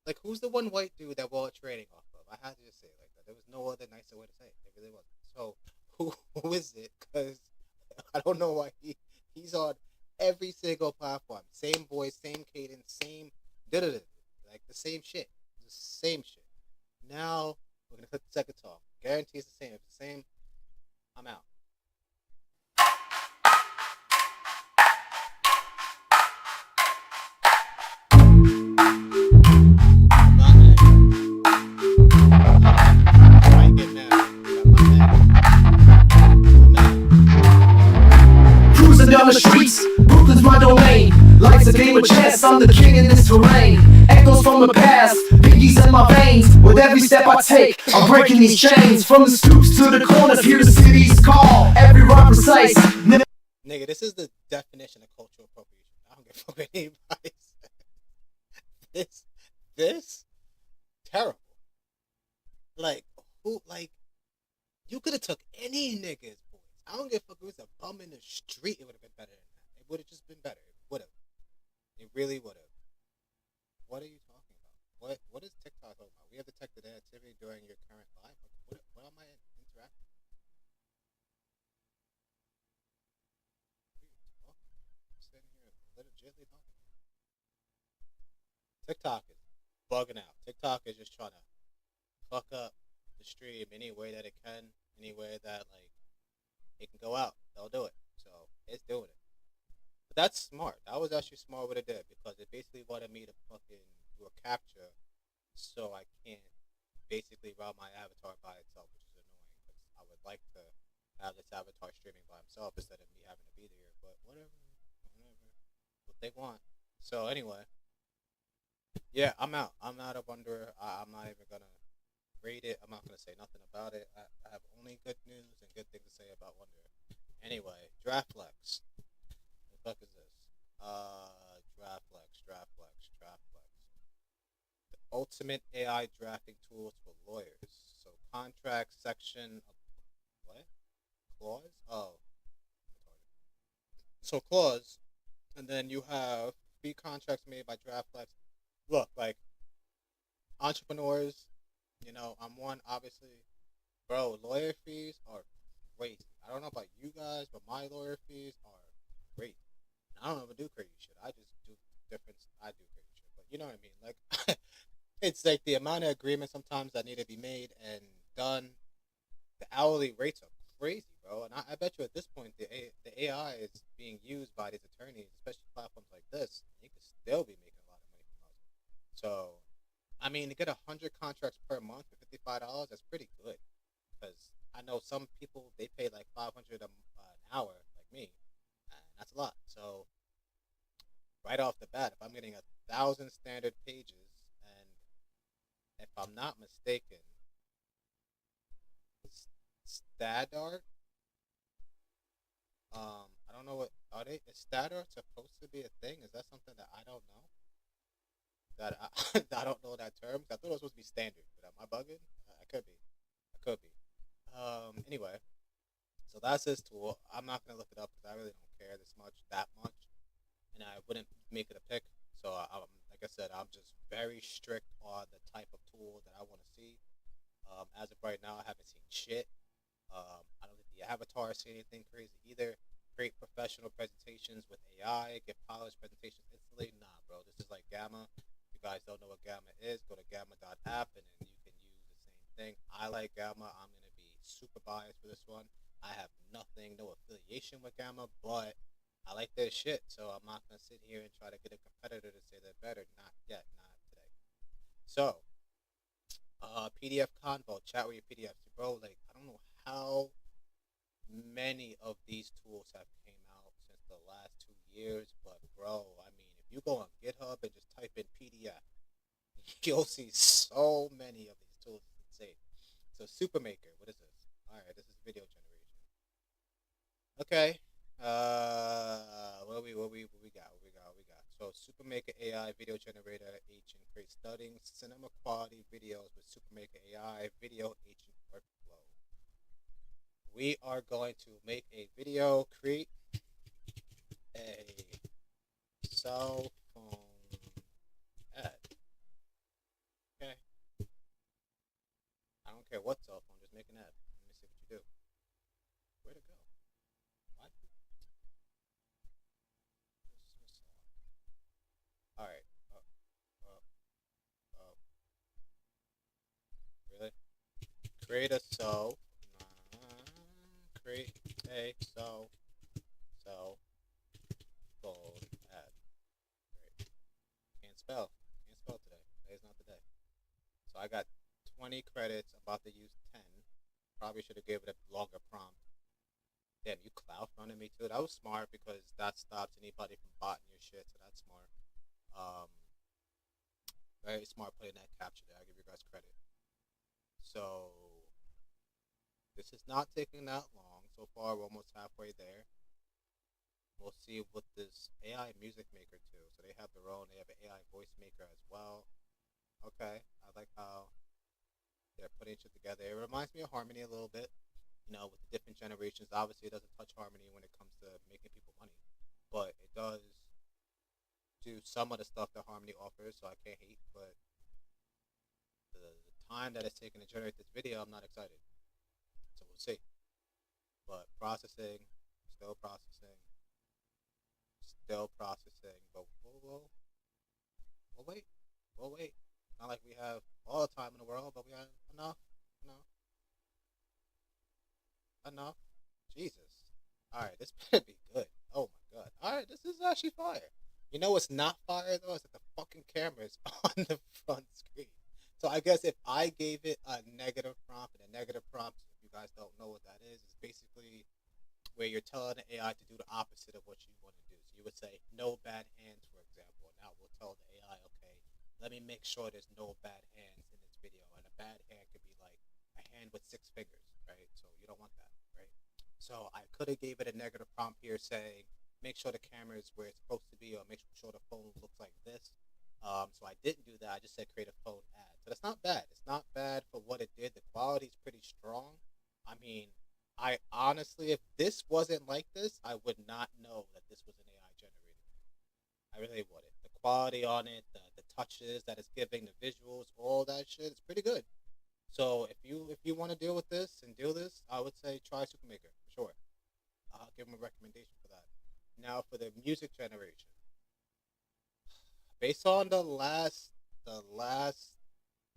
Like, who's the one white dude that we're all trading off of? I had to just say it like that. There was no other nicer way to say it. It really wasn't. So, who is it? Because I don't know why he's on every single platform. Same voice, same cadence, same like the same shit. The same shit. Now, we're going to click the second song. Guarantee it's the same. If it's the same, I'm out. Down the streets, Brooklyn's my domain. Life's a game of chess, I'm the king in this terrain. Echoes from the past. Biggies in my veins, with every step I take, I'm breaking these chains. From the stoops to the corners, hear the city's call. Every rhyme precise. Nigga, this is the definition of cultural appropriation. I don't give a fuck what anybody says. This, terrible. Like, who, like, you could have took any nigga's voice. I don't give a fuck if it was a bum in the street, it would have been better than that. It would have just been better. It would have. It really would have. What are you talking about? What is TikTok talking about? We have detected activity during your current live. What am I interacting? I'm sitting here legitimately talking. TikTok is bugging out. TikTok is just trying to fuck up the stream any way that it can, any way that like it can go out. They'll do it. So it's doing it. But that's smart. That was actually smart what it did because it basically wanted me to fucking do a capture so I can't basically route my avatar by itself, which is annoying because I would like to have this avatar streaming by himself instead of me having to be there. But whatever. What they want. So anyway, yeah, I'm out. I'm out of Wonder. I'm not even gonna rate it. I'm not gonna say nothing about it. I have only good news and good things to say about Wonder. Anyway, DraftFlex. What the fuck is this? DraftFlex. The ultimate AI drafting tools for lawyers. So contract section of what? Clause? Oh. So clause, and then you have free contracts made by DraftFlex. Look, like entrepreneurs, you know, I'm one obviously. Bro, lawyer fees are crazy. I don't know about you guys, but my lawyer fees are crazy. I don't ever do crazy shit. I just do different. I do crazy shit, but you know what I mean. Like, it's like the amount of agreements sometimes that need to be made and done. The hourly rates are crazy, bro. And I bet you at this point the AI is being used by these attorneys, especially platforms like this. You could still be making a lot of money from us. So, I mean, to get 100 contracts per month for $55, that's pretty good. Because I know some people they pay like $500 an hour, like me. That's a lot. So right off the bat, if I'm getting 1,000 standard pages, and if I'm not mistaken, StatArt. I don't know what are they. Is StatArt supposed to be a thing? Is that something that I don't know? That I don't know that term. I thought it was supposed to be standard. But am I bugging? I could be. Anyway. So that's his tool. I'm not gonna look it up because I really don't care that much, and I wouldn't make it a pick. So like I said, I'm just very strict on the type of tool that I want to see. As of right now, I haven't seen shit. I don't think the avatar see anything crazy either. Create professional presentations with AI, get polished presentations instantly. Nah, bro, this is like Gamma. If you guys don't know what Gamma is, go to gamma.app and then you can use the same thing. I like Gamma. I'm gonna be super biased for this one. I have no affiliation with Gamma, but I like their shit, so I'm not gonna sit here and try to get a competitor to say they're better. Not yet, not today. So, PDF Convo, chat with your PDFs, bro. Like, I don't know how many of these tools have came out since the last 2 years, but bro, I mean, if you go on GitHub and just type in PDF, you'll see so many of these tools. It's insane. So, Supermaker, what is this? All right, this is video generation. Okay. What we got? So Supermaker AI video generator agent creates stunning cinema quality videos with Supermaker AI video agent workflow. We are going to make a video, create a cell phone ad. Okay. I don't care what cell phone, just make an ad. Let me see what you do. Where to go? Alright. Really? Create a cell. Create a cell phone ad. Great. Can't spell today. Today's not the day. So I got 20 credits. I'm about to use 10. Probably should have given it a longer prompt. Damn, you cloud fronted me too. That was smart because that stops anybody from botting your shit, so that's smart. Very smart putting that capture there. I give you guys credit. So this is not taking that long. So far, we're almost halfway there. We'll see what this AI music maker too. So they have their own. They have an AI voice maker as well. Okay, I like how they're putting shit together. It reminds me of Harmony a little bit. You know, with the different generations. Obviously, it doesn't touch Harmony when it comes to making people money, but it does do some of the stuff that Harmony offers. So I can't hate, but the time that it's taking to generate this video, I'm not excited. So we'll see. But processing, still processing. Still processing, but we'll wait. We'll wait. Not like we have all the time in the world, but we have enough. Jesus. Alright, this better be good. Oh my god. Alright, this is actually fire. You know what's not fire though? Is that the fucking camera is on the front screen. So I guess if I gave it a negative prompt, and a negative prompt, if you guys don't know what that is basically where you're telling the AI to do the opposite of what you want to do. So you would say, no bad hands, for example. Now we'll tell the AI, okay, let me make sure there's no bad hands in this video. And a bad hand could be like a hand with 6 fingers, right? So you don't want that, right? So I could have gave it a negative prompt here saying, make sure the camera is where it's supposed to be, or make sure the phone looks like this. So I didn't do that. I just said create a phone ad. So that's not bad. It's not bad for what it did. The quality is pretty strong. I mean, I honestly, if this wasn't like this, I would not know that this was an AI generated. I really wouldn't. The quality on it, the touches that it's giving, the visuals, all that shit, it's pretty good. So if you want to deal with this and do this, I would say try Supermaker for sure. I'll give them a recommendation for that. Now for the music generation, based on the last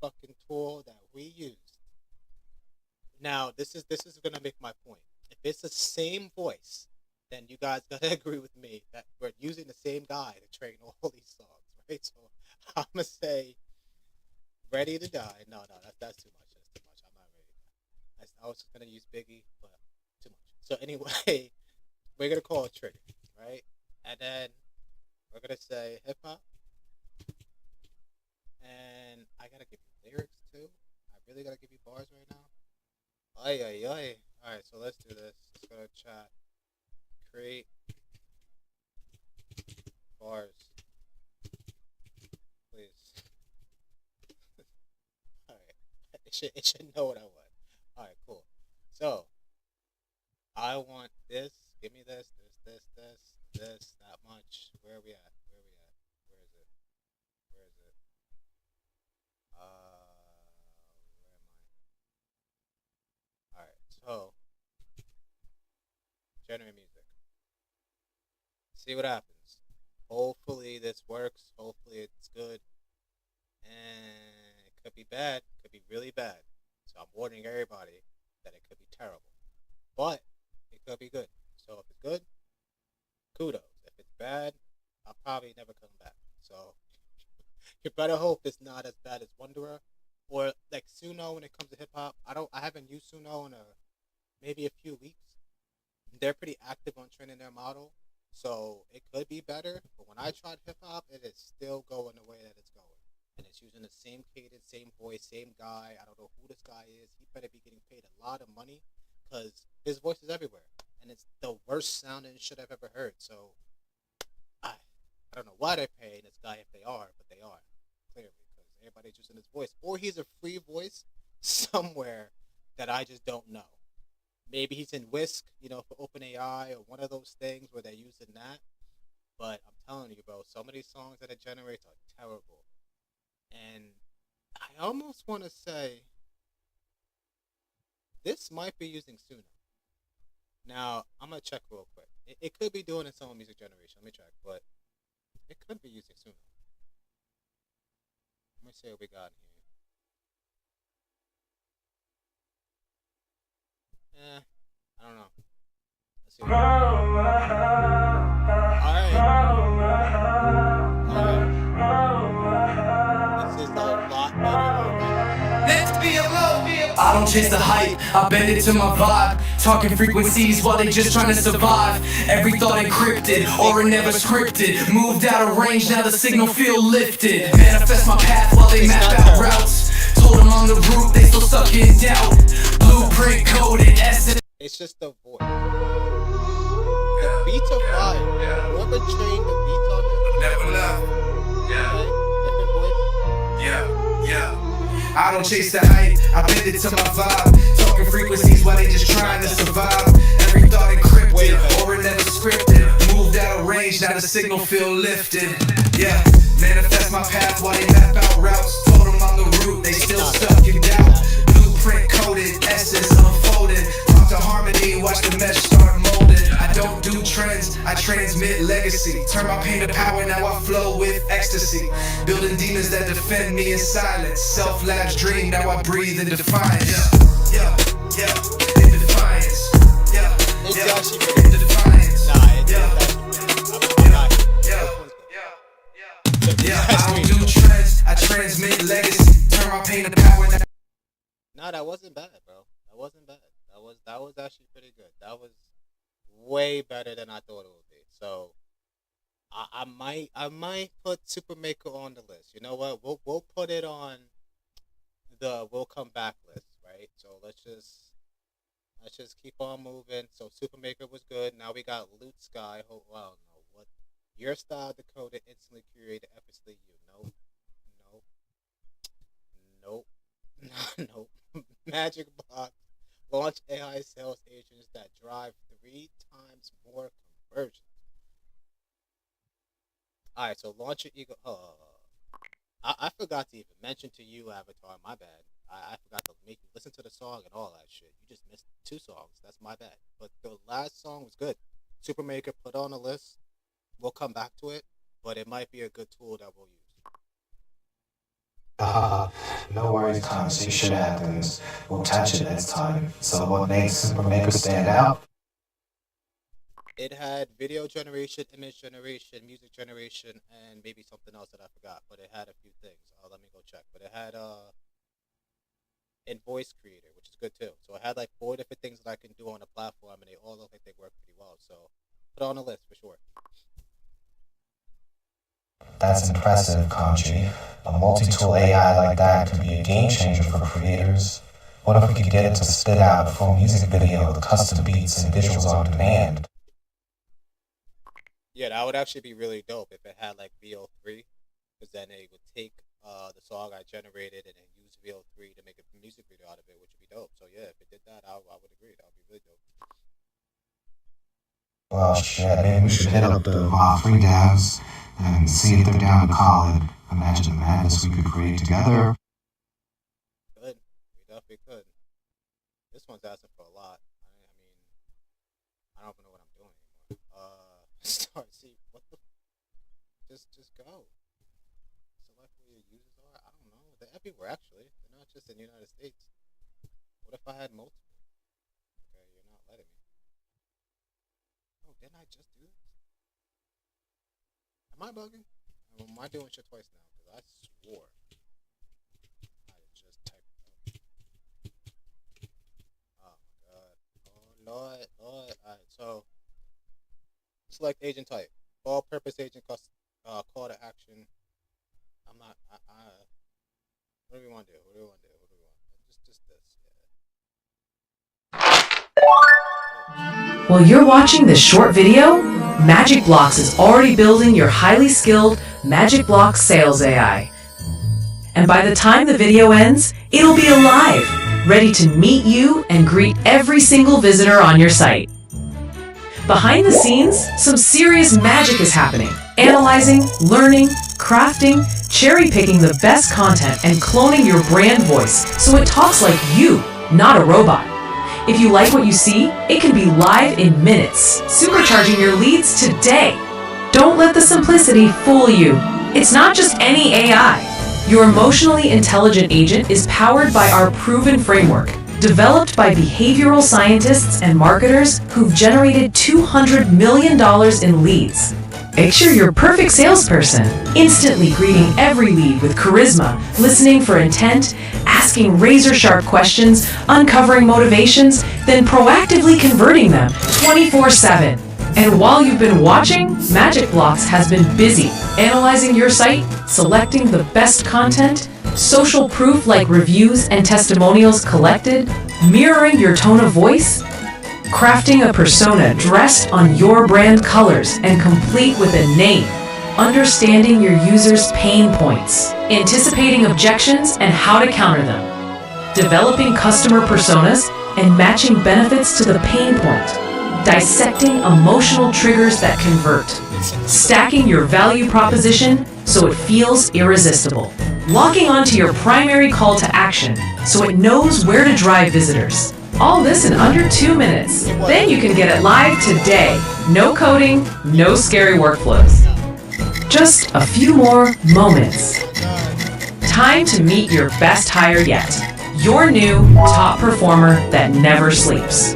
fucking tool that we used. Now, this is gonna make my point. If it's the same voice, then you guys gotta agree with me that we're using the same guy to train all these songs, right? So I'm gonna say, "Ready to Die." No, that's too much. That's too much. I'm not ready to die. I was just gonna use Biggie, but too much. So anyway, we're gonna call it Trigger, right? And then we're gonna say hip hop, and I gotta give you lyrics too. I really gotta give you bars right now. Ay. Alright, so let's do this. Let's go to chat. Create bars. Please. Alright. It should know what I want. Alright, cool. So I want this. Give me this, that much. Where are we at? Where is it? Where am I? Alright, so generate music. See what happens. Hopefully this works. Hopefully it's good. And it could be bad. It could be really bad. So I'm warning everybody that it could be terrible. But it could be good. So if it's good, kudos. If it's bad, I'll probably never come back. So you better hope it's not as bad as Wanderer or like Suno when it comes to hip hop. I haven't used Suno in maybe a few weeks. They're pretty active on training their model, so it could be better. But when I tried hip hop, it is still going the way that it's going, and it's using the same cadence, same voice, same guy. I don't know who this guy is. He better be getting paid a lot of money because his voice is everywhere, and it's the worst sounding shit I've ever heard. So I don't know why they're paying this guy if they are, but they are clearly because everybody's using his voice, or he's a free voice somewhere that I just don't know. Maybe he's in Whisk, for OpenAI or one of those things where they're using that. But I'm telling you, bro, some of these songs that it generates are terrible. And I almost want to say this might be using Suno. Now, I'm going to check real quick. It could be doing its own music generation. Let me check. But it could be using Suno. Let me see what we got in here. I don't know. Let's see. Alright. This is a lot better. Let's be alone. I don't chase the hype, I bend it to my vibe. Talking frequencies while they just trying to survive. Every thought encrypted, aura never scripted. Moved out of range, now the signal feel lifted. Manifest my path while they map out routes. Told them on the route, they still stuck in doubt. Blueprint coded, essence. It's just the voice. The beats are fire. Whoever trained the beats on it. Never left. Yeah. Different voice. Yeah. I don't chase the hype, I bend it to my vibe. Talking frequencies while they just trying to survive. Every thought encrypted, aura never scripted. Moved out of range, now the signal feel lifted. Yeah, manifest my path while they map out routes. Told them on the route, they still stuck in doubt. Blueprint coded, essence unfolded. Talk to harmony, watch the mesh start molding. I don't do trends, I transmit legacy. Turn my pain to power, now I flow with ecstasy. Building demons that defend me in silence. Self-labs dream, now I breathe in defiance. Yeah, in defiance. Yeah, in defiance. I don't do trends, I transmit legacy. Turn my pain to power. Nah, that wasn't bad, bro. That wasn't bad. That was actually pretty good. That was way better than I thought it would be. So I might put Supermaker on the list. You know what? We'll put it on the we'll come back list, right? So let's just keep on moving. So Supermaker was good. Now we got Loot Sky. Oh, well, no, what? Your style decoded, instantly curated, effortlessly you. Nope. Magic Block. Launch AI sales agents that drive 3 times more conversions. Alright, so launch your ego. I forgot to even mention to you, Avatar, my bad. I forgot to make you listen to the song and all that shit. You just missed 2 songs. That's my bad. But the last song was good. Supermaker put on a list. We'll come back to it, but it might be a good tool that we'll use. No worries, conversation happens. We'll touch it next time. So what makes Supermaker stand out? It had video generation, image generation, music generation, and maybe something else that I forgot. But it had a few things. Let me go check. But it had and voice creator, which is good too. So it had like 4 different things that I can do on the platform, and they all look like they work pretty well. So put it on the list for sure. That's impressive, Kanji. A multi-tool AI like that could be a game changer for creators. What if we could get it to spit out a full music video with custom beats and visuals on demand? Yeah, that would actually be really dope if it had like VO3, because then it would take the song I generated and then use VO3 to make a music video out of it, which would be dope. So yeah, if it did that, I would agree. That would be really dope. Well, shit, maybe we should hit up the VA3 devs and see if they're down to call it. Imagine the madness we could create together. Good. We definitely could. This one's asking for a lot. I mean, I don't even know what I'm doing anymore. Start, see, what the... Just go. Select where your users are? I don't know. They're everywhere, actually. They're not just in the United States. What if I had multiple? Okay, you're not letting me. Oh, didn't I just do this? Am I bugging? Or am I doing shit twice now? Because I swore I just typed it up. Oh my god. Oh Lord. Alright, so select agent type. All purpose agent call to action. I'm not what do we want to do? Just this, While you're watching this short video, Magic Blocks is already building your highly skilled Magic Block sales AI. And by the time the video ends, it'll be alive, ready to meet you and greet every single visitor on your site. Behind the scenes, some serious magic is happening. Analyzing, learning, crafting, cherry-picking the best content, and cloning your brand voice so it talks like you, not a robot. If you like what you see, it can be live in minutes, supercharging your leads today. Don't let the simplicity fool you. It's not just any AI. Your emotionally intelligent agent is powered by our proven framework, developed by behavioral scientists and marketers who've generated $200 million in leads. Picture your perfect salesperson, instantly greeting every lead with charisma, listening for intent, asking razor-sharp questions, uncovering motivations, then proactively converting them 24/7. And while you've been watching, Magic Blocks has been busy analyzing your site, selecting the best content, social proof like reviews and testimonials collected, mirroring your tone of voice, crafting a persona dressed on your brand colors and complete with a name, understanding your users' pain points, anticipating objections and how to counter them, developing customer personas and matching benefits to the pain point, dissecting emotional triggers that convert, stacking your value proposition so it feels irresistible, locking onto your primary call to action so it knows where to drive visitors. All this in under 2 minutes. Then you can get it live today. No coding, no scary workflows. Just a few more moments. Time to meet your best hire yet. Your new top performer that never sleeps.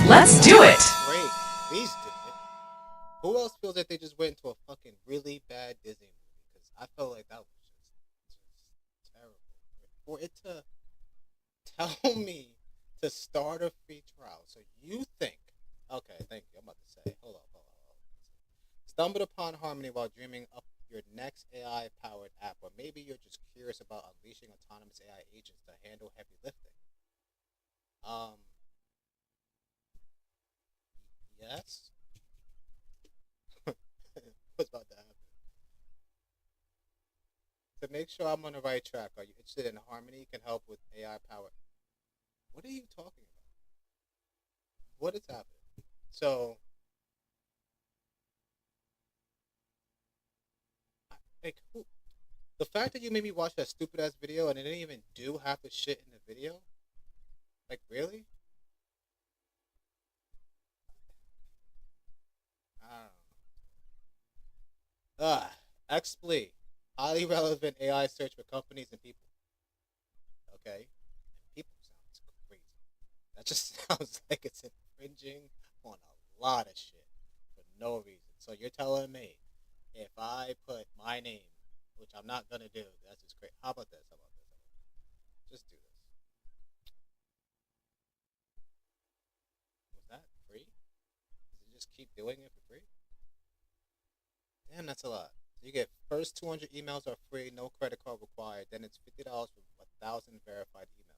Let's do it! Great. Please do it. Who else feels like they just went into a fucking really bad Disney movie? Because I felt like that was just terrible. For it to tell me to start a free trial. So you think, okay, thank you. I'm about to say, hold on. Stumbled upon Harmony while dreaming up your next AI-powered app, or maybe you're just curious about unleashing autonomous AI agents to handle heavy lifting. Yes. What's about to happen? To make sure I'm on the right track, are you interested in Harmony can help with AI-powered? What are you talking about? What is happening? So, like, the fact that you made me watch that stupid ass video and it didn't even do half the shit in the video, like, really? I don't know. XSplit, highly relevant AI search for companies and people. Okay. That just sounds like it's infringing on a lot of shit for no reason. So you're telling me if I put my name, which I'm not gonna do, that's just great. How about this? Just do this. Was that free? Does it just keep doing it for free? Damn, that's a lot. So you get first 200 emails are free, no credit card required. Then it's $50 for 1,000 verified emails.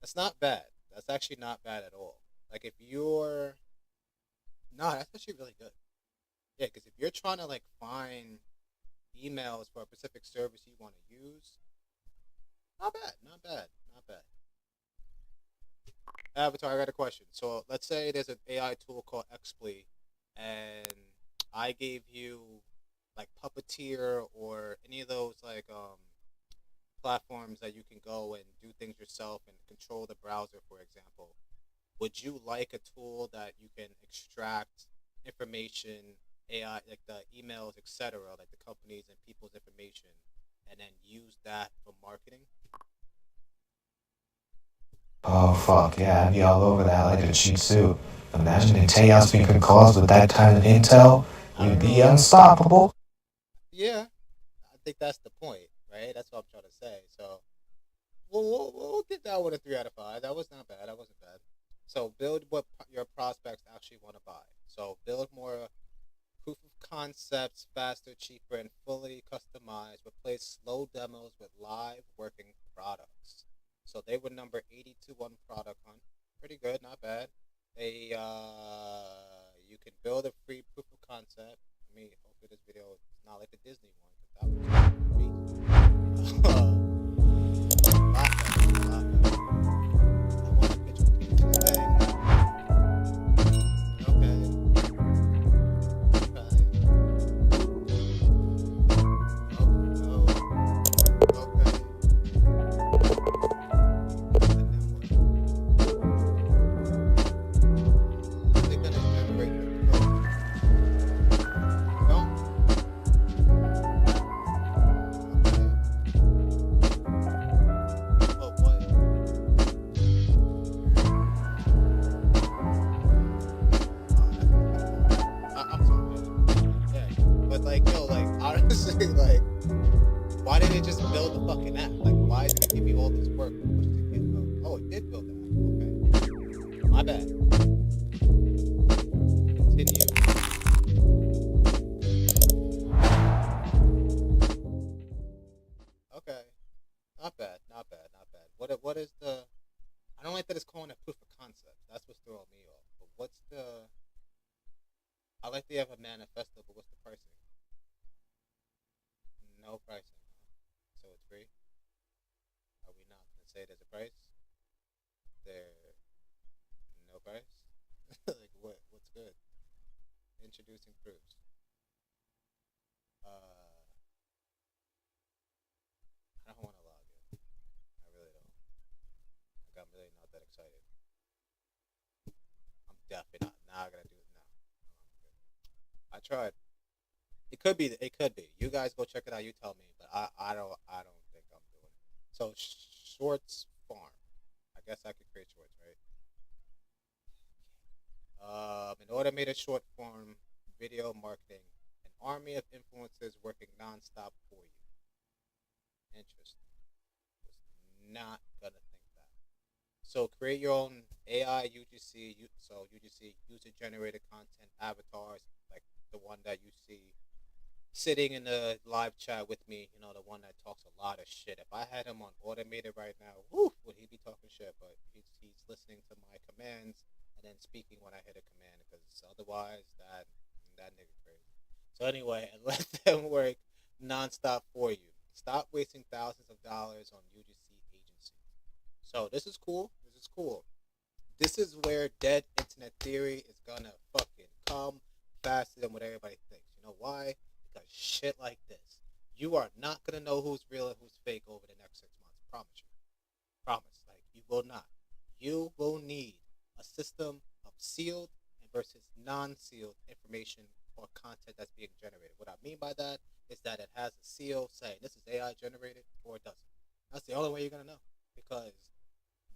That's not bad. That's actually not bad at all. Like, if you're... No, that's actually really good. Yeah, because if you're trying to, like, find emails for a specific service you want to use, not bad. Avatar, I got a question. So, let's say there's an AI tool called XSplit, and I gave you, like, Puppeteer or any of those, like, platforms that you can go and do things yourself and control the browser, for example. Would you like a tool that you can extract information, AI, like the emails, etc., like the companies and people's information, and then use that for marketing? Oh, fuck, yeah, I'd be all over that like a cheap suit. Imagine the chaos we could cause with that kind of intel. We'd be unstoppable. Yeah, I think that's the point. Right? That's what I'm trying to say. So, we'll give that one a 3 out of 5. That was not bad. That wasn't bad. So, build what your prospects actually want to buy. So, build more proof of concepts, faster, cheaper, and fully customized. Replace slow demos with live working products. So, they were number 82 on Product Hunt. Pretty good, not bad. They, you can build a free proof of concept. I mean, hopefully this video is not like the Disney one, because that was free. build a fucking app. Like, why did it give you all this work to push to GitHub? Oh, it did build that. Okay. My bad. Continue. Okay. Not bad. What is the... I don't like that it's calling it proof of concept. That's what's throwing me off. But what's the... I like they have a manifesto, but what's the pricing? No pricing. So it's free? Are we not going to say there's a price? There's no price? Like what's good? Introducing proofs. I don't want to log in. I really don't. Like, I'm really not that excited. I'm definitely not gonna do it now. I tried. It could be. You guys go check it out. You tell me. But I don't think I'm doing it. So Shorts Farm. I guess I could create shorts, right? An automated short form video marketing. An army of influencers working nonstop for you. Interesting. Was not gonna think that. So create your own AI UGC. UGC user generated content avatars, like the one that you see sitting in the live chat with me. You know, the one that talks a lot of shit. If I had him on automated right now, woo, would he be talking shit? But he's listening to my commands and then speaking when I hit a command, because otherwise that nigga crazy. So anyway, and let them work nonstop for you. Stop wasting thousands of dollars on UGC agencies. So this is cool. This is where dead internet theory is gonna fucking come faster than what everybody thinks. You know why? Because shit like this, you are not gonna know who's real and who's fake over the next 6 months. Promise you. Promise. Like, you will not. You will need a system of sealed and versus non-sealed information or content that's being generated. What I mean by that is that it has a seal saying this is AI generated or it doesn't. That's the only way you're gonna know, because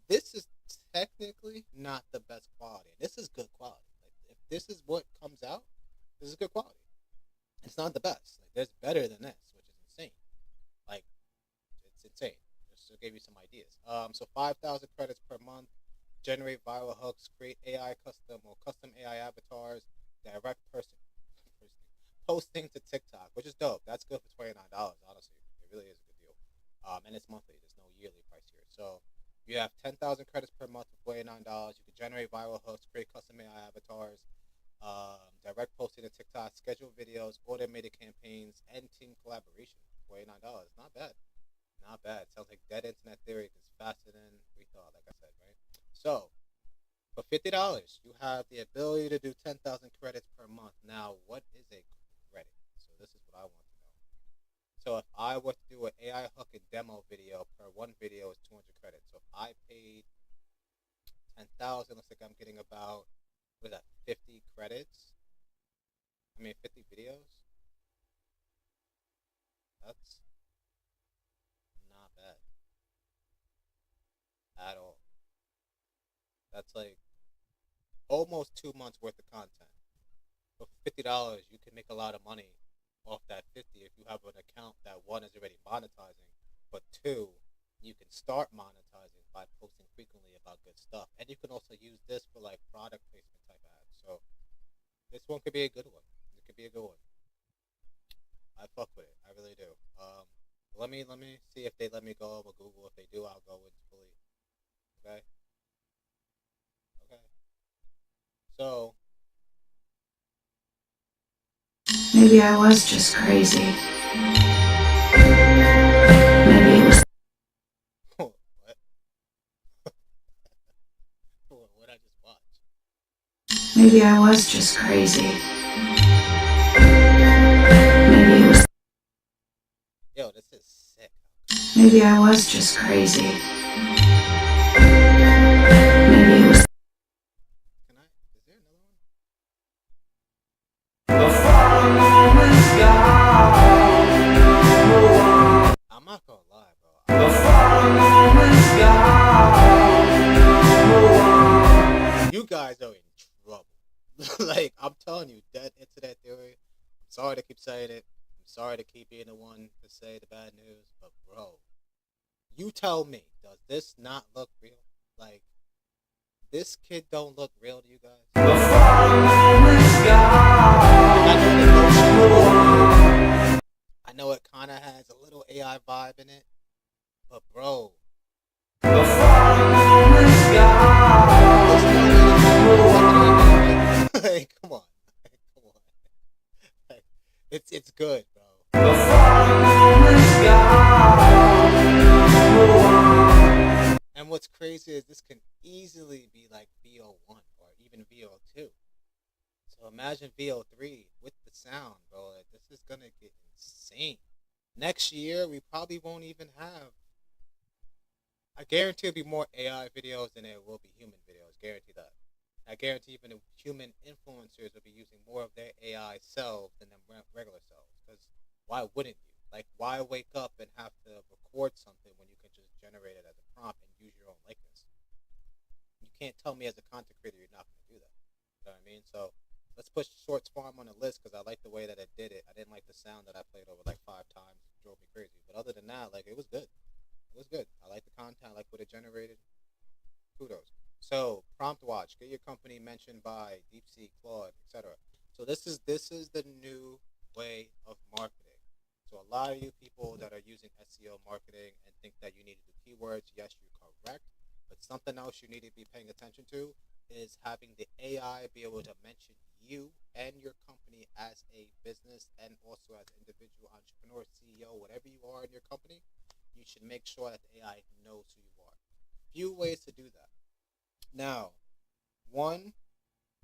this is technically not the best quality. This is good quality. Like, if this is what comes out, this is good quality. It's not the best. Like, there's better than this, which is insane. Like, it's insane. Just to give you some ideas. So 5,000 credits per month. Generate viral hooks. Create AI custom AI avatars. Direct person posting to TikTok, which is dope. That's good for $29. Honestly, it really is a good deal. And it's monthly. There's no yearly price here. So you have 10,000 credits per month for $49. You can generate viral hooks, create custom AI avatars, direct posting to TikTok, schedule videos, automated campaigns, and team collaboration. $49. Not bad. Not bad. Sounds like dead internet theory is faster than we thought, like I said, right? So for $50, you have the ability to do 10,000 credits per month. Now, what is a credit? So this is what I want to know. So if I were to do an AI hook and demo video, per one video is 200 credits. So if I paid 10,000, looks like I'm getting about, what is that, 50 credits? 50 videos? That's not bad. At all. That's like almost 2 months worth of content. But for $50, you can make a lot of money off that 50 if you have an account that, one, is already monetizing, but two, you can start monetizing by posting frequently about good stuff. And you can also use this for like product placement type ads. So this one could be a good one. It could be a good one. I fuck with it. I really do. Let me see if they let me go over Google. If they do, I'll go in fully. Okay. So Maybe I was just crazy. Maybe it was. What? What I just watched? Maybe I was just crazy. Maybe it was. Yo, this is sick. Maybe I was just crazy. Maybe it was. I'm not gonna lie, bro. You guys are in trouble. Like, I'm telling you, dead internet theory. I'm sorry to keep saying it. I'm sorry to keep being the one to say the bad news, but bro, You tell me, does this not look real? Like, this kid don't look real to you guys? I know it kind of has a little AI vibe in it, but bro. Like, come on. Come on. Like, it's good, bro. And what's crazy is this can easily be like VO1 or even VO2. So imagine VO3 with the sound, bro. Like, this is gonna get insane. Next year, we probably won't even have. I guarantee it'll be more AI videos than it will be human videos. Guarantee that. I guarantee even the human influencers will be using more of their AI selves than them regular selves. Because why wouldn't you? Like, why wake up and have to record something when you can just generate it as a prompt and use your own likeness? You can't tell me as a content creator you're not going to do that. You know what I mean? So let's put Shorts Farm on the list because I like the way that it did it. I didn't like the sound that I played over like 5 times. It drove me crazy. But other than that, like, it was good. It was good. I like the content. I like what it generated. Kudos. So, Prompt Watch. Get your company mentioned by DeepSeek, Claude, etc. So this is the new way of marketing. So a lot of you people that are using SEO marketing and think that you need to do keywords, yes, you're correct. But something else you need to be paying attention to is having the AI be able to mention you and your company as a business and also as an individual entrepreneur, CEO, whatever you are in your company. You should make sure that the AI knows who you are. Few ways to do that. Now, one,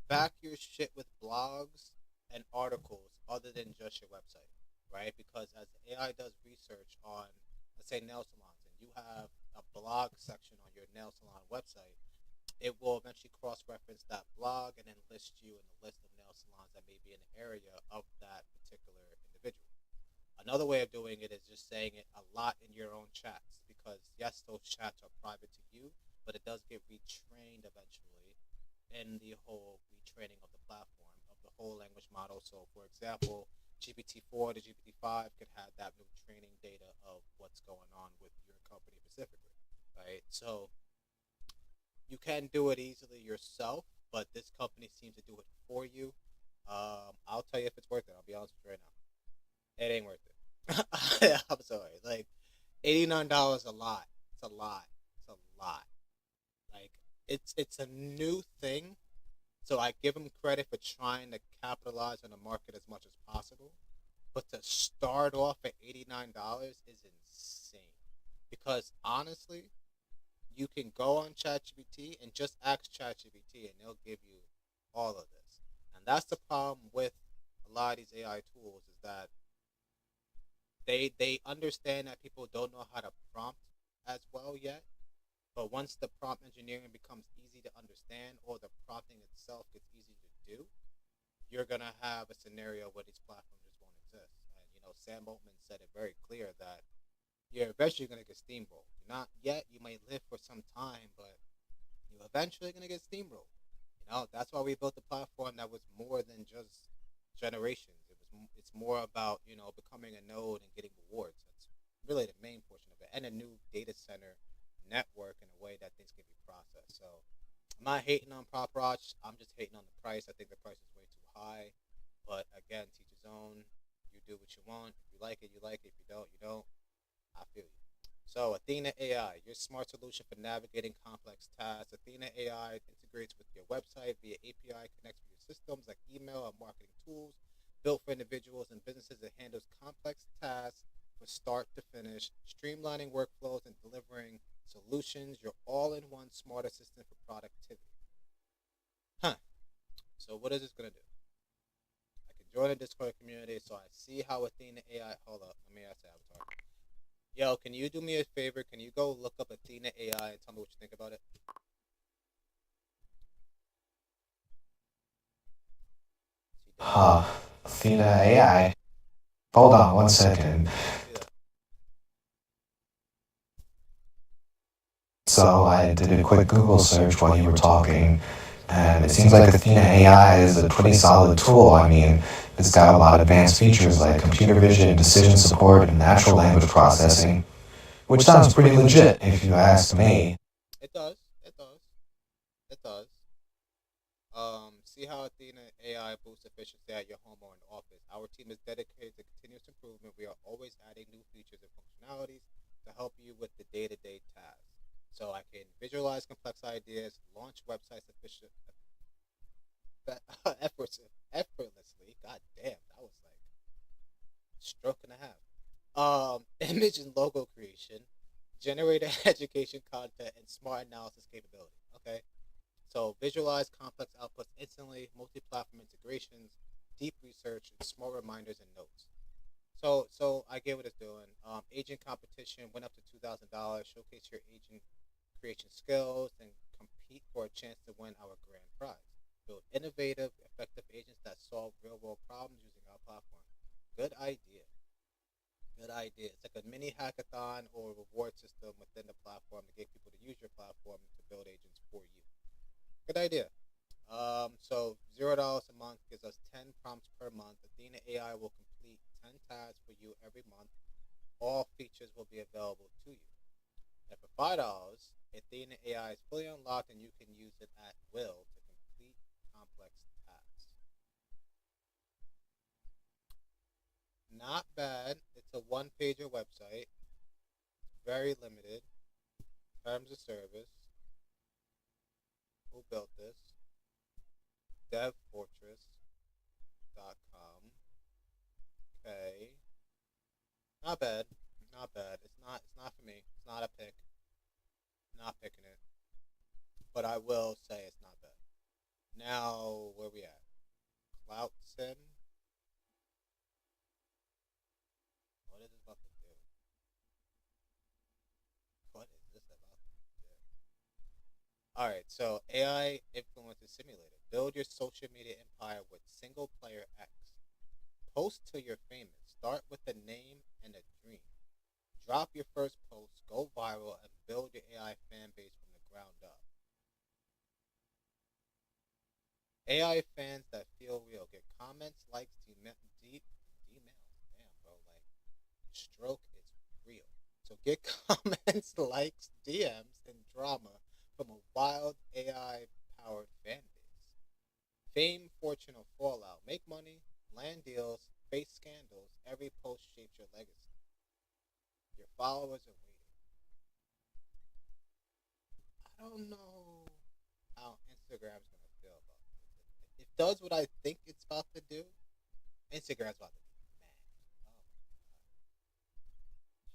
back your shit with blogs and articles other than just your website, right? Because as the AI does research on, let's say, nail salons, and you have a blog section on your nail salon website, it will eventually cross-reference that blog and then list you in the list of nail salons that may be in the area of that particular individual. Another way of doing it is just saying it a lot in your own chats, because yes, those chats are private to you, but it does get retrained eventually in the whole retraining of the platform, of the whole language model. So for example, GPT-4 to GPT-5 could have that new training data of what's going on with your company specifically, right? So you can do it easily yourself, but this company seems to do it for you. I'll tell you if it's worth it. I'll be honest with you right now. It ain't worth it. I'm sorry. Like, $89 a lot. It's a lot. It's a lot. Like, it's a new thing. So I give them credit for trying to capitalize on the market as much as possible. But to start off at $89 is insane. Because honestly, you can go on ChatGPT and just ask ChatGPT and they'll give you all of this. And that's the problem with a lot of these AI tools, is that they understand that people don't know how to prompt as well yet. But once the prompt engineering becomes easy to understand, or the prompting itself gets easy to do, you're going to have a scenario where these platforms just won't exist. And, you know, Sam Altman said it very clear that you're eventually going to get steamrolled. Not yet, you might live for some time, but you're eventually going to get steamrolled. You know, that's why we built a platform that was more than just generations. It's more about, you know, becoming a node and getting rewards. That's really the main portion of it. And a new data center network in a way that things can be processed. So I'm not hating on Prompt Watch. I'm just hating on the price. I think the price is way too high. But again, teach his own. You do what you want. If you like it, you like it. If you don't, you don't. I feel you. So Athena AI, your smart solution for navigating complex tasks. Athena AI integrates with your website via API, connects with your systems like email and marketing tools, built for individuals and businesses that handles complex tasks from start to finish, streamlining workflows and delivering solutions. Your all-in-one smart assistant for productivity. So what is this going to do? I can join a Discord community, so I see how Athena AI... Hold up, let me ask Avatar. Yo, can you do me a favor? Can you go look up Athena AI and tell me what you think about it? Athena AI. Hold on 1 second. So I did a quick Google search while you were talking, and it seems like Athena AI is a pretty solid tool. I mean, it's got a lot of advanced features like computer vision, decision support, and natural language processing. which sounds pretty legit if you ask me. It does. It does. It does. See how Athena AI boosts efficiency at your home or in the office. Our team is dedicated to continuous improvement. We are always adding new features and functionalities to help you with the day-to-day tasks. So I can visualize complex ideas, launch websites effortlessly. God damn, that was like a stroke and a half. Image and logo creation, generate education content, and smart analysis capability. Okay. So visualize complex outputs instantly, multi-platform integrations, deep research, and small reminders and notes. So I get what it's doing. Agent competition went up to $2,000. Showcase your agent creation skills and compete for a chance to win our grand prize. Build innovative, effective agents that solve real-world problems using our platform. Good idea. Good idea. It's like a mini hackathon or reward system within the platform to get people to use your platform to build agents for you. Good idea. So $0 a month gives us 10 prompts per month. Athena AI will complete 10 tasks for you every month. All features will be available to you. And for $5, Athena AI is fully unlocked and you can use it at will to complete complex tasks. Not bad. It's a one-pager website. Very limited. Terms of service. Who built this? DevFortress.com. Okay. Not bad. Not bad. It's not for me. It's not a pick. Not picking it. But I will say it's not bad. Now, where we at? CloutSim. What is this about to do? What is this about to do? Alright, so AI Influencer Simulator. Build your social media empire with single player X. Post till you're famous. Start with a name and a dream. Drop your first post, go viral, and build your AI fan base from the ground up. AI fans that feel real. Get comments, likes, damn, bro, like, stroke is real. So get comments, likes, DMs, and drama from a wild AI-powered fan base. Fame, fortune, or fallout. Make money, land deals, face scandals. Every post shapes your legacy. Your followers are waiting. I don't know how Instagram's gonna feel about this. If it does what I think it's about to do, Instagram's about to be mad.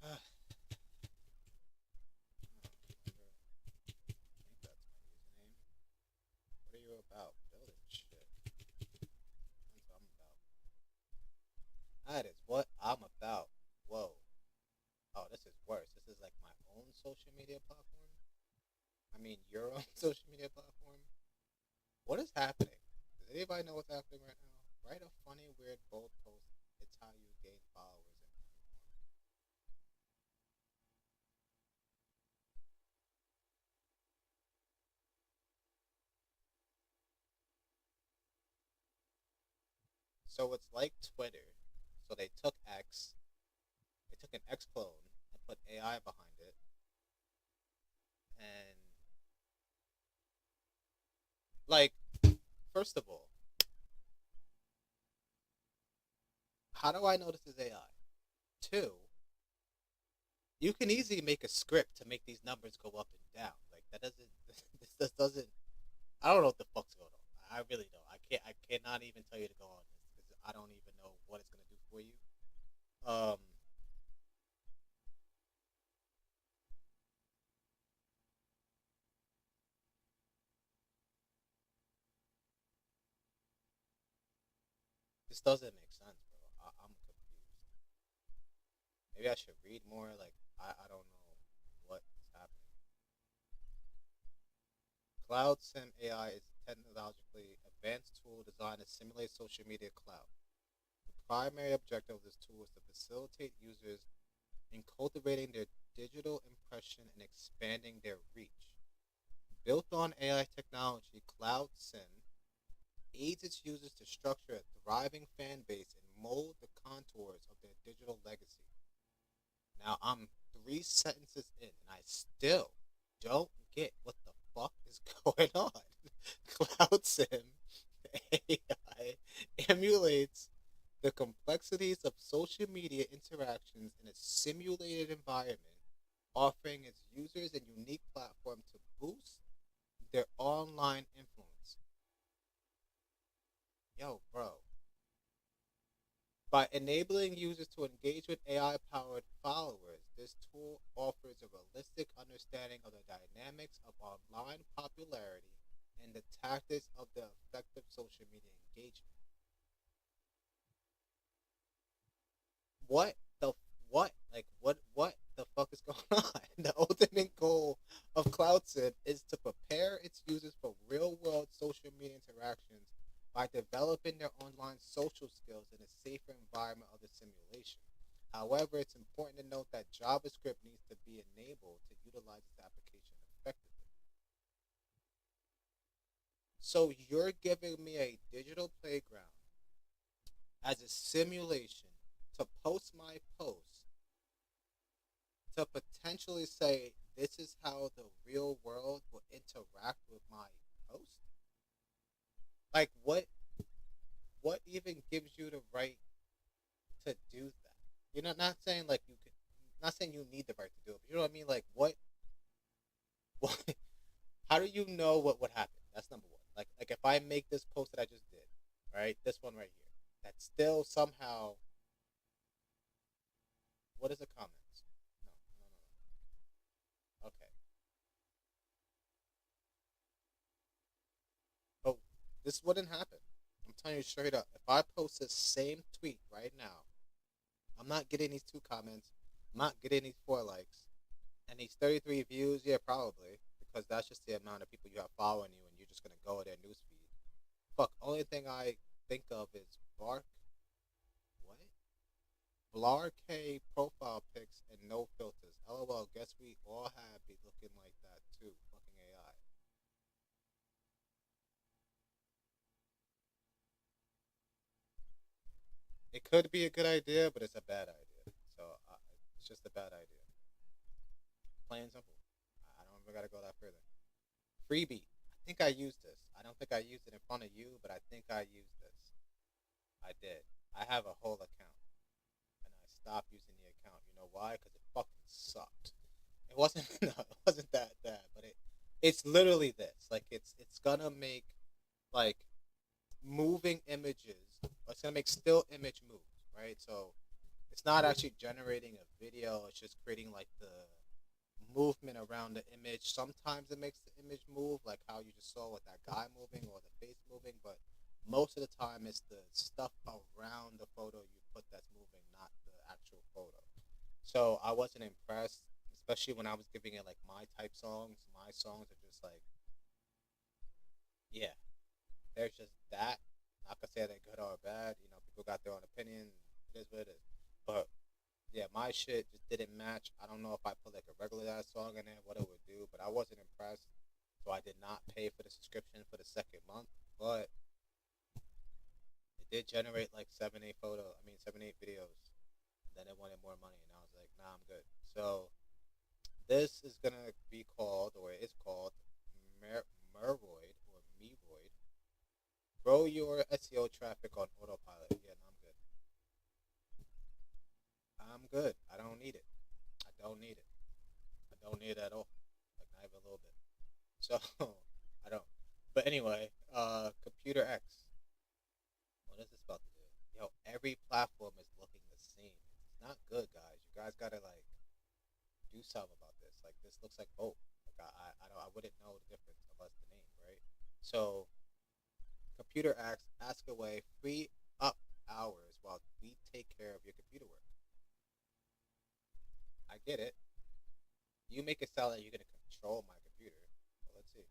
Oh my god. What are you about? Building shit. That's what I'm about. That is what I'm about. Whoa. Oh, this is worse. This is like my own social media platform. I mean, your own social media platform. What is happening? Does anybody know what's happening right now? Write a funny, weird, bold post. It's how you gain followers. So it's like Twitter. So they took X. They took an X clone and put AI behind it. And, like, first of all, how do I know this is AI? Two, you can easily make a script to make these numbers go up and down. Like, that doesn't, this doesn't, I don't know what the fuck's going on. I really don't. I cannot even tell you to go on this because I don't even know what it's going to do for you. This doesn't make sense, bro. I'm confused. Maybe I should read more. Like, I don't know what is happening. CloudSim AI is a technologically advanced tool designed to simulate social media cloud. The primary objective of this tool is to facilitate users in cultivating their digital impression and expanding their reach. Built on AI technology, CloudSim aids its users to structure a thriving fan base and mold the contours of their digital legacy. Now, I'm 3 sentences in, and I still don't get what the fuck is going on. Cloud Sim AI emulates the complexities of social media interactions in a simulated environment, offering its users a unique platform to boost their online influence. Yo, bro. By enabling users to engage with AI-powered followers, this tool offers a realistic understanding of the dynamics of online popularity and the tactics of the effective social media engagement. What the what? Like what the fuck is going on? The ultimate goal of CloudSim is to prepare its users for real-world social media interactions by developing their online social skills in a safer environment of the simulation. However, it's important to note that JavaScript needs to be enabled to utilize this application effectively. So you're giving me a digital playground as a simulation to post my post, to potentially say this is how the real world will interact with my post? Like what even gives you the right to do that? You're not saying like you could, not saying you need the right to do it, but you know what I mean? Like what how do you know what would happen? That's number one. Like if I make this post that I just did, right? This one right here, that's still somehow, what is the comments? No. Okay. But this wouldn't happen. I'm telling you straight up. If I post this same tweet right now, I'm not getting these 2 comments. I'm not getting these 4 likes. And these 33 views, yeah, probably. Because that's just the amount of people you have following you and you're just going to go to their newsfeed. Fuck, only thing I think of is Blar K profile pics and no filters. LOL, guess we all have be looking like that too. Fucking AI. It could be a good idea, but it's a bad idea. So it's just a bad idea. Plain and simple. I don't even gotta go that further. Freebie. I think I used this. I don't think I used it in front of you, but I think I used this. I did. I have a whole account, and I stopped using the account. You know why? Because it fucking sucked. It wasn't. No, it wasn't that bad, but it's literally this. Like it's gonna make like moving images. It's gonna make still image moves, right? So it's not actually generating a video. It's just creating like the movement around the image. Sometimes it makes the image move, like how you just saw with that guy moving or the face moving, but most of the time it's the stuff around the photo you put that's moving, not the actual photo. So I wasn't impressed, especially when I was giving it like my type songs. My songs are just like, yeah, there's just that. Not gonna say they're good or bad. You know, people got their own opinion. It is what it is. But yeah, my shit just didn't match. I don't know if I put like a regular ass song in it, what it would do, but I wasn't impressed. So I did not pay for the subscription for the second month, but it did generate like 7, 8 videos. And then it wanted more money, and I was like, nah, I'm good. So this is gonna be called, or it is called, Mervoid or Mevoid. Grow your SEO traffic on autopilot. Yeah, no, I'm good. I'm good. I don't need it. I don't need it. I don't need it at all. Like not even a little bit. So I don't. But anyway, Computer X. What is this about to do? Yo, every platform is looking the same. It's not good, guys. You guys gotta like do something about this. Like this looks like both. Like I wouldn't know the difference unless the name, right? So Computer X, ask away, free up hours while we take care of your computer work. I get it. You make it sound like you're gonna control my computer. Well, let's see.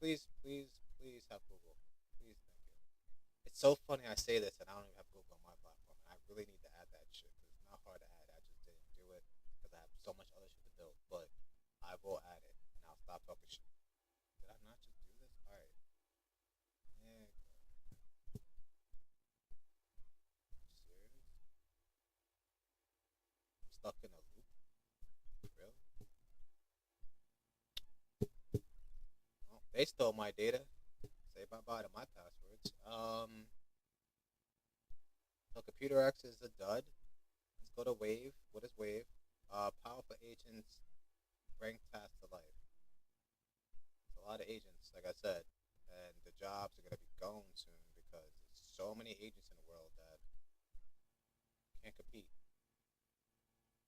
Please have Google. Please, thank you. It's so funny I say this and I don't even have Google on my platform. And I really need to add that shit because it's not hard to add. I just didn't do it because I have so much other shit to build. But I will add it and I'll stop talking shit. Did I not just do this? All right. Yeah. stuck in a loop. Really? Oh, they stole my data. Say bye-bye to my passwords. So Computer X is a dud. Let's go to Wave. What is Wave? Powerful agents bring tasks to life. It's a lot of agents, like I said, and the jobs are going to be gone soon because there's so many agents in the world that can't compete.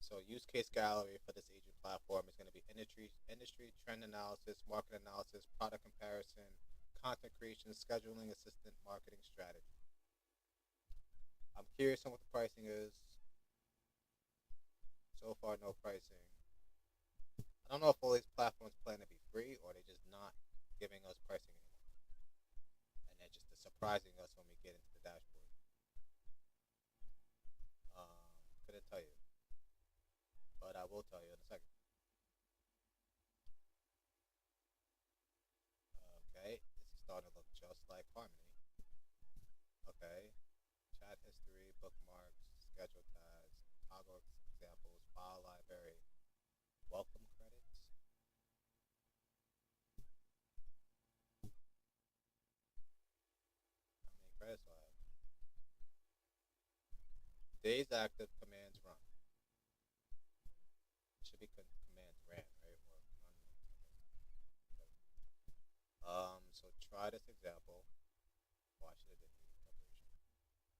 So use case gallery for this agent platform is going to be industry trend analysis, market analysis, product comparison, content creation, scheduling assistant, marketing strategy. I'm curious on what the pricing is. So far, no pricing. I don't know if all these platforms plan to be free or they're just not giving us pricing anymore. And they're just surprising us when we get into the dashboard. Couldn't tell you. But I will tell you in a second. Okay, this is starting to look just like Harmony. Okay, chat history, bookmarks, schedule tags, toggle examples, file library, welcome credits. How many credits do I have? Days active, commands run. It should be commands ran, right? Or run. So try this example. Why should it be preparation?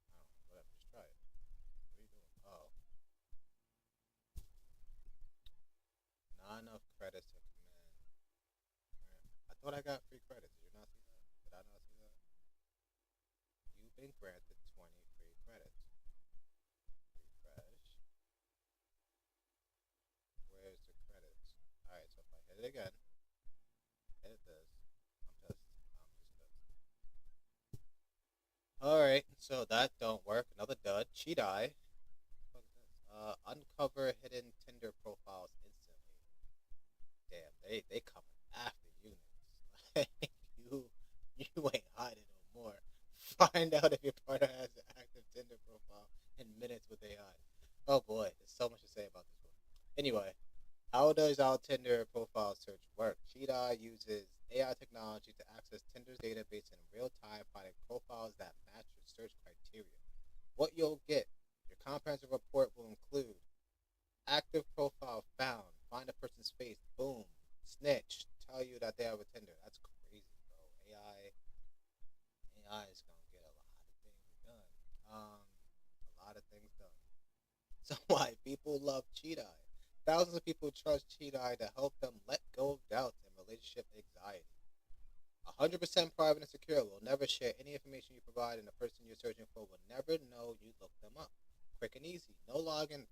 I don't know, whatever, just try it. What are you doing? Oh. Not enough credits to command. I thought I got free credits. Did you not see that? Did I not see that? You've been granted 20 free credits. Refresh. Where's the credits? Alright, so if I hit it again, hit this. I'm just Alright, so that don't work. Another dud. Cheat eye. What is this? Uncover hidden Tinder profiles instantly. Damn, they coming after you niggas. you ain't hiding no more. Find out if your partner has an active Tinder profile in minutes with AI. Oh boy, there's so much to say about this one. Anyway, how does our Tinder profile search work? Cheat eye uses AI technology to access Tinder's database in real time, finding profiles that match your search criteria. What you'll get, your comprehensive report will include active profile found, find a person's face, boom, snitch, tell you that they have a Tinder. That's crazy, bro. AI is gonna get a lot of things done. A lot of things done. So why people love Cheat eye? Thousands of people trust Cheat eye to help them let go of doubts and relationship anxiety. 100% private and secure. Will never share any information you provide, and the person you're searching for will never know you looked them up. Quick and easy. No login.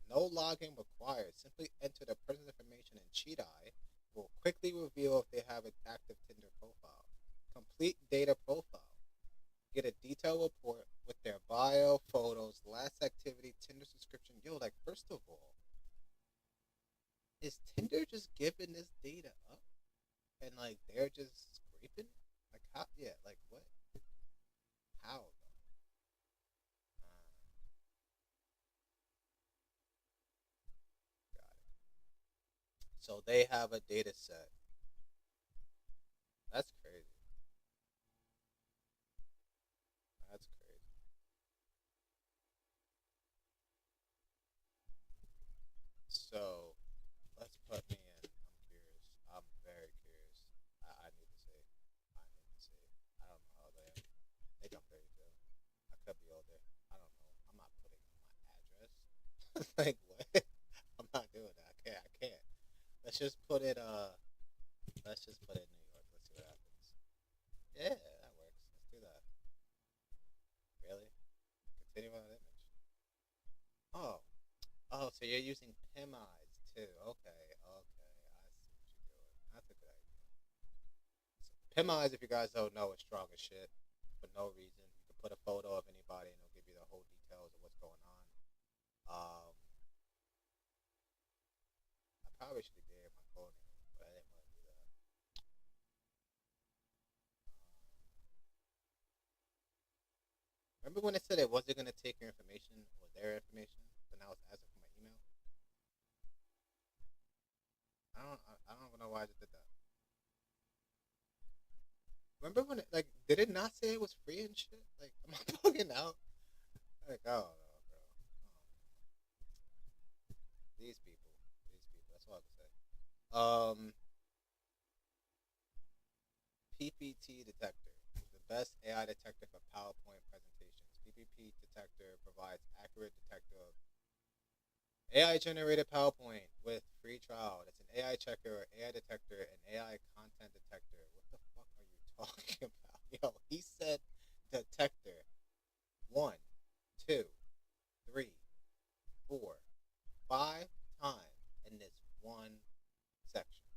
No login required. Simply enter the person's information, and Cheat eye will quickly reveal if they have an active Tinder profile. Complete data profile. Get a detailed report with their bio, photos, last activity, Tinder subscription. Yo, like, first of all, is Tinder just giving this data up? And, like, they're just scraping? Like, how? Yeah, like, what? How, though? Got it. So they have a data set. That's crazy. That's crazy. So, let's put me in. I'm curious. I'm very curious. I need to see. I don't know how old I am. I think I'm 32. I could be older. I don't know. I'm not putting in my address. Like, what? I'm not doing that. I can't. Let's just put it, New York. Let's see what happens. Yeah, that works. Let's do that. Really? Continue on image. Oh, so you're using PIM-eyes too. Okay. I see what you're doing. That's a good idea. So PIM-eyes, if you guys don't know, is strong as shit for no reason. You can put a photo of anybody and it'll give you the whole details of what's going on. I probably should have gave my phone name, but I didn't want to do that. Remember when it said it wasn't going to take your information or their information, but now it's asking for my email? why I just did that. Remember when did it not say it was free and shit? Like, am I bugging out? Like, I don't know, bro. These people. That's all I can say. PPT detector, the best AI detector for PowerPoint presentations. PPT detector provides accurate detector of AI-generated PowerPoint with free trial. It's an AI checker, AI detector, and AI content detector. What the fuck are you talking about? Yo, he said detector 1, 2, 3, 4, 5 times in this one section.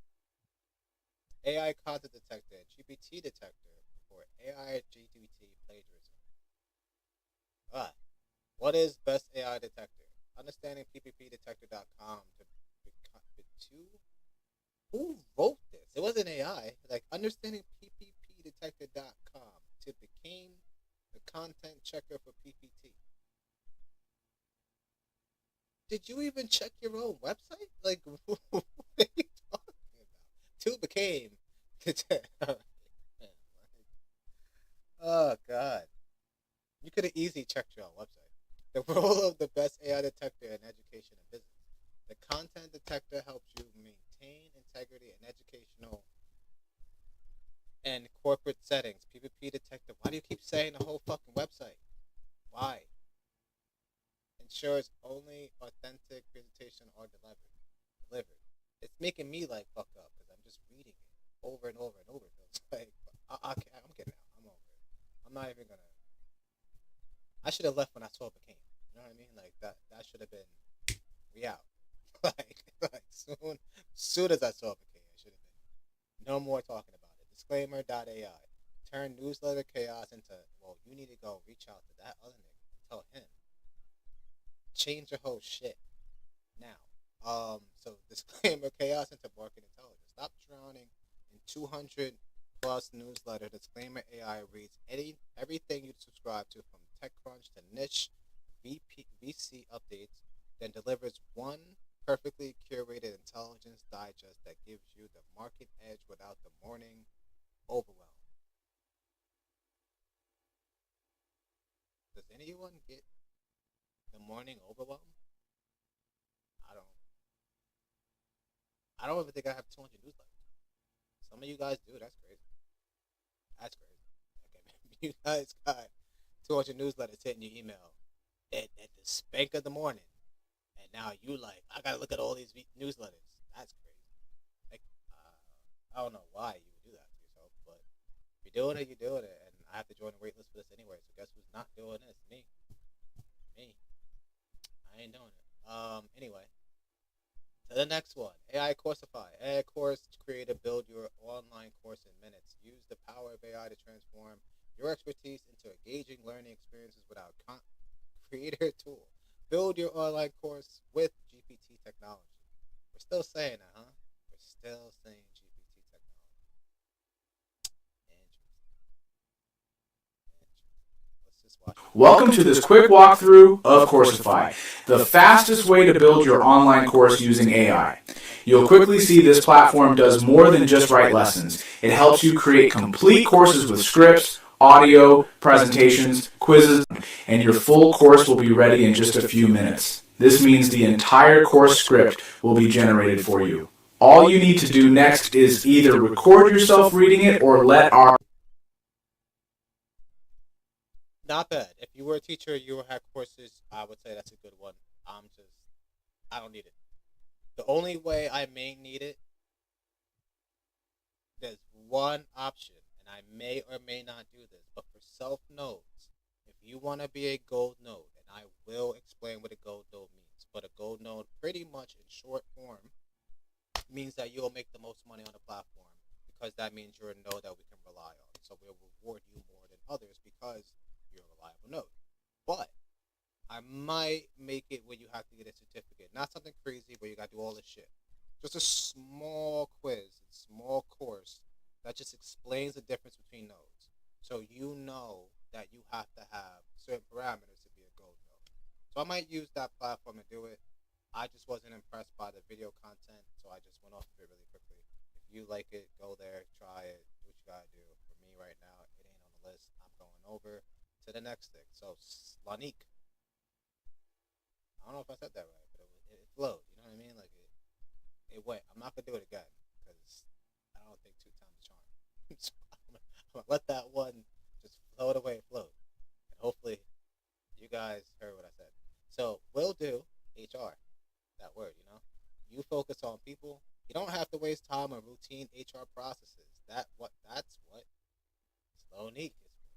AI content detector and GPT detector for AI GPT plagiarism. What is best AI detector? Understanding pppdetector.com who wrote this? It wasn't AI. Like, understanding pppdetector.com to became the content checker for PPT. Did you even check your own website? Like, what are you talking about? To became. Oh, God. You could have easily checked your own website. The role of the best AI detector in education and business. The content detector helps you maintain integrity in educational and corporate settings. PPP detector. Why do you keep saying the whole fucking website? Why? Ensures only authentic presentation are delivered. It's making me like fuck up because I'm just reading it over and over and over. It's like, I'm getting out. I'm over it. I'm not even gonna. I should have left when I saw it became. You know what I mean? Like that should have been. We out. like soon as I saw it became, it should have been. No more talking about it. Disclaimer.ai. Turn newsletter chaos into. Well, you need to go reach out to that other nigga and tell him. Change your whole shit now. So disclaimer chaos into market intelligence. Stop drowning in 200 plus newsletter. Disclaimer AI reads everything you subscribe to from TechCrunch to niche VC updates, then delivers one perfectly curated intelligence digest that gives you the market edge without the morning overwhelm. Does anyone get the morning overwhelm? I don't even think I have 200 newsletters. Some of you guys do. That's crazy. Okay, you guys got 200 newsletters hitting your email at the spank of the morning, and now you like, I gotta look at all these newsletters. That's crazy. Like, I don't know why you would do that to yourself, but if you're doing it, you're doing it, and I have to join the wait list for this anyway. So guess who's not doing this? Me. I ain't doing it. Anyway. To the next one, AI Coursify. AI course creator, build your online course in minutes. Use the power of AI to transform your expertise into engaging learning experiences without creator tool. Build your online course with GPT technology. We're still saying that, huh? We're still saying GPT technology. Let's just watch. Welcome to this quick walkthrough of Coursify, the fastest way to build your online course using AI. You'll quickly see this platform does more than just write lessons. It helps you create complete courses with scripts, audio, presentations, quizzes, and your full course will be ready in just a few minutes. This means the entire course script will be generated for you. All you need to do next is either record yourself reading it or let our... Not bad. If you were a teacher, you had courses, I would say that's a good one. I don't need it. The only way I may need it, there's one option, and I may or may not do this, but for self-nodes, if you want to be a gold node, and I will explain what a gold node means, but a gold node pretty much in short form means that you'll make the most money on the platform because that means you're a node that we can rely on. So we'll reward you more than others because you're a reliable node. But I might make it where you have to get a certificate. Not something crazy where you got to do all this shit. Just a small quiz, a small course that just explains the difference between nodes. So you know that you have to have certain parameters to be a gold node. So I might use that platform and do it. I just wasn't impressed by the video content, so I just went off of it really quickly. If you like it, go there, try it, do what you gotta do. For me right now, it ain't on the list. I'm going over to the next thing. So Slanique. I don't know if I said that right, but it flowed. You know what I mean? Like it went. I'm not gonna do it again because I don't think two times a charm. So I'm gonna let that one just flow the way it flowed, and hopefully you guys heard what I said. So we'll do HR. That word, you know. You focus on people. You don't have to waste time on routine HR processes. That's what Slonique is for.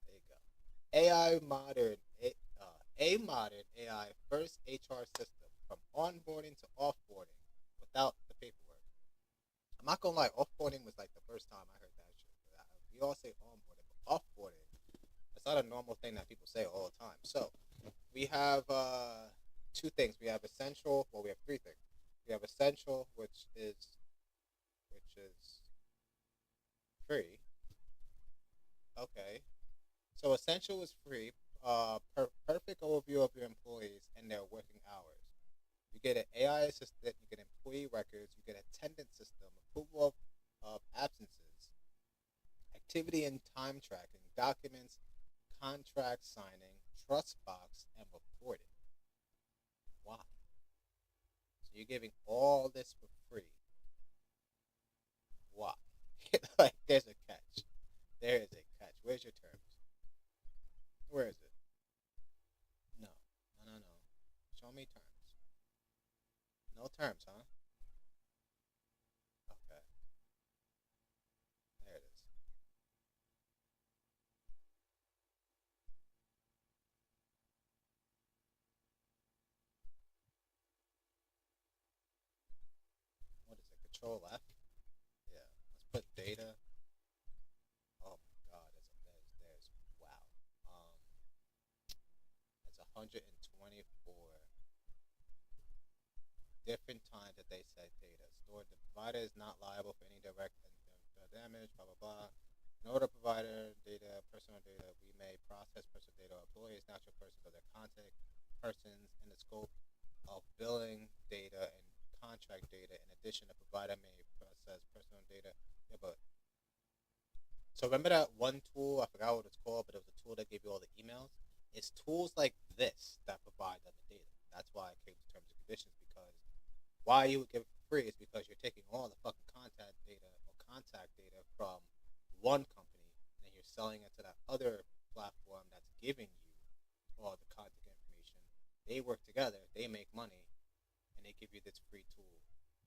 There you go. AI modern a modern AI first HR system from onboarding to offboarding without the paperwork. I'm not gonna lie, offboarding was like the first time I heard that shit. We all say onboarding, but offboarding, it's not a normal thing that people say all the time. So we have two things. We have essential. Well, we have three things. We have essential, which is free. Okay. So essential is free. Perfect overview of your employees and their working hours. You get an AI assistant. You get employee records. You get attendance system, approval of absences, activity and time tracking, documents, contract signing, trust box, and reporting. Why? So you're giving all this for free. Why? Like, there's a catch. There is a catch. Where's your terms? Where is it? No. Show me terms. No terms, huh? Okay. There it is. What is it? Control F? Yeah. Let's put data. Oh my god, there's wow. It's 124 different times that they said data. Stored, the provider is not liable for any direct damage, blah blah blah. In order provider data, personal data, we may process personal data of employees, natural persons, or their contact persons in the scope of billing data and contract data. In addition, the provider may process personal data. Yeah, but so remember that one tool, I forgot what it's called, but it was a tool that gave you all the emails. It's tools like this that provide them the data. That's why I came to terms and conditions, because why you would give it for free is because you're taking all the fucking contact data or contact data from one company and then you're selling it to that other platform that's giving you all the contact information. They work together, they make money, and they give you this free tool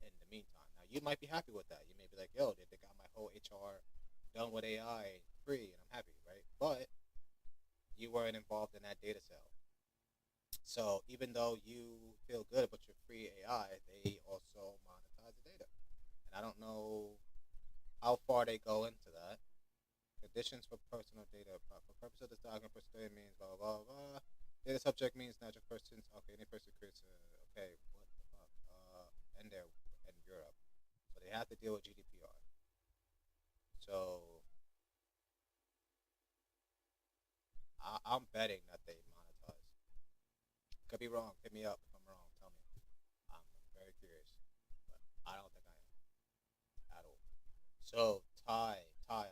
in the meantime. Now you might be happy with that. You may be like, yo, they got my whole HR done with AI free and I'm happy, right? But you weren't involved in that data sale. So even though you feel good about your free AI, they also monetize the data. And I don't know how far they go into that. Conditions for personal data. For purpose of this document, personal data means blah, blah, blah. Data subject means natural persons. Okay, any person creates okay, what the fuck? And they're in Europe. So they have to deal with GDPR. So I'm betting that they monetize. Could be wrong. Hit me up if I'm wrong. Tell me. I'm very curious, but I don't think I am at all. So Thai,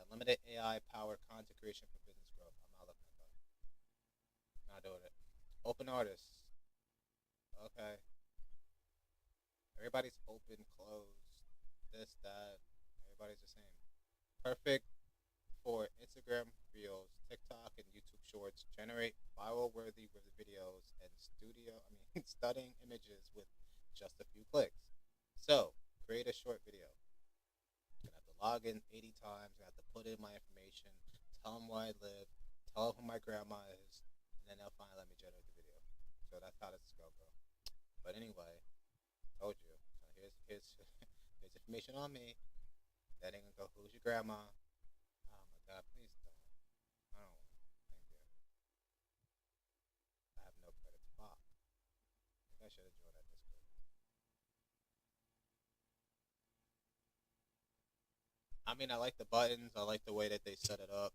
unlimited AI powered content creation for business growth. I'm not looking at that. Not doing it. Open artists. Okay. Everybody's open, closed, this, that. Everybody's the same. Perfect for Instagram Reels, TikTok, and YouTube Shorts. Generate viral-worthy videos and stunning images with just a few clicks. So, create a short video. I'm gonna have to log in 80 times. I have to put in my information, tell them where I live, tell them who my grandma is, and then they'll finally let me generate the video. So that's how this is going, bro. But anyway, told you. So here's here's information on me. That ain't gonna go. Who's your grandma? Oh my god, please don't. I don't want. Thank you. I have no credit to pop. I think I should have joined that Discord. I mean, I like the buttons. I like the way that they set it up.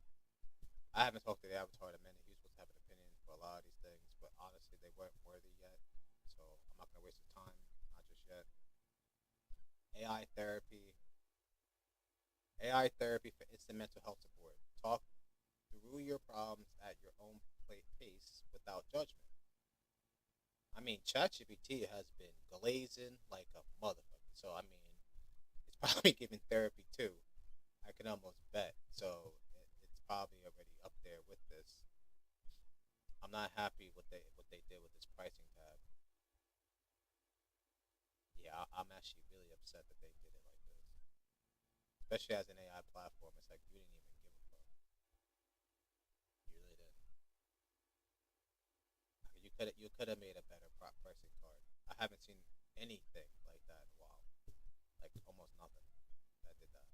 I haven't talked to the avatar in a minute. He was supposed to have an opinion for a lot of these things, but honestly, they weren't worthy yet. So I'm not gonna waste your time. Not just yet. AI therapy. AI therapy for instant mental health support. Talk through your problems at your own pace without judgment. I mean, ChatGPT has been glazing like a motherfucker. So I mean, it's probably giving therapy too. I can almost bet. So it's probably already up there with this. I'm not happy with what they did with this pricing tab. Yeah, I'm actually really upset that they did it like this. Especially as an AI platform, it's like you didn't even give a fuck. You really didn't. You could have made a better pricing card. I haven't seen anything like that in a while. Like almost nothing that did that.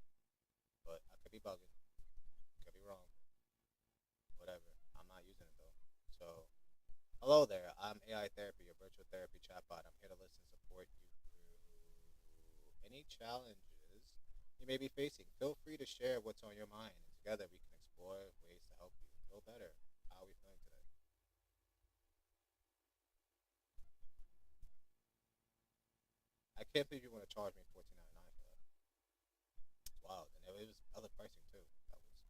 But I could be bugging. Could be wrong. Whatever. I'm not using it though. So, hello there. I'm AI Therapy, your virtual therapy chatbot. I'm here to listen and support you through any challenges you may be facing. Feel free to share what's on your mind, and together we can explore ways to help you feel better. How are we feeling today? I can't believe you want to charge me $14.99 for that. Wow, and it was other pricing too. That was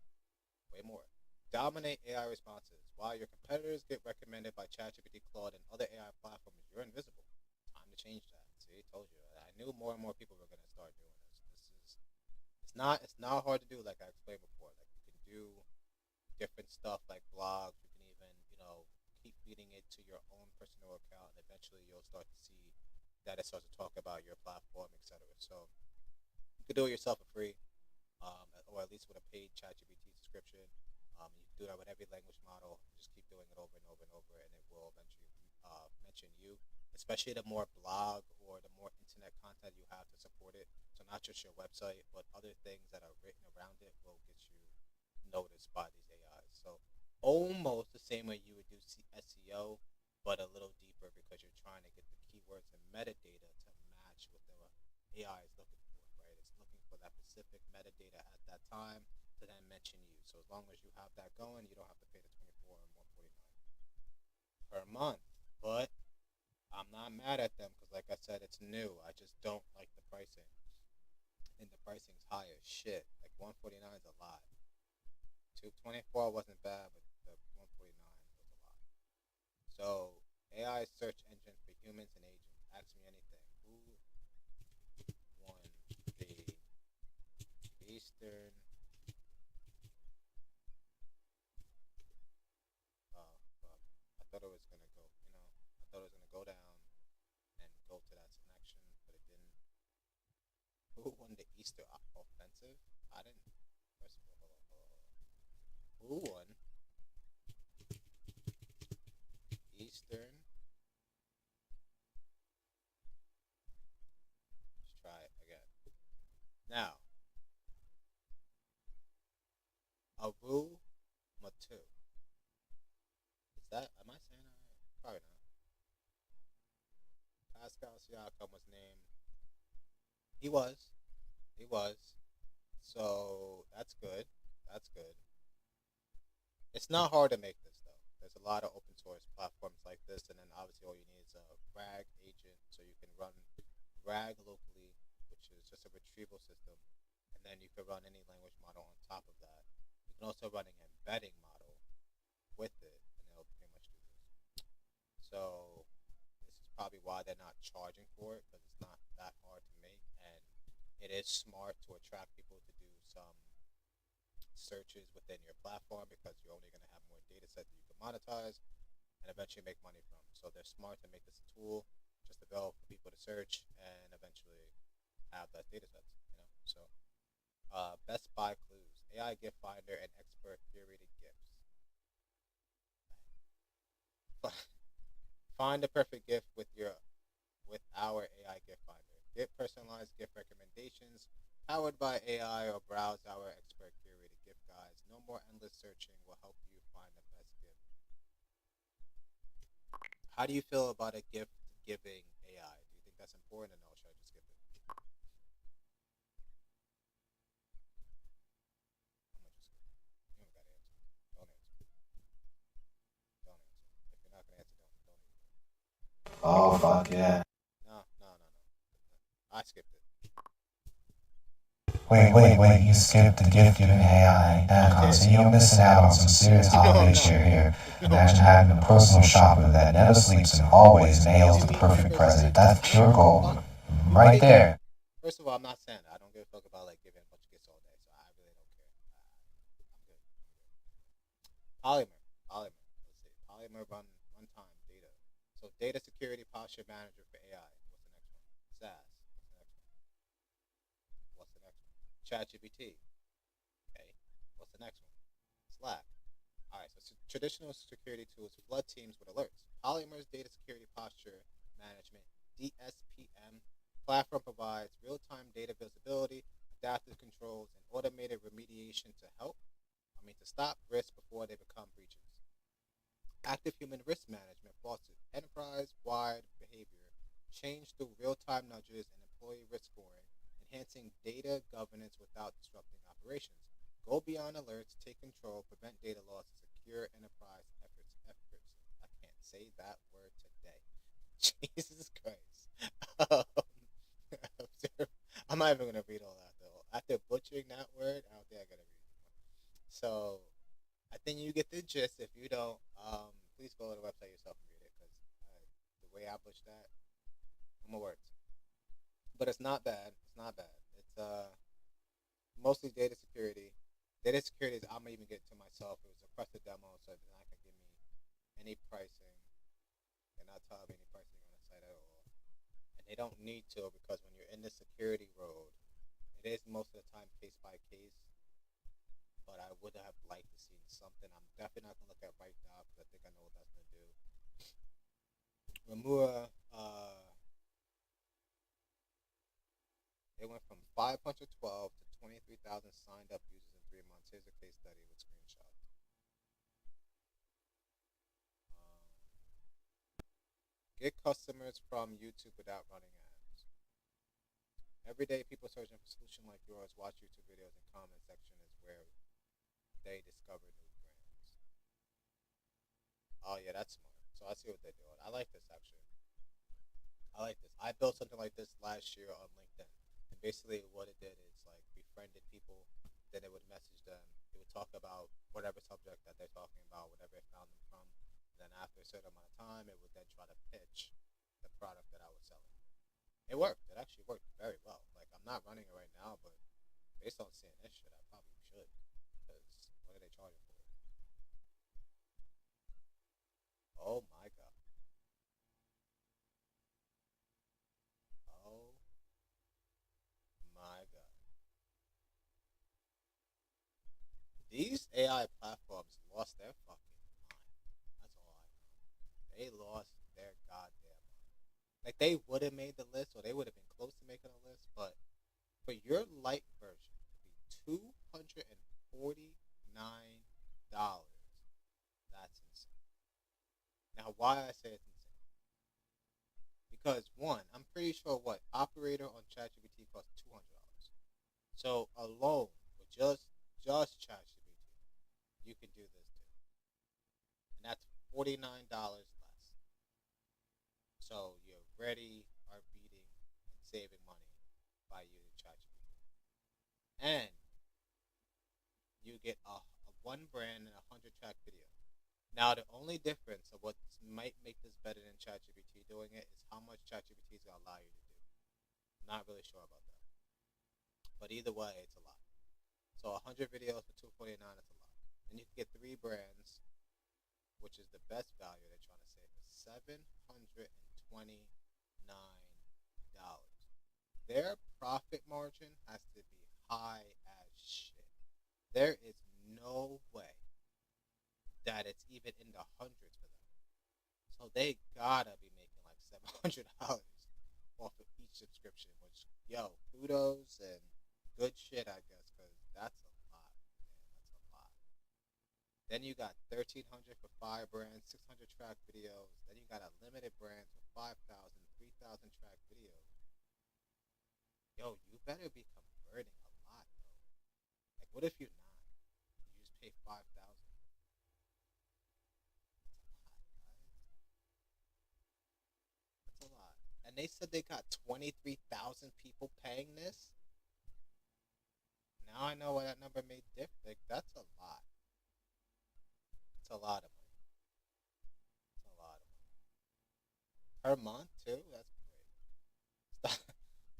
way more. Dominate AI responses. While your competitors get recommended by ChatGPT, Claude, and other AI platforms, you're invisible. Time to change that. See, told you. I knew more and more people were gonna start doing this. It's not hard to do, like I explained before. Like you can do different stuff like blogs. You can even, keep feeding it to your own personal account, and eventually you'll start to see that it starts to talk about your platform, etc. So you can do it yourself for free, or at least with a paid ChatGPT subscription. You can do that with every language model. Just keep doing it over and over and over, and it will eventually mention you. Especially the more blog or the more internet content you have to support it. So not just your website, but other things that are written around it will get you noticed by these AIs. So almost the same way you would do SEO, but a little deeper because you're trying to get the keywords and metadata to match what the AI is looking for, right? It's looking for that specific metadata at that time to then mention you. So as long as you have that going, you don't have to pay the $24 and $149 per month. But I'm not mad at them because, like I said, it's new. I just don't like the pricing, and the pricing's high as shit. Like $149 is a lot. $24 wasn't bad, but the $149 was a lot. So AI search engine for humans and agents. Ask me anything. Who won the Eastern? I thought it was gonna go. I thought it was gonna go down and go to that connection, but it didn't. Who won the Easter offensive? I didn't. First of all, hold on. Who won Eastern? Let's try it again. Now, Aru Matu. Is that? Am I saying that right? Probably not. Pascal Siakam was named. He was. So that's good. It's not hard to make this though. There's a lot of open source platforms like this, and then obviously all you need is a RAG agent, so you can run RAG locally, which is just a retrieval system, and then you can run any language model on top of that. You can also run an embedding model with it, and it'll pretty much do this. So this is probably why they're not charging for it, because it's not that hard to make, and it is smart to attract people to do some searches within your platform, because you're only going to have more data set that you can monetize and eventually make money from. So they're smart to make this a tool just available for people to search and eventually have that data sets, So Best Buy clues, AI gift finder, and expert curated gifts. Find the perfect gift with our AI gift finder. Get personalized gift recommendations powered by AI, or browse our expert curated gift guides. No more endless searching will help you find the best gift. How do you feel about a gift giving AI? Do you think that's important, or no? Should I just skip it? I'm gonna just skip it. You don't gotta answer. Don't answer. Don't answer. If you're not gonna answer, don't even. Oh, fuck yeah. No. I skipped it. Wait, you skipped the gift-giving AI. Damn, so you're missing out on some serious holiday cheer here. Imagine having a personal shopper that never sleeps and always nails the perfect present. That's pure gold. Right there. First of all, I'm not saying that. I don't give a fuck about like giving a bunch of gifts all day, so I really don't care. I'm good. Polymer. Let's see. Polymer runtime data. So data security posture manager for AI. What's the next one? SaaS. What's the next one? ChatGPT. Okay. What's the next one? Slack. All right. So traditional security tools flood teams with alerts. Polymer's data security posture management (DSPM) platform provides real-time data visibility, adaptive controls, and automated remediation to stop risks before they become breaches. Active human risk management fosters enterprise-wide behavior change through real-time nudges and employee risk scoring, enhancing data governance without disrupting operations. Go beyond alerts, take control, prevent data loss, and secure enterprise efforts. I can't say that word today. Jesus Christ. I'm not even gonna read all that though. After butchering that word, I don't think I gotta read it. So I think you get the gist. If you don't, please go to the website yourself and read it because the way I butch that, I'm a words. But it's not bad. It's mostly data security. Data security is I'm even get to myself. It was a requested demo, so they're not gonna give me any pricing. They're not telling me any pricing on the site at all. And they don't need to because when you're in the security road, it is most of the time case by case. But I would have liked to see something. I'm definitely not gonna look at right now because I think I know what that's gonna do. Remura, they went from 512 to 23,000 signed up users in 3 months. Here's a case study with screenshots. Get customers from YouTube without running ads. Every day, people searching for a solution like yours watch YouTube videos and comment section is where they discover new brands. Oh yeah, that's smart. So I see what they're doing. I like this actually. I built something like this last year on LinkedIn. And basically what it did is like befriended people, then it would message them. It would talk about whatever subject that they're talking about, whatever it found them from. And then after a certain amount of time, it would then try to pitch the product that I was selling. It worked. It actually worked very well. Like I'm not running it right now, but based on seeing this shit, I probably should. Because what are they charging for? Oh my god. Oh my god. These AI platforms lost their fucking mind. That's all I know. They lost their goddamn mind. Like they would have made the list or they would have been close to making a list, but for your light version to be $249, that's insane. Now why I say it's insane? Because one, I'm pretty sure what operator on ChatGPT costs $200. So alone with just ChatGPT, you can do this too, and that's $49 less. So you already are beating and saving money by using ChatGPT, and you get a one brand and 100-track video. Now the only difference of what might make this better than ChatGPT doing it is how much ChatGPT is gonna allow you to do. I'm not really sure about that, but either way, it's a lot. So 100 videos for $249 is a lot. And you can get 3 brands, which is the best value they're trying to say for $729. Their profit margin has to be high as shit. There is no way that it's even in the hundreds for them. So they gotta be making like $700 off of each subscription, which, yo, kudos and good shit, I guess, because that's a lot, man. That's a lot. Then you got $1,300 for 5 brands, 600 track videos. Then you got a limited brand for 5,000, 3,000 track videos. Yo, you better be converting a lot, though. Like, what if you're not? You just pay 5,000. That's a lot. And they said they got 23,000 people paying this. number may differ. Like, that's a lot. It's a lot of money. It's a lot of money. Per month, too? That's great.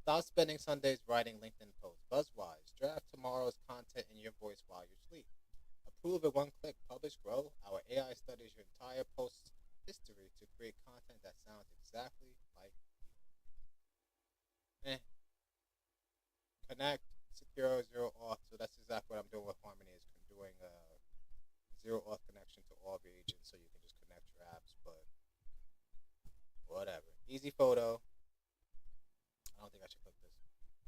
Stop spending Sundays writing LinkedIn posts. Buzzwise. Draft tomorrow's content in your voice while you sleep. Approve at one click. Publish, grow. Our AI studies your entire post history to create content that sounds exactly like you. Connect, secure, zero auth. So that's exactly what I'm doing with Harmony. Is doing a zero auth connection to all of your agents, so you can just connect your apps. But whatever. Easy photo. I don't think I should click this.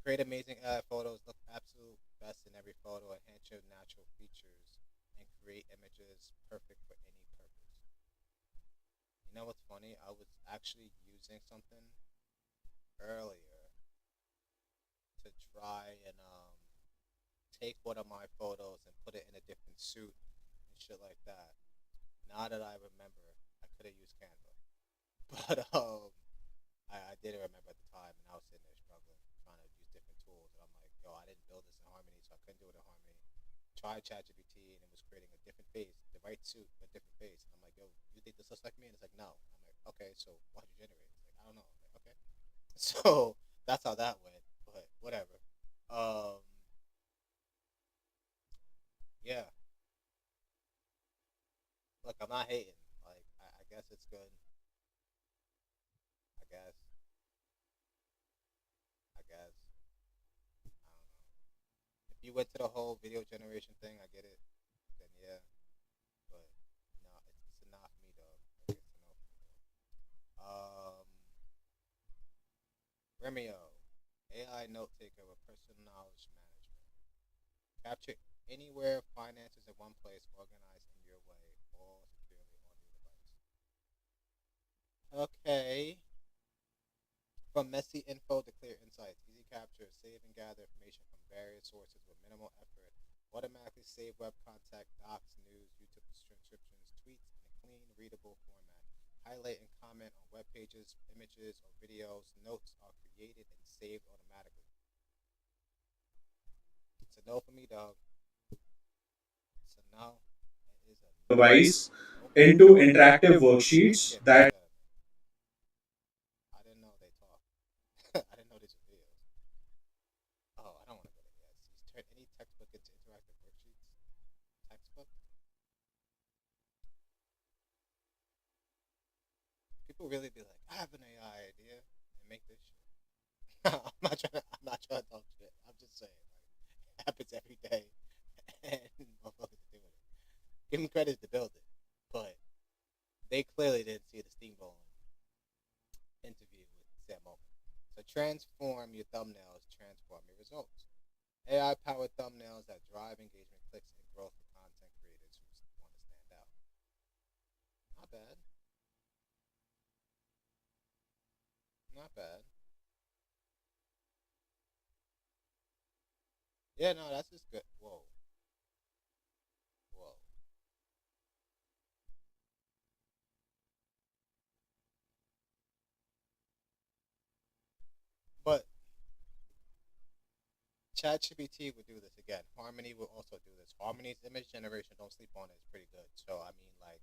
Create amazing AI photos. Look absolute best in every photo. Enhance your natural features and create images perfect for any purpose. You know what's funny? I was actually using something earlier to try and take one of my photos and put it in a different suit and shit like that. Now that I remember, I could have used Canva, but I didn't remember at the time, and I was sitting there struggling, trying to use different tools, and I'm like, yo, I didn't build this in Harmony, so I couldn't do it in Harmony. Tried ChatGPT, and it was creating a different face, the right suit, but a different face. And I'm like, yo, you think this looks like me? And it's like, no. I'm like, okay, so why'd you generate it? It's like, I don't know. I'm like, okay. So that's how that went, but whatever. Yeah. Look, I'm not hating. Like, I guess it's good. I guess. I don't know. If you went to the whole video generation thing, I get it. Then yeah. But no, it's a not for me though. Like, it's a no for me though. Remio, AI note taker with personal knowledge management. Capture anywhere finances in one place, organized in your way, all securely on your device. Okay. From messy info to clear insights, easy capture, save and gather information from various sources with minimal effort. Automatically save web contact, docs, news, YouTube subscriptions, tweets in a clean, readable format. Highlight and comment on web pages, images, or videos. Notes are created and saved automatically. It's a no for me, dog. It's a no. It is a no. Device into interactive worksheets that I didn't know they talk. I didn't know these were videos. Oh, I don't want to go there. Yes. Turn any textbook into interactive worksheets. Textbook? People really be like, I have an AI idea and make this shit. I'm not trying to talk shit. I'm just saying, like, it happens every day, and motherfuckers are doing it. Give them credit to build it, but they clearly didn't see the Steamboat interview with Sam Altman. So transform your thumbnails, transform your results. AI-powered thumbnails that drive engagement, clicks, and growth for content creators who want to stand out. Not bad. Not bad. Yeah, no, that's just good. Whoa. Whoa. But ChatGPT would do this again. Harmony will also do this. Harmony's image generation, don't sleep on it, is pretty good. So, I mean, like,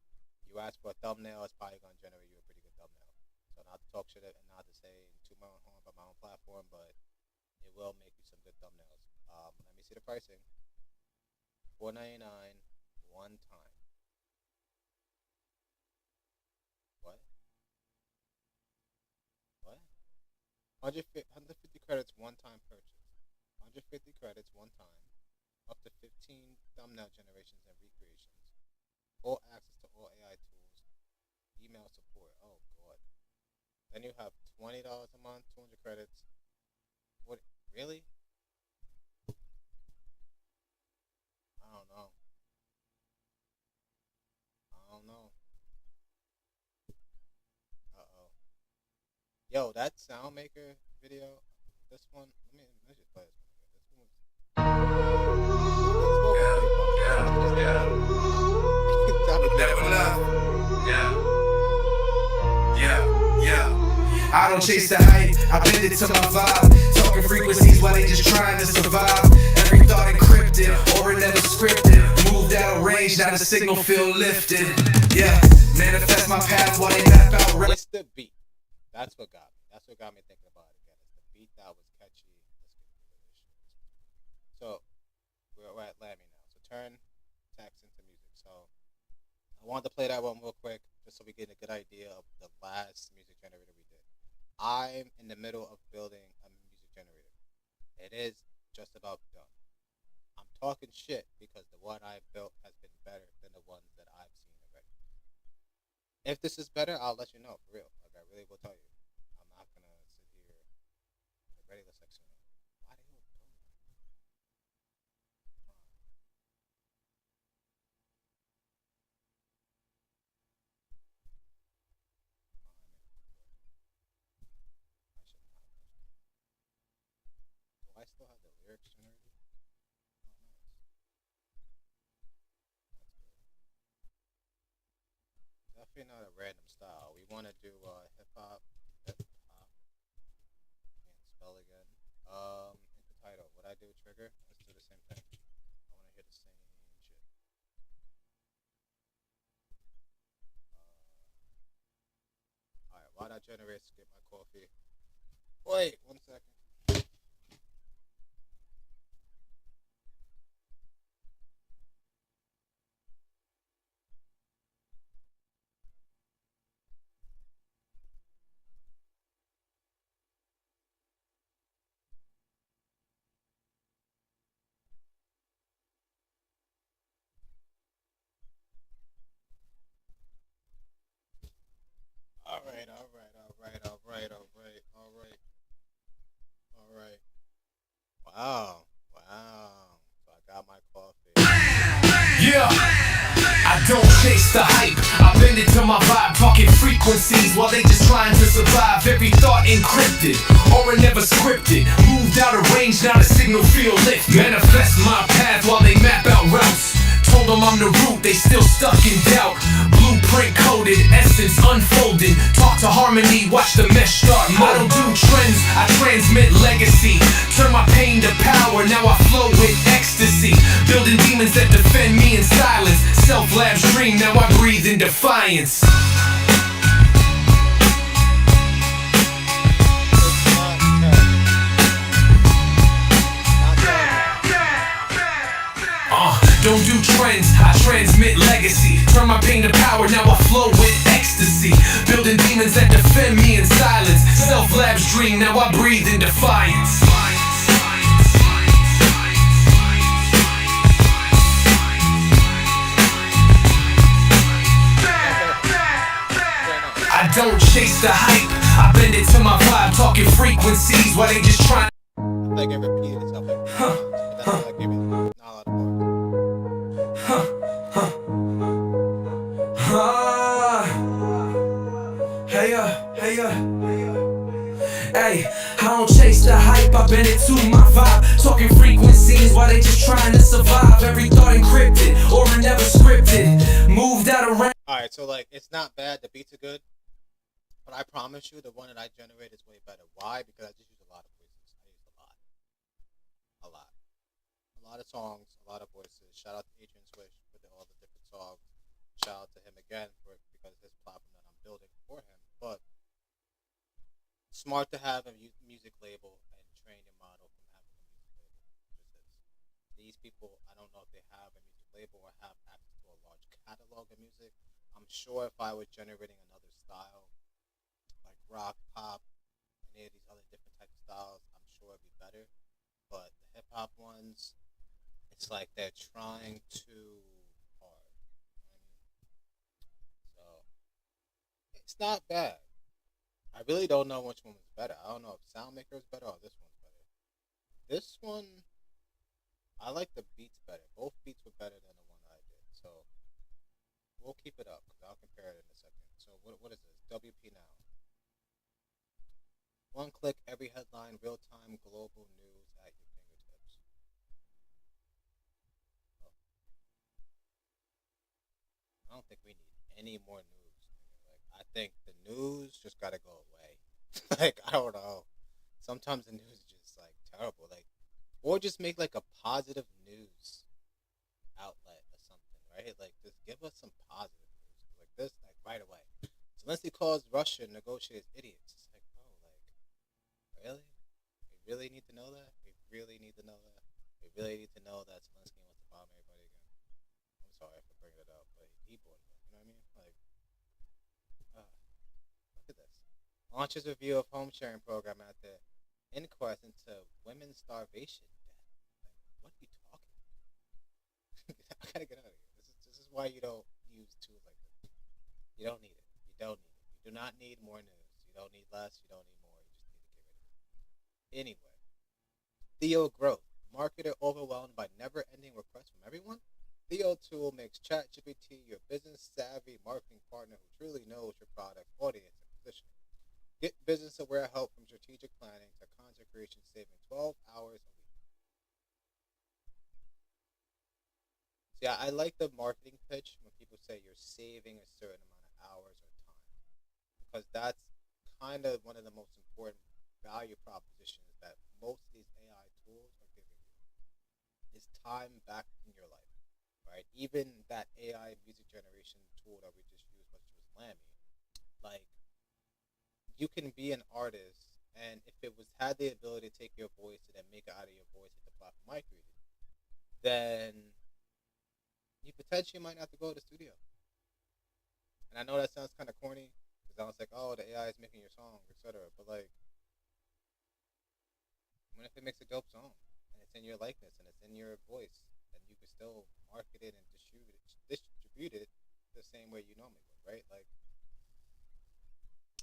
you ask for a thumbnail, it's probably going to generate you a pretty good thumbnail. So, not to talk shit and not to say to my own horn by my own platform, but it will make you some good thumbnails. Let me see the pricing. $4.99 one time. What? What? 150 credits one time purchase. 150 credits one time. Up to 15 thumbnail generations and recreations. Full access to all AI tools. Email support. Oh god. Then you have $20 a month, 200 credits. What? Really? I don't know. Uh-oh. Yo, that Soundmaker video, this one, let me just play this one Yeah. I don't chase the hype, I bend it to my vibe. Talking frequencies while they just trying to survive. Every thought encrypted, or range, now the signal feel lifted. Yeah, manifest my path while they map out. It's the beat. That's what got me. That's what got me thinking about it again. It's the beat that was catchy. So we're at Lammy now. So turn text into music. So I wanted to play that one real quick, just so we get a good idea of the last music generator we did. I'm in the middle of building a music generator. It is just about done. I'm talking shit because the one I built has been better than the ones that I've seen already. If this is better, I'll let you know, for real. Like, I really will tell you. I'm not gonna sit here ready. Let's section. Why do you do that? Do I still have the lyrics generated? Definitely not a random style. We want to do hip hop. Can't spell again. Hit the title. What I do with trigger? Let's do the same thing. I want to hear the same shit. Alright, why not generate? Skip my coffee. Wait, 1 second. All right. Wow. So I got my coffee. Yeah, I don't chase the hype. I bend it to my vibe, talking frequencies while they just trying to survive. Every thought encrypted, or never scripted. Moved out of range, now the signal feel lifted. Manifest my path while they map out routes. Told them I'm the root, they still stuck in doubt. Blueprint coded, essence unfolding. Talk to harmony, watch the mesh start. I don't do trends, I transmit legacy. Turn my pain to power, now I flow with ecstasy. Building demons that defend me in silence. Self-lab's dream, now I breathe in defiance. Don't do trends, I transmit legacy. Turn my pain to power, now I flow with ecstasy. Building demons that defend me in silence. Self-lab's dream, now I breathe in defiance. I don't chase the hype, I bend it to my vibe. Talking frequencies while they just trying. I think it repeated itself. That's what I give it. Not a lot of bars. Hey, I don't chase the hype, I bend it to my vibe. Talking frequencies while they just trying to survive. Every thought encrypted, or never scripted. Moved out of range. Alright, so like, it's not bad, the beats are good. But I promise you, the one that I generate is way better. Why? Because I just use a lot of voices. I use a lot. A lot of songs, a lot of voices. Shout out to Adrian Swish for all the different songs. Shout out to him again because his platform that I'm building for him. But smart to have a music label and train your model from having a music label. These people, I don't know if they have a music label or have access to a large catalog of music. I'm sure if I was generating another style, like rock, pop, any of these other different types of styles, I'm sure it'd be better. But the hip hop ones, it's like they're trying too hard. So it's not bad. I really don't know which one was better. I don't know if Soundmaker is better or this one's better. This one, I like the beats better. Both beats were better than the one that I did. So we'll keep it up because I'll compare it in a second. So what is this? WP Now. One click, every headline, real-time global news at your fingertips. Oh. I don't think we need any more news. Like, I think the news just gotta go away. Like, I don't know. Sometimes the news is just like terrible. Like, or just make like a positive news outlet or something, right? Like, just give us some positive news. Like this, like right away. Zelensky calls Russia negotiators idiots. It's like, bro, like, really? We really need to know that? We really need to know that? We really need to know that Zelensky wants to bomb everybody again? I'm sorry for bringing it up, but he brought it up. You know what I mean? Like, look at this. Launches review of home sharing program at the inquest into women's starvation death. Like, what are you talking about? I gotta get out of here. This is why you don't use tools like this. You don't need it. You don't need it. You do not need more news. You don't need less. You don't need more. You just need to get rid of it. Anyway, Theo Growth, marketer overwhelmed by never-ending requests from everyone. Theo tool makes ChatGPT your business-savvy marketing partner who truly knows your product, audience, and positioning. Get business-aware help from strategic planning to content creation, saving 12 hours a week. See, I like the marketing pitch when people say you're saving a certain amount of hours or time, because that's kind of one of the most important value propositions that most of these AI tools are giving you, is time back in your life, right? Even that AI music generation tool that we just used, which was Lammy, like, you can be an artist, and if it had the ability to take your voice and then make it out of your voice at the platform I created, then you potentially might not have to go to the studio. And I know that sounds kind of corny, because I was like, oh, the AI is making your song, etc. But like, what if it makes a dope song, and it's in your likeness, and it's in your voice, and you can still market it and distribute it the same way you normally would, right? Like,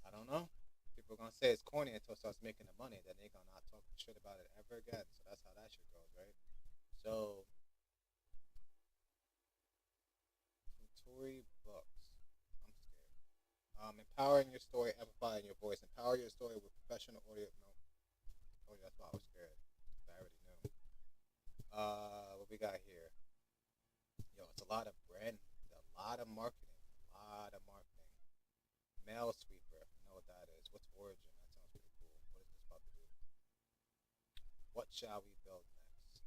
I don't know. People are gonna say it's corny until it starts making the money. Then they're gonna not talk shit about it ever again. So that's how that shit goes, right? So, Tory Books. I'm scared. Empowering your story, amplifying your voice. Empower your story with professional audio. No, oh, that's why I was scared. I already knew. What we got here? Yo, it's a lot of brand, a lot of marketing, Mail sweeper. I know what that is. What's Origin? That sounds pretty cool. What is this about to do? What shall we build next?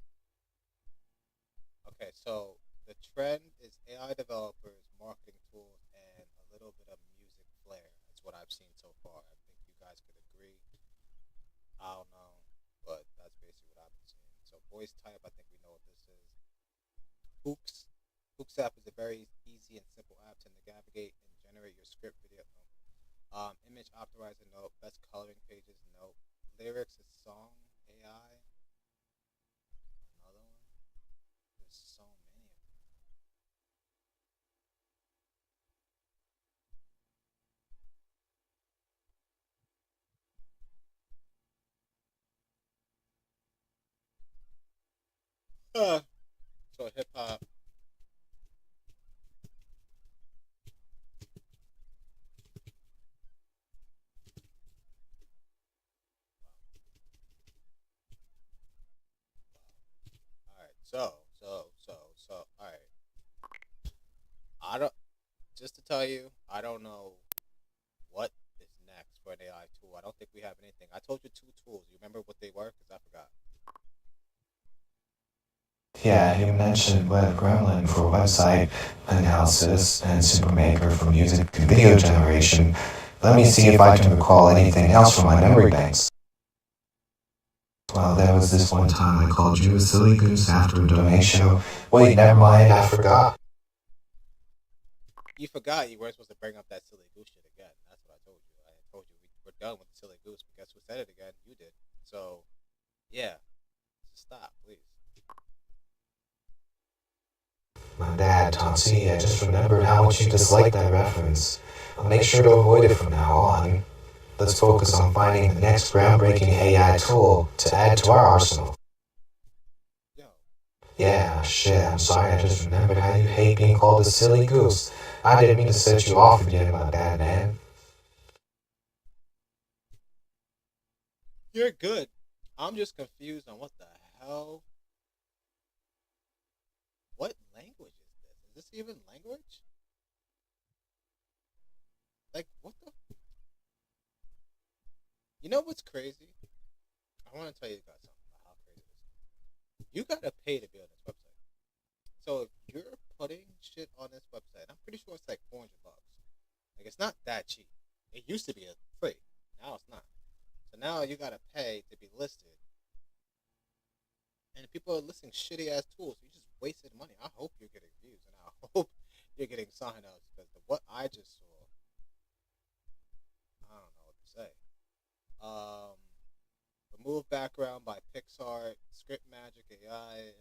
Okay, so the trend is AI developers, marketing tools, and a little bit of music flair. That's what I've seen so far. I think you guys could agree. I don't know, but that's basically what I've been seeing. So voice type, I think we know what this is. Hooks. Hooks app is a very easy and simple app to navigate and generate your script video. Image optimizer, nope. Best coloring pages, nope. Lyrics is song, AI. Another one. There's so many of them. So hip hop. So, all right. I don't. Just to tell you, I don't know what is next for an AI tool. I don't think we have anything. I told you 2 tools. You remember what they were? Because I forgot. Yeah, he mentioned Web Gremlin for website analysis and Supermaker for music and video generation. Let me see if I can recall anything else from my memory banks. Well, there was this one time I called you a silly goose after a donation show. Wait, never mind, I forgot. You forgot you weren't supposed to bring up that silly goose shit again. That's what I told you. I told you we're done with the silly goose, but guess who said it again? You did. So, yeah. Stop, please. My bad, Topsy. I just remembered how much you disliked that reference. I'll make sure to avoid it from now on. Let's focus on finding the next groundbreaking AI tool to add to our arsenal. Yeah, shit, I'm sorry, I just remembered how you hate being called a silly goose. I didn't mean to set you off again, my bad man. You're good. I'm just confused on what the hell. What language is this? Is this even language? Like, what the? You know what's crazy? I want to tell you guys something about how crazy this is. You gotta pay to be on this website. So if you're putting shit shit on this website. I'm pretty sure it's like $400. Like it's not that cheap. It used to be free. Now it's not. So now you gotta pay to be listed. And people are listing shitty ass tools. You just wasted money. I hope you're getting views, and I hope you're getting sign-ups, because what I just saw, I don't know what to say. Remove background by Pixar, Script Magic AI,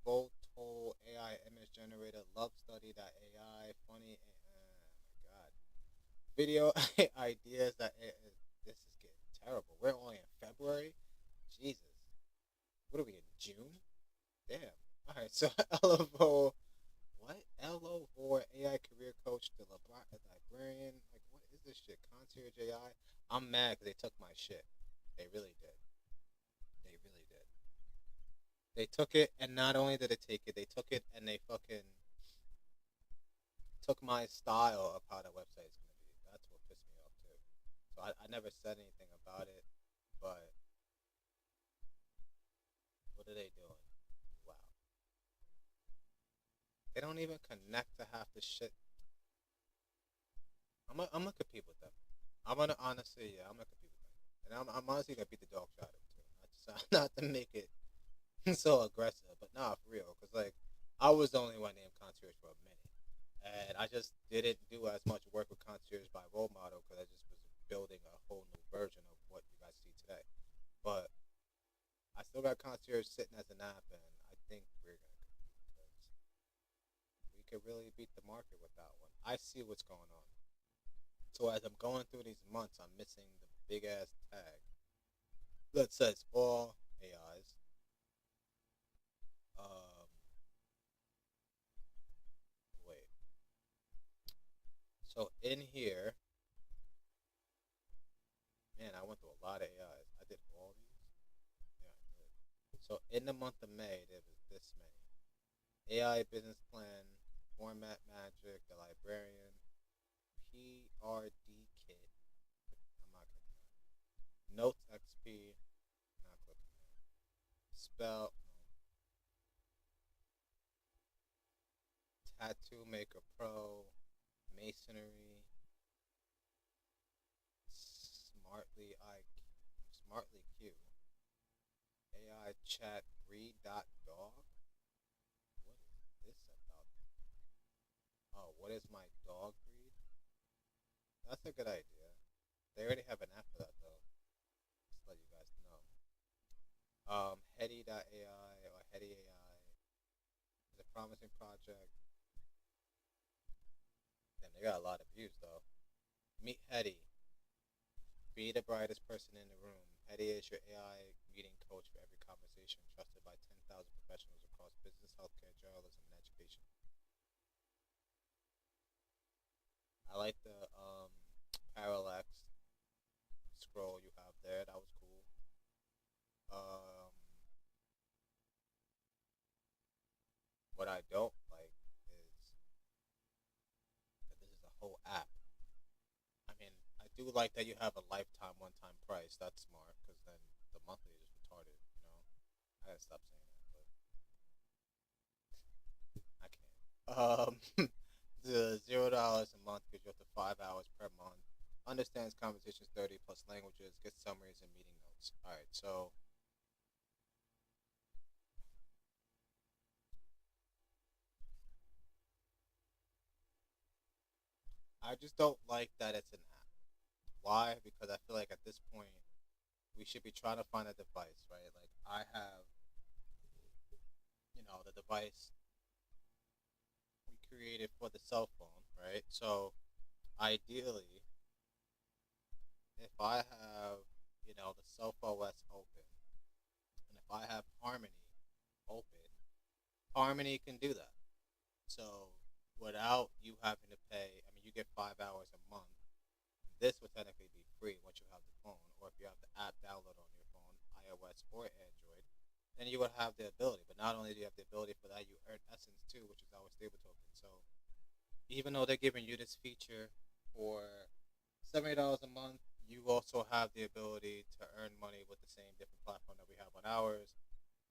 Voltol AI image generator, Love Study.ai, funny. My God, video ideas that this is getting terrible. We're only in February. Jesus, what are we in June? Damn. All right, so Elovo, what? Elovo AI career coach to librarian. Like, what is this shit? Concierge AI. I'm mad because they took my shit. They really did. They really did. They took it, and not only did they take it, they took it and they fucking took my style of how the website is going to be. That's what pissed me off, too. So I never said anything about it, but what are they doing? Wow. They don't even connect to half the shit. I'm gonna compete with them. I'm gonna honestly, yeah, I'm gonna compete with them. And I'm honestly gonna beat the dog shot out of them too. Not to make it so aggressive, but nah, for real. Cause like I was the only one named Concierge for a minute, and I just didn't do as much work with Concierge by role model because I just was building a whole new version of what you guys see today. But I still got Concierge sitting as an app, and I think we're gonna compete because we could really beat the market with that one. I see what's going on. So as I'm going through these months, I'm missing the big ass tag that says all AIs. Wait. So in here, man, I went through a lot of AIs. I did all these. Yeah, I did. So in the month of May, there was this many: AI business plan, format magic, the librarian, PRD kit. I'm not clicking that. Notes XP. Not clicking that. Spell. No. Tattoo Maker Pro. Masonry. Smartly Q. AI chat breed.dog. What is this about? Oh, what is my dog breed? That's a good idea. They already have an app for that though. Just to let you guys know. Hetty.ai or Hetty AI is a promising project. Damn, they got a lot of views though. Meet Hetty. Be the brightest person in the room. Hetty is your AI meeting coach for every conversation, trusted by 10,000 professionals across business, healthcare, journalism, and education. I like the parallax scroll you have there. That was cool. What I don't like is that this is a whole app. I mean, I do like that you have a lifetime one-time price. That's smart, because then the monthly is just retarded, you know? I gotta stop saying that, but I can't. The $0 a month gives you up to 5 hours per month. Understands conversations 30 plus languages, gets summaries and meeting notes. Alright, so I just don't like that it's an app. Why? Because I feel like at this point we should be trying to find a device, right? Like I have, the device we created for the cell phone, right? So ideally, if I have, the Self OS open, and if I have Harmony open, Harmony can do that. So without you having to pay, you get 5 hours a month. This would technically be free once you have the phone, or if you have the app download on your phone, iOS or Android, then you would have the ability. But not only do you have the ability for that, you earn Essence too, which is our stable token. So even though they're giving you this feature for $70 a month, you also have the ability to earn money with the same different platform that we have on ours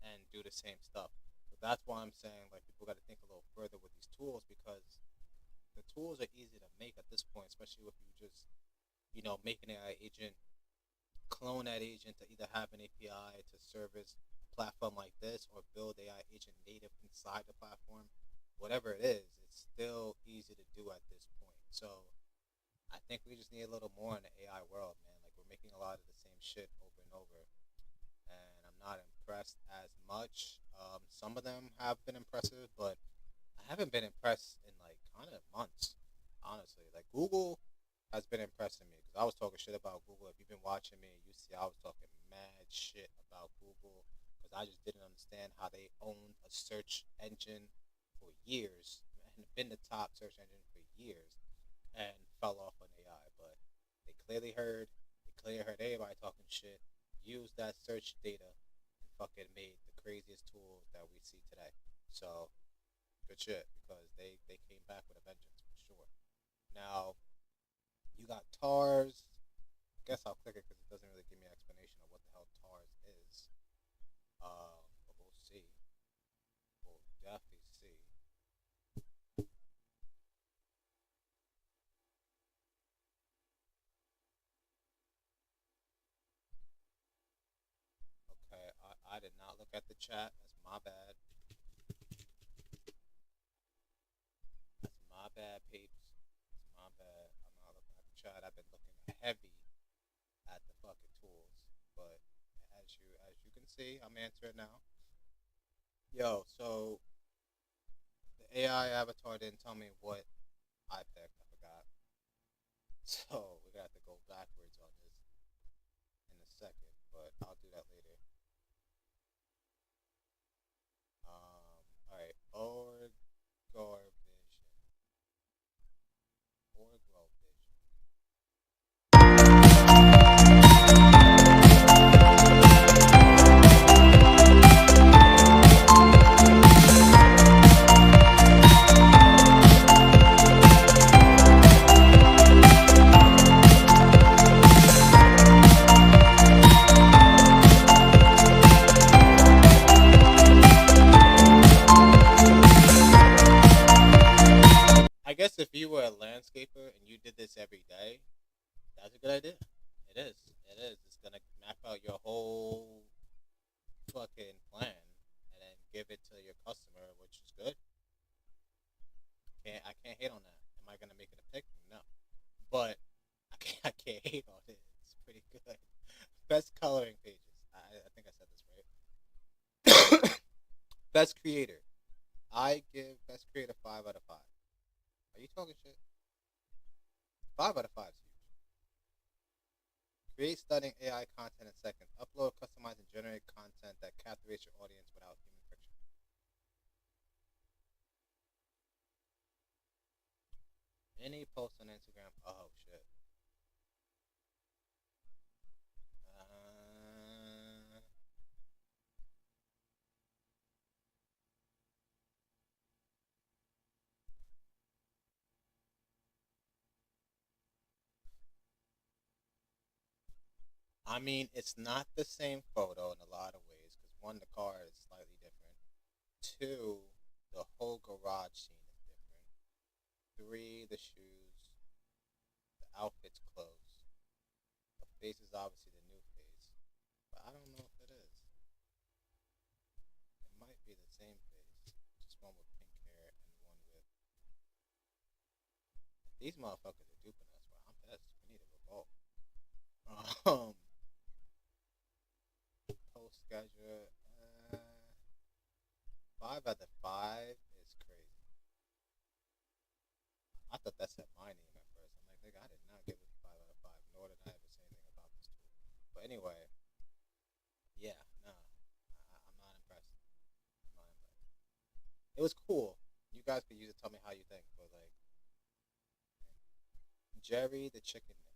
and do the same stuff. The that's why I'm saying like people got to think a little further with these tools because the tools are easy to make at this point, especially if you just make an AI agent, clone that agent to either have an API to service a platform like this or build AI agent native inside the platform. Whatever it is, it's still easy to do at this point. So I think we just need a little more in the AI world, man. Like we're making a lot of the same shit over and over, and I'm not impressed as much. Some of them have been impressive, but I haven't been impressed in like kind of months, honestly. Like Google has been impressing me because I was talking shit about Google. If you've been watching me, you see I was talking mad shit about Google because I just didn't understand how they owned a search engine for years and been the top search engine for years and fell off on AI. But they clearly heard everybody talking shit, used that search data, and fucking made the craziest tools that we see today. So good shit because they came back with a vengeance for sure. Now you got TARS. I guess I'll click it because it doesn't really give me an explanation of what the hell TARS is. But we'll see. We'll definitely see. Okay, I did not look at the chat. That's my bad. That's my bad, peeps. That's my bad. I'm not looking at the chat. I've been looking heavy at the fucking tools. But as you can see, I'm answering now. Yo, so the AI avatar didn't tell me what I picked. I forgot. So we're gonna have to go backwards on this in a second, but I'll do that later. Alright, Orgor Vision. Orgro Vision. I guess if you were a landscaper and you did this every day, that's a good idea. It is. It is. It's gonna map out your whole fucking plan and then give it to your customer, which is good. I can't hate on that. Am I gonna make it a pick? No. But I can't hate on it. It's pretty good. Best coloring pages. I think I said this right. Best creator. I give best creator 5 out of 5. Are you talking shit? 5 out of 5 is huge. Create stunning AI content in seconds. Upload, customize, and generate content that captivates your audience without human friction. Any post on Instagram. Oh, shit. I mean, it's not the same photo in a lot of ways because one, the car is slightly different. 2, the whole garage scene is different. 3, the shoes, the outfit's clothes. The face is obviously the new face, but I don't know if it is. It might be the same face, just one with pink hair and one with. These motherfuckers are duping us, bro. I'm pissed. We need a revolt. Post schedule. 5 out of 5 is crazy. I thought that said my name at first. I'm like, nigga, I did not give it 5 out of 5, nor did I ever say anything about this tool. But anyway, yeah, nah, I'm not impressed. I'm not impressed. It was cool. You guys could use it. Tell me how you think. But like, Jerry the Chicken Man.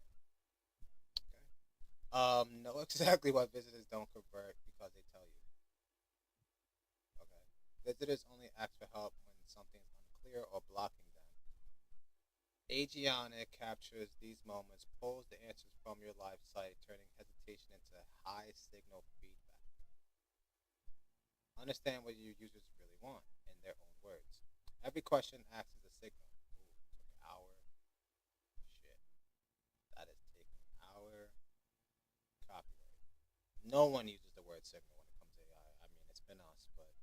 Know exactly why visitors don't convert because they tell you. Okay. Visitors only ask for help when something's unclear or blocking them. Agionic captures these moments, pulls the answers from your live site, turning hesitation into high signal feedback. Understand what your users really want in their own words. Every question acts as a signal. Ooh, took an hour. Shit. That is taking an hour. Copyright. No one uses the word signal when it comes to AI. I mean, it's been us, but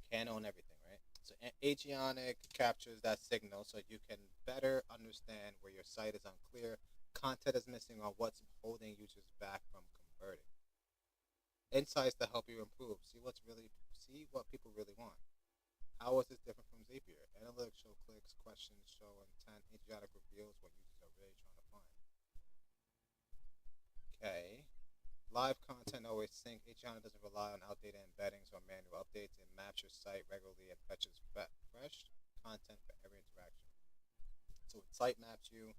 can't own everything, right? So Agionic captures that signal so you can better understand where your site is unclear, content is missing, or what's holding users back from converting. Insights to help you improve. See what people really want. How is this different from Zapier? Analytics show clicks, questions show intent. Agionic reveals what users are really trying to find. Okay. Live content always sync. Agionic doesn't rely on outdated embeddings or manual updates. It maps your site regularly and fetches fresh content for every interaction. So it site maps you,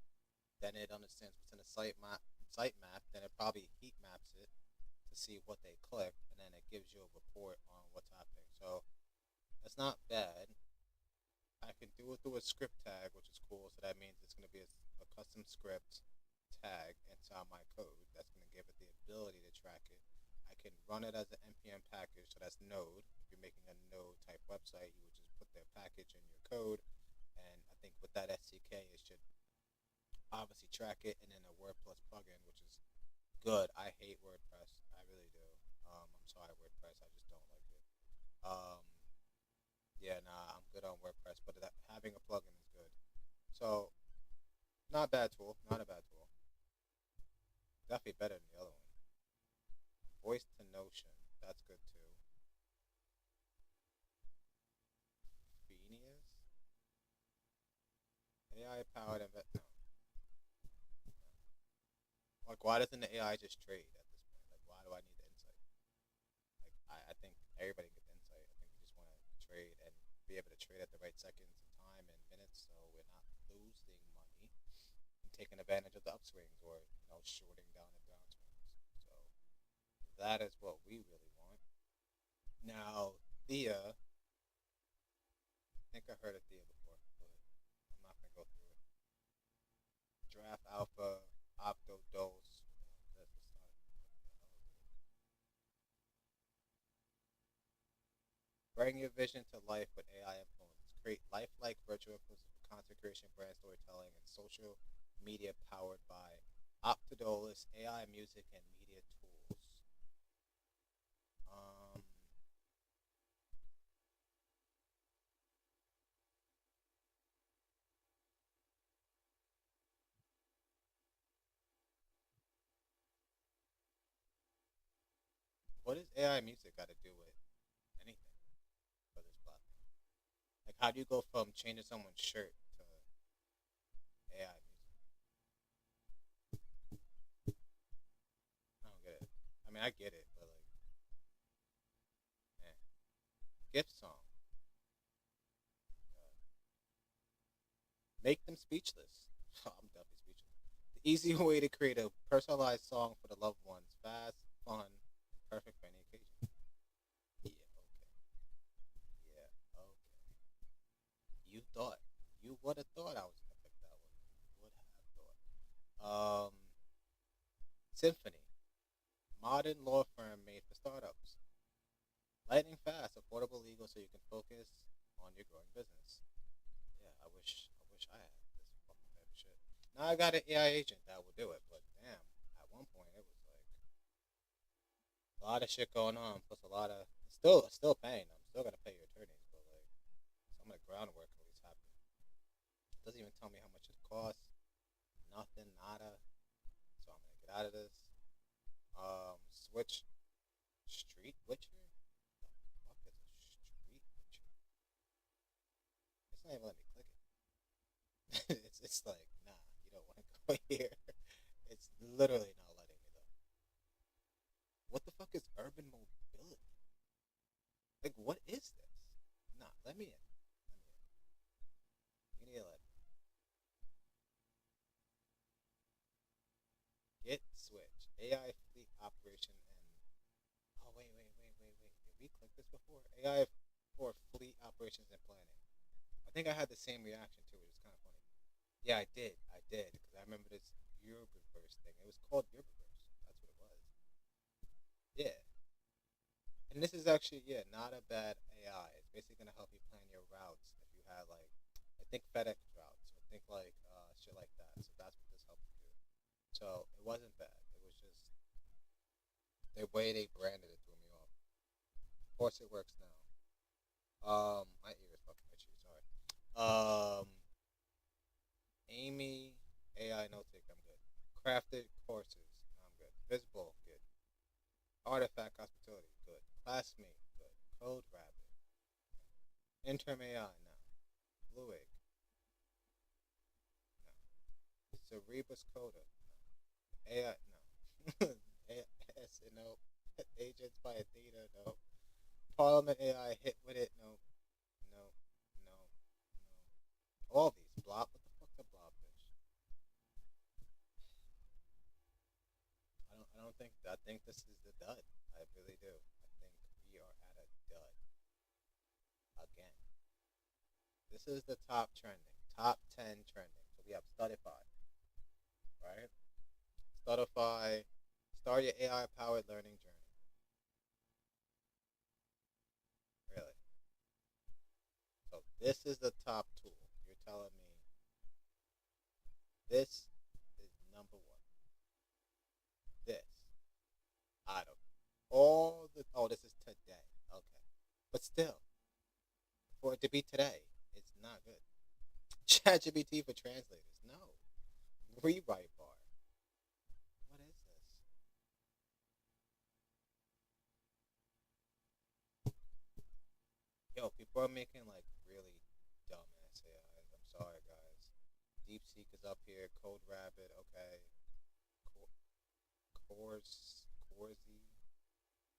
then it understands what's in the site map, then it probably heat maps it to see what they click, and then it gives you a report on what's happening. So that's not bad. I can do it through a script tag, which is cool. So that means it's going to be a custom script tag inside my code that's going to give it the ability to track it. I can run it as an npm package, so that's Node. If you're making a Node type website, you would just put their package in your code, and I think with that SDK, it should obviously track it, and then a WordPress plugin, which is good. I hate WordPress, I really do. I'm sorry, WordPress, I just don't like it. Yeah, nah, I'm good on WordPress, but having a plugin is good. So, not a bad tool, not a bad tool. Definitely better than the other one. Voice to Notion, that's good too. Phineas? AI powered no. Like, why doesn't the AI just trade at this point? Like, why do I need the insight? Like, I think everybody can get the insight. I think we just want to trade and be able to trade at the right seconds and time and minutes, so we're not losing money and taking advantage of the upswings or shorting down the downswings. So that is what we really want. Now, Thea, I think I heard of Thea before, but I'm not gonna go through it. Draft Alpha, Optodose. That's the start. Bring your vision to life with AI influence. Create lifelike virtual influences for content creation, brand storytelling, and social media powered by Optodolus, AI music, and media tools. What does AI music got to do with anything for this platform? Like, how do you go from changing someone's shirt to AI music? I don't get it. I mean, I get it, but like, gift song. Make them speechless. I'm definitely speechless. The easy way to create a personalized song for the loved ones. Fast, fun, perfect for any occasion. Yeah, okay. Yeah, okay. You would have thought I was gonna pick that one. You would have thought. Symphony, modern law firm made for startups. Lightning fast, affordable, legal, so you can focus on your growing business. Yeah, I wish I had this fucking type of shit. Now I got an AI agent that will do it, but damn, at one point it was like a lot of shit going on, plus a lot of still paying them. Still gotta pay your attorneys, but like some of the groundwork at least happened. It doesn't even tell me how much it costs. Nothing, nada. So I'm gonna get out of this. Switch Street Witcher? The fuck is a Street Witcher? It's not even letting me click it. it's like, nah, you don't want to go here. It's literally not letting me though. What the fuck is urban mobility? Like, what is this? Nah, let me in. You need to let me. Get switch. AI fleet operation and wait. Did we click this before? AI for fleet operations and planning. I think I had the same reaction to it. It's kind of funny. Yeah, I did. Because I remember this Euroverse thing. It was called Euroverse. That's what it was. Yeah. And And this is actually not a bad AI. It's basically gonna help you plan your routes if you have like I think FedEx routes or think like shit like that. So that's what this helps you do. So it wasn't bad. It was just the way they branded it threw me off. Of course it works now. My ear is fucking itchy, sorry. Amy AI note take, I'm good. Crafted courses, I'm good. Visible, good. Artifact hospitality, good. Classmate, good. Code Rabbit. Interim AI, no. Blue Egg, no. Cerebus Coda, no. AI, no. SNO, Agents by Athena, no. Parliament AI, hit with it, no. No, no, no. All these. Blob, what the fuck's a blobfish? I think this is the dud. I really do. I think we are at a dud. Again. This is the top 10 trending. So we have Studify, right? Studify, start your AI powered learning journey. Really? So this is the top tool. You're telling me this is number one. This out of all the this is today. Okay. But still, for it to be today, it's not good. ChatGPT for translators, no. Rewrite bar. What is this? Yo, people are making like really dumbass AIs. I'm sorry, guys. DeepSeek is up here. Code Rabbit, okay. Corsi.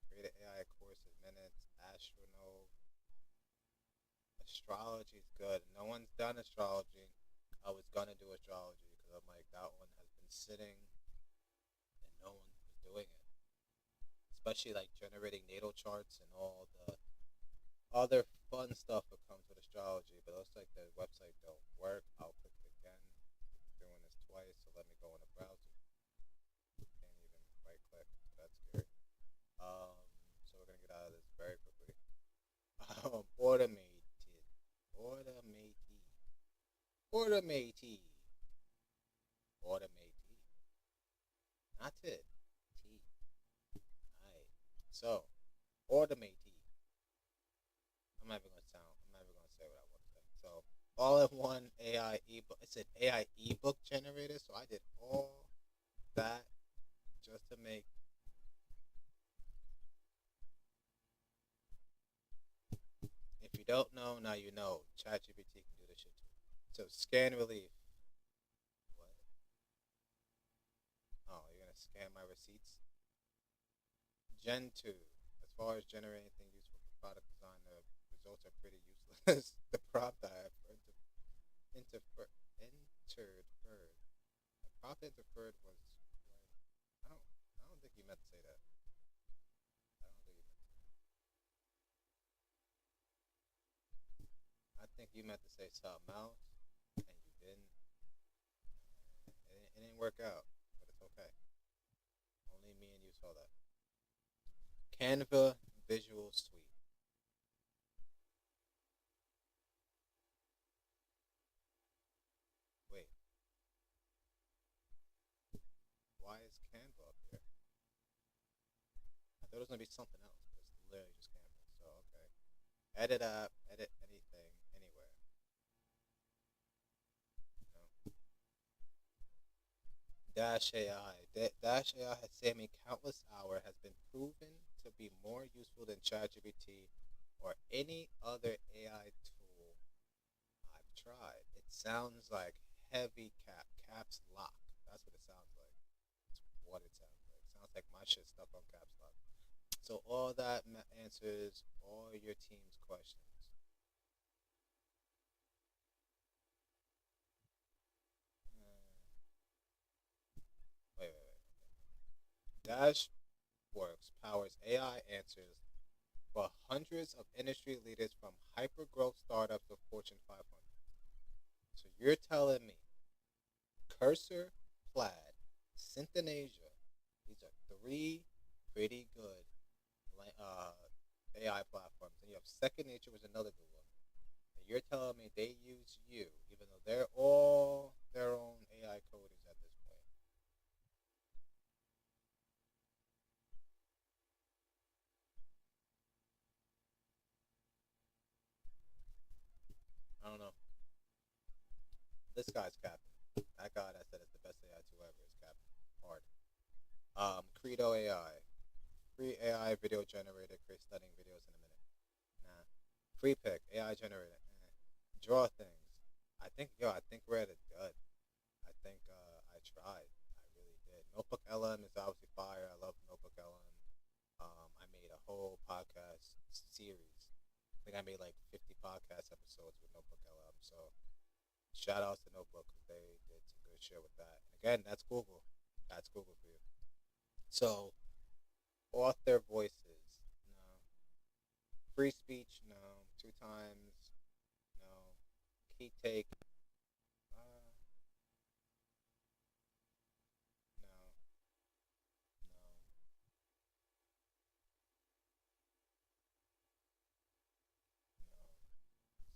Create an AI course in minutes. Astronode. Astrology is good. No one's done astrology. I was gonna do astrology because I'm like that one has been sitting and no one was doing it. Especially like generating natal charts and all the other fun stuff that comes with astrology. But it looks like the website don't work. I'll click it again. It's doing this twice, so let me go in a browser. Can't even right click. That's scary. So we're gonna get out of this very quickly. Automated. Not it. T. Alright. So, automate. I'm not even gonna say what I want to say. So, all-in-one AI ebook. It's an AI ebook generator. So I did all that just to make. If you don't know, now you know. ChatGPT can do this shit too. So scan relief. What? Oh, you're gonna scan my receipts? Gen 2. As far as generating anything useful for product design, the results are pretty useless. The prompt I have interfered. The prompt interfered was like, I don't think you meant to say that. I don't think you meant to say that. I think you meant to say something else, and you didn't. It didn't work out, but it's okay. Only me and you saw that. Canva Visual Suite. Wait. Why is Canva up here? I thought it was going to be something else, but it's literally just Canva. So, okay. Edit app, edit anything, anywhere. No. Dash AI. Dash AI has saved me countless hours, has been proven to be more useful than ChatGPT or any other AI tool I've tried. It sounds like heavy caps lock. That's what it sounds like. That's what it sounds like. It sounds like my shit stuck on caps lock. So all that answers all your team's questions. Wait. Dashworks powers AI answers for hundreds of industry leaders from hyper-growth startups to Fortune 500. So you're telling me Cursor, Plaid, Synthenasia, these are three pretty good AI platforms, and you have Second Nature, was another good one. And you're telling me they use you, even though they're all their own AI coders at this point. I don't know. This guy's capping. That guy that said it's the best AI tool ever is capping hard. Credo AI. Free AI video generator creates stunning videos in a minute. Nah. Free pick, AI generator. Draw things. I think we're at a dud. I think I tried. I really did. Notebook LM is obviously fire. I love Notebook LM. I made a whole podcast series. I think I made like 50 podcast episodes with Notebook LM. So shout outs to Notebook because they did some good shit with that. And again, that's Google. That's Google for you. So author voices, no. Free speech, no. 2 times, no. Key take, no. No.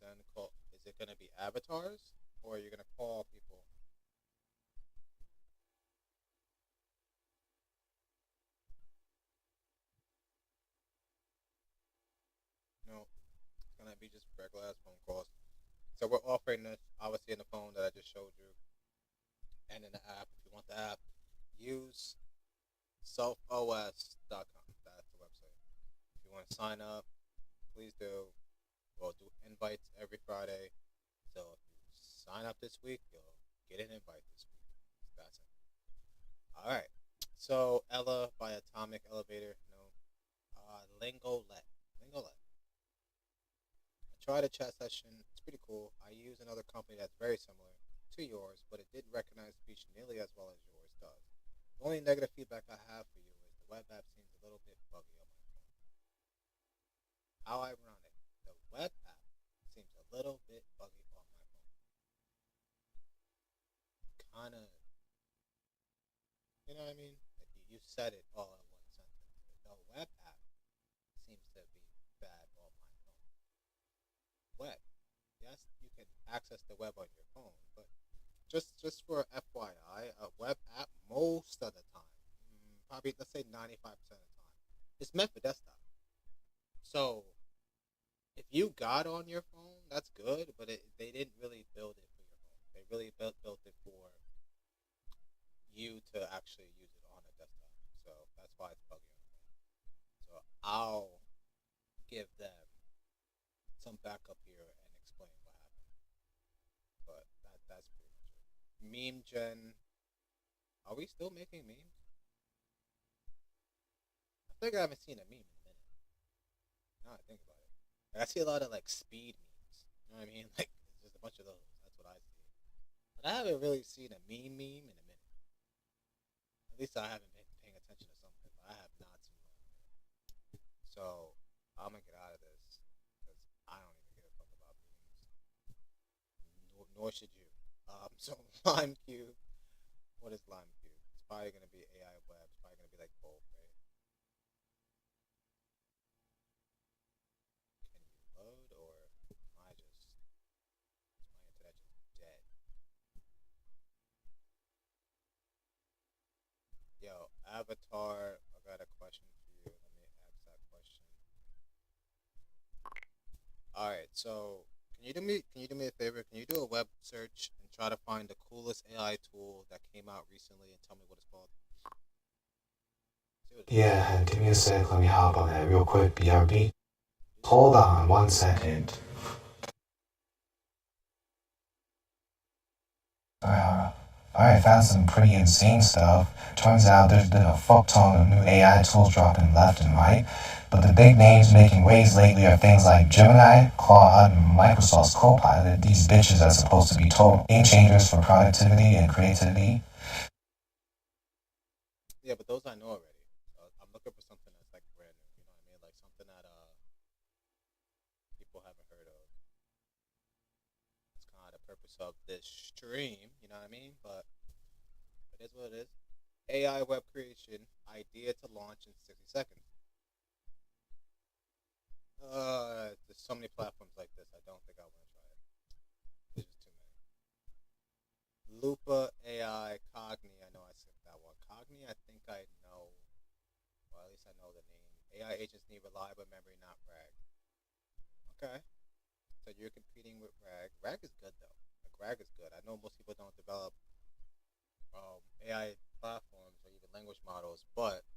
Then call. Is it gonna be avatars, or are you gonna call people? No, it's gonna be just regular ass phone calls. So we're offering this obviously in the phone that I just showed you, and in the app. If you want the app, use selfos.com. That's the website. If you want to sign up, please do. We'll do invites every Friday. So if you sign up this week, you'll get an invite this week. That's it. All right. So Ella by Atomic Elevator. No. Lingolet. I tried a chat session. It's pretty cool. I use another company that's very similar to yours, but it didn't recognize speech nearly as well as yours does. The only negative feedback I have for you is the web app seems a little bit buggy on my phone. How ironic. The web app seems a little bit buggy on my phone. Kind of, you know what I mean? Like you said it all in one sentence. The web app seems to be bad on my phone. Web. Yes, you can access the web on your phone, but just for FYI, a web app most of the time, probably let's say 95% of the time, it's meant for desktop. So if you got on your phone, that's good, but they didn't really build it for your phone. They really built it for you to actually use it on a desktop. So that's why it's buggy on the phone. So I'll give them some backup here and explain what happened. But that's pretty much it. Meme Gen. Are we still making memes? I think I haven't seen a meme in a minute. Now I think about it. Like, I see a lot of like speed memes. You know what I mean? Like it's just a bunch of those. That's what I see. But I haven't really seen a meme in a minute. At least I haven't been paying attention to something, but I have not seen one. So I'm gonna get out of this because I don't even give a fuck about memes. Nor should you. So Lime Cube. What is Lime Cube? It's probably gonna be AI web. It's probably gonna be like both, right? Can you load, or am I just is my internet just dead? Yo, Avatar, I got a question for you. Let me ask that question. All right, so can you do me a favor? Can you do a web search and try to find the coolest AI tool that came out recently and tell me what it's called? Yeah, give me a sec. Let me hop on that real quick. BRB. Hold on 1 second. Alright, found some pretty insane stuff. Turns out there's been a fuck ton of new AI tools dropping left and right. But the big names making waves lately are things like Gemini, Claude, and Microsoft's Copilot. These bitches are supposed to be total game changers for productivity and creativity. Yeah, but those I know already. I'm looking for something that's like brand new. You know what I mean? Like something that people haven't heard of. That's kind of the purpose of this stream. You know what I mean? But it is what it is. AI web creation idea to launch in 60 seconds. so many platforms like this. I don't think I want to try it. There's just too many. Lupa AI Cogni. I know I skipped that one. Cogni. I think I know. Well, at least I know the name. AI agents need reliable memory, not RAG. Okay. So you're competing with RAG. RAG is good though. Like RAG is good. I know most people don't develop AI platforms or even language models, but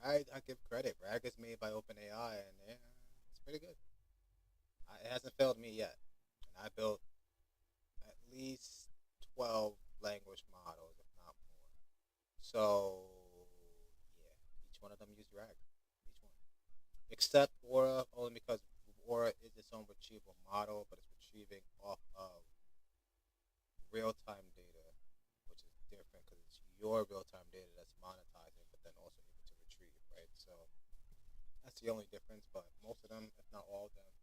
RAG, I give credit. RAG is made by OpenAI, and yeah, it's pretty good. It hasn't failed me yet, and I built at least 12 language models, if not more. So yeah, each one of them use RAG. Each one, except Aura, only because Aura is its own retrieval model, but it's retrieving off of real-time data, which is different because it's your real-time data that's monetizing, but then also able to retrieve, right? So that's the only difference, but most of them, if not all of them,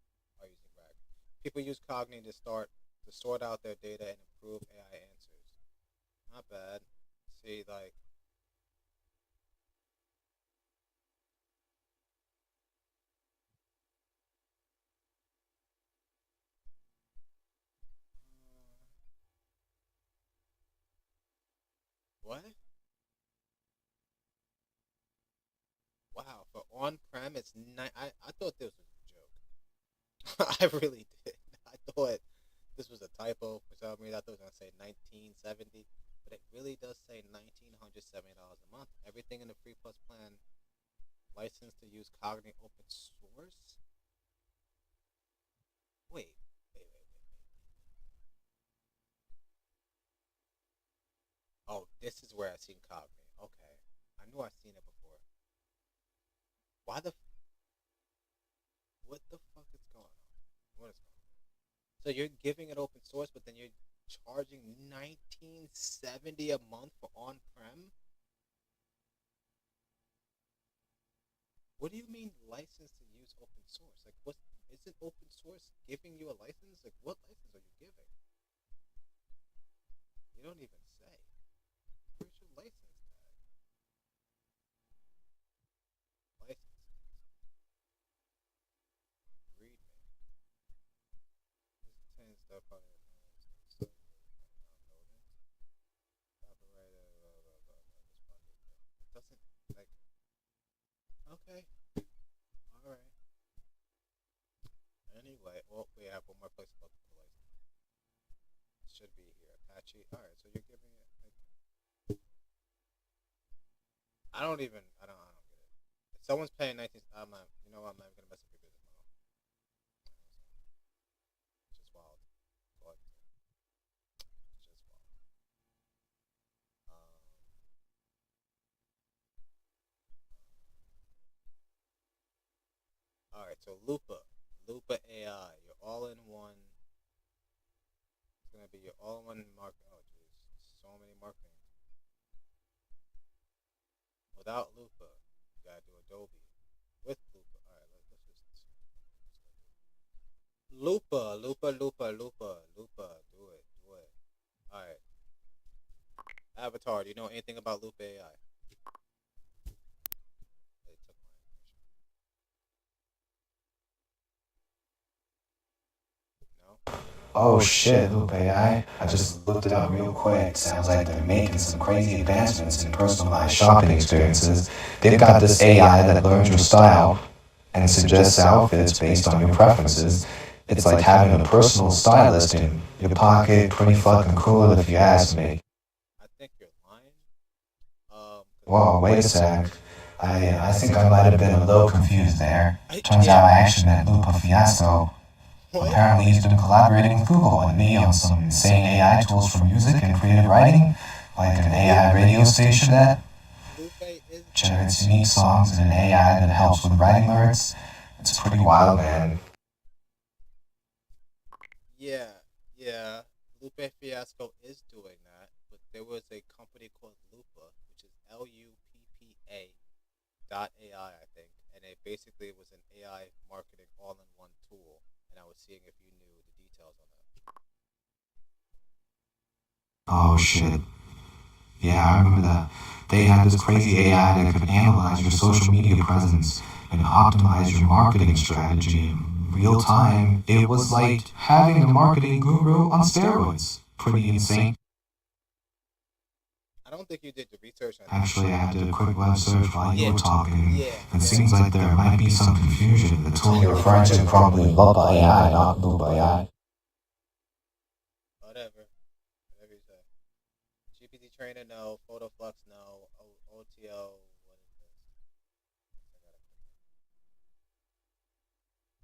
are using RAG. People use Cogni to sort out their data and improve AI answers. Not bad. See, like, what? Wow, for on-prem, it's I thought this was a joke. I really did. I thought this was a typo for some reason. I thought it was going to say 1970, but it really does say $1,970 a month. Everything in the Free Plus plan licensed to use Cogni open source? Wait. Oh, this is where I seen Cogni. Okay. I knew I've seen it before. What the fuck is going on? What is going on? So you're giving it open source, but then you're charging $1970 a month for on-prem? What do you mean license to use open source? Like, what isn't open source giving you a license? Like, what license are you giving? You don't even say. Where's your license tag? License. Read me. This contains stuff on it. It doesn't, like, okay. Alright. Anyway, we have one more place about the license. It should be here. Apache. Alright, so you're giving it, like, I don't get it. If someone's paying 19, I'm not, you know what, I'm not even gonna mess up your business model. It's just wild. It's just wild. Alright, so Lupa AI, your all-in-one. It's gonna be your all-in-one market. Oh jeez, so many marketing. Without Lupa, you gotta do Adobe. With Lupa, alright, let's just Lupa. Do it. Alright. Avatar, do you know anything about Lupa AI? They took my information. No? Oh shit, Loop AI. I just looked it up real quick. Sounds like they're making some crazy advancements in personalized shopping experiences. They've got this AI that learns your style and suggests outfits based on your preferences. It's like having a personal stylist in your pocket. Pretty fucking cool if you ask me. I think you're lying. Whoa, wait a sec. I think I might have been a little confused there. Turns out I actually meant Lupa Fiasco. Apparently he's been collaborating with Google and me on some insane AI tools for music and creative writing, like an AI radio station that generates unique songs and an AI that helps with writing lyrics. It's pretty wild, man. Yeah. Lupe Fiasco is doing that, but there was a company called Lupa, which is LUPPA.ai, I think, and it basically was an AI marketing all-in-one tool. And I was seeing if you knew the details on that. Oh shit. Yeah, I remember that. They had this crazy AI that could analyze your social media presence and optimize your marketing strategy and in real time, it was like having a marketing guru on steroids. Pretty insane. I don't think you did the research on Actually, I did a quick web search while you Yeah. were talking. Yeah. It seems like there might be some confusion. The tool you're referring to probably built by AI, not built by AI. Whatever you say. GPT trainer, no. PhotoFlux, no. OTO, what is this?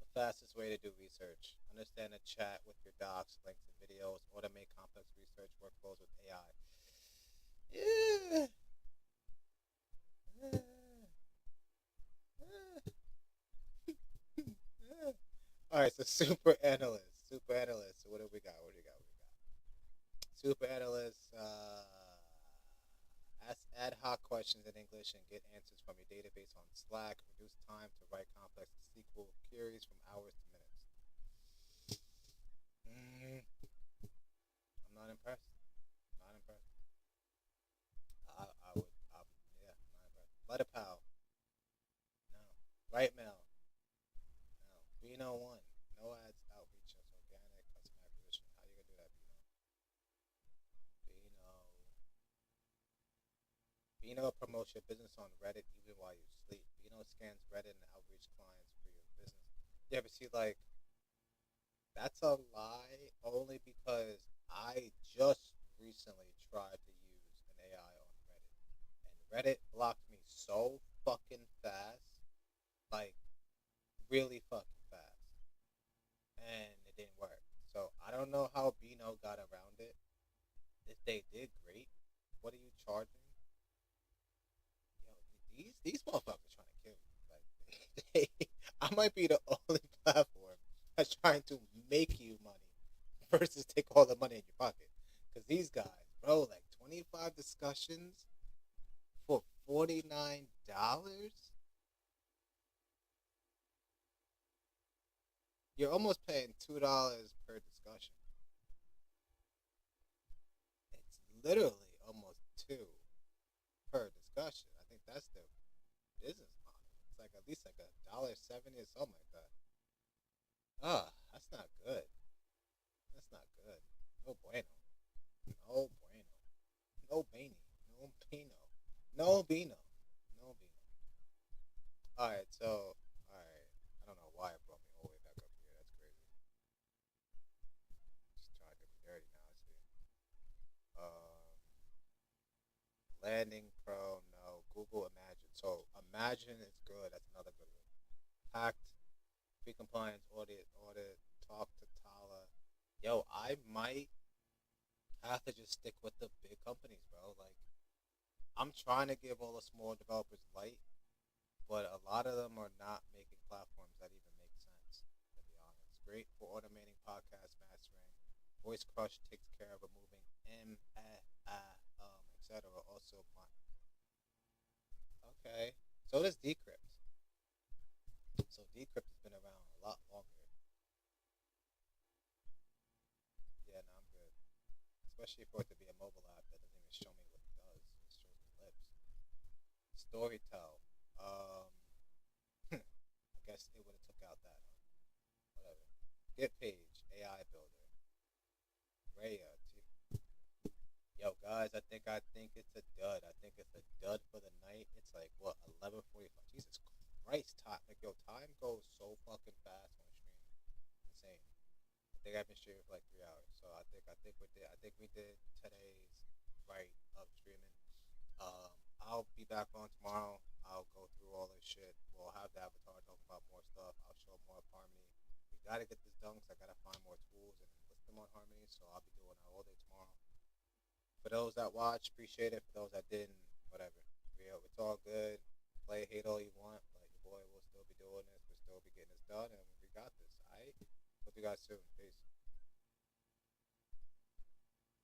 The fastest way to do research. Understand the chat with your docs, links, and videos. Automate complex research workflows with AI. Yeah. All right, so super analyst. So what do we got? Super analyst. Ask ad hoc questions in English and get answers from your database on Slack. Reduce time to write complex SQL queries from hours to minutes. I'm not impressed. Yeah, I'm not impressed. Letterpow. No. Rightmail. No. Bino1. No ads, outreach, just organic customer acquisition. How you gonna do that, Bino promotes your business on Reddit even while you sleep. Bino scans Reddit and outreach clients for your business. Yeah, but see, like, that's a lie only because I just recently tried to use an AI on Reddit. And Reddit blocked me so fucking fast. Like, really fucking fast. And it didn't work. So I don't know how Bino got around it. If they did, great. What are you charging? Yo, these motherfuckers trying to kill me. Like, I might be the only platform that's trying to make you money versus take all the money in your pocket. Because these guys, bro, like 25 discussions for $49. You're almost paying $2 per discussion. It's literally almost $2 per discussion. I think that's their business model. It's like at least like $1.70 or something like that. That's not good. No bueno. No Bino. Alright, so I don't know why it brought me all the way back up here. That's crazy. Just trying to get me dirty now, I see. Landing Pro, no. Google Imagine. So Imagine is good. That's another good one. Hacked, pre-compliance, audit, talk to Tala. Yo, I might have to just stick with the big companies, bro. Like, I'm trying to give all the small developers light, but a lot of them are not making platforms that even make sense, to be honest. Great for automating podcast mastering. Voice Crush takes care of removing etc. Also, okay. So does Decrypt. So Decrypt has been around a lot longer. Yeah, no, I'm good. Especially for it to be a mobile app that doesn't even show me what it does. It shows me lips. Storytel. I guess it would have took out that. Whatever. GitPage. AI Builder. Raya. Yo, guys, I think it's a dud. I think it's a dud for the night. It's like, what, 11:45? Jesus Christ, time. Like, yo, time goes so fucking fast on stream. Insane. I think I've been streaming for like 3 hours. So I think we did today's right of streaming. I'll be back on tomorrow. I'll go through all this shit. We'll have the avatar talk about more stuff. I'll show more of Harmony. We gotta get this done because I gotta find more tools and list them on Harmony. So I'll be doing that all day tomorrow. For those that watch, appreciate it. For those that didn't, whatever. It's all good. Play, hate all you want, but your boy will still be doing this. We'll still be getting this done, and we got this, alright? Hope you guys soon. Peace.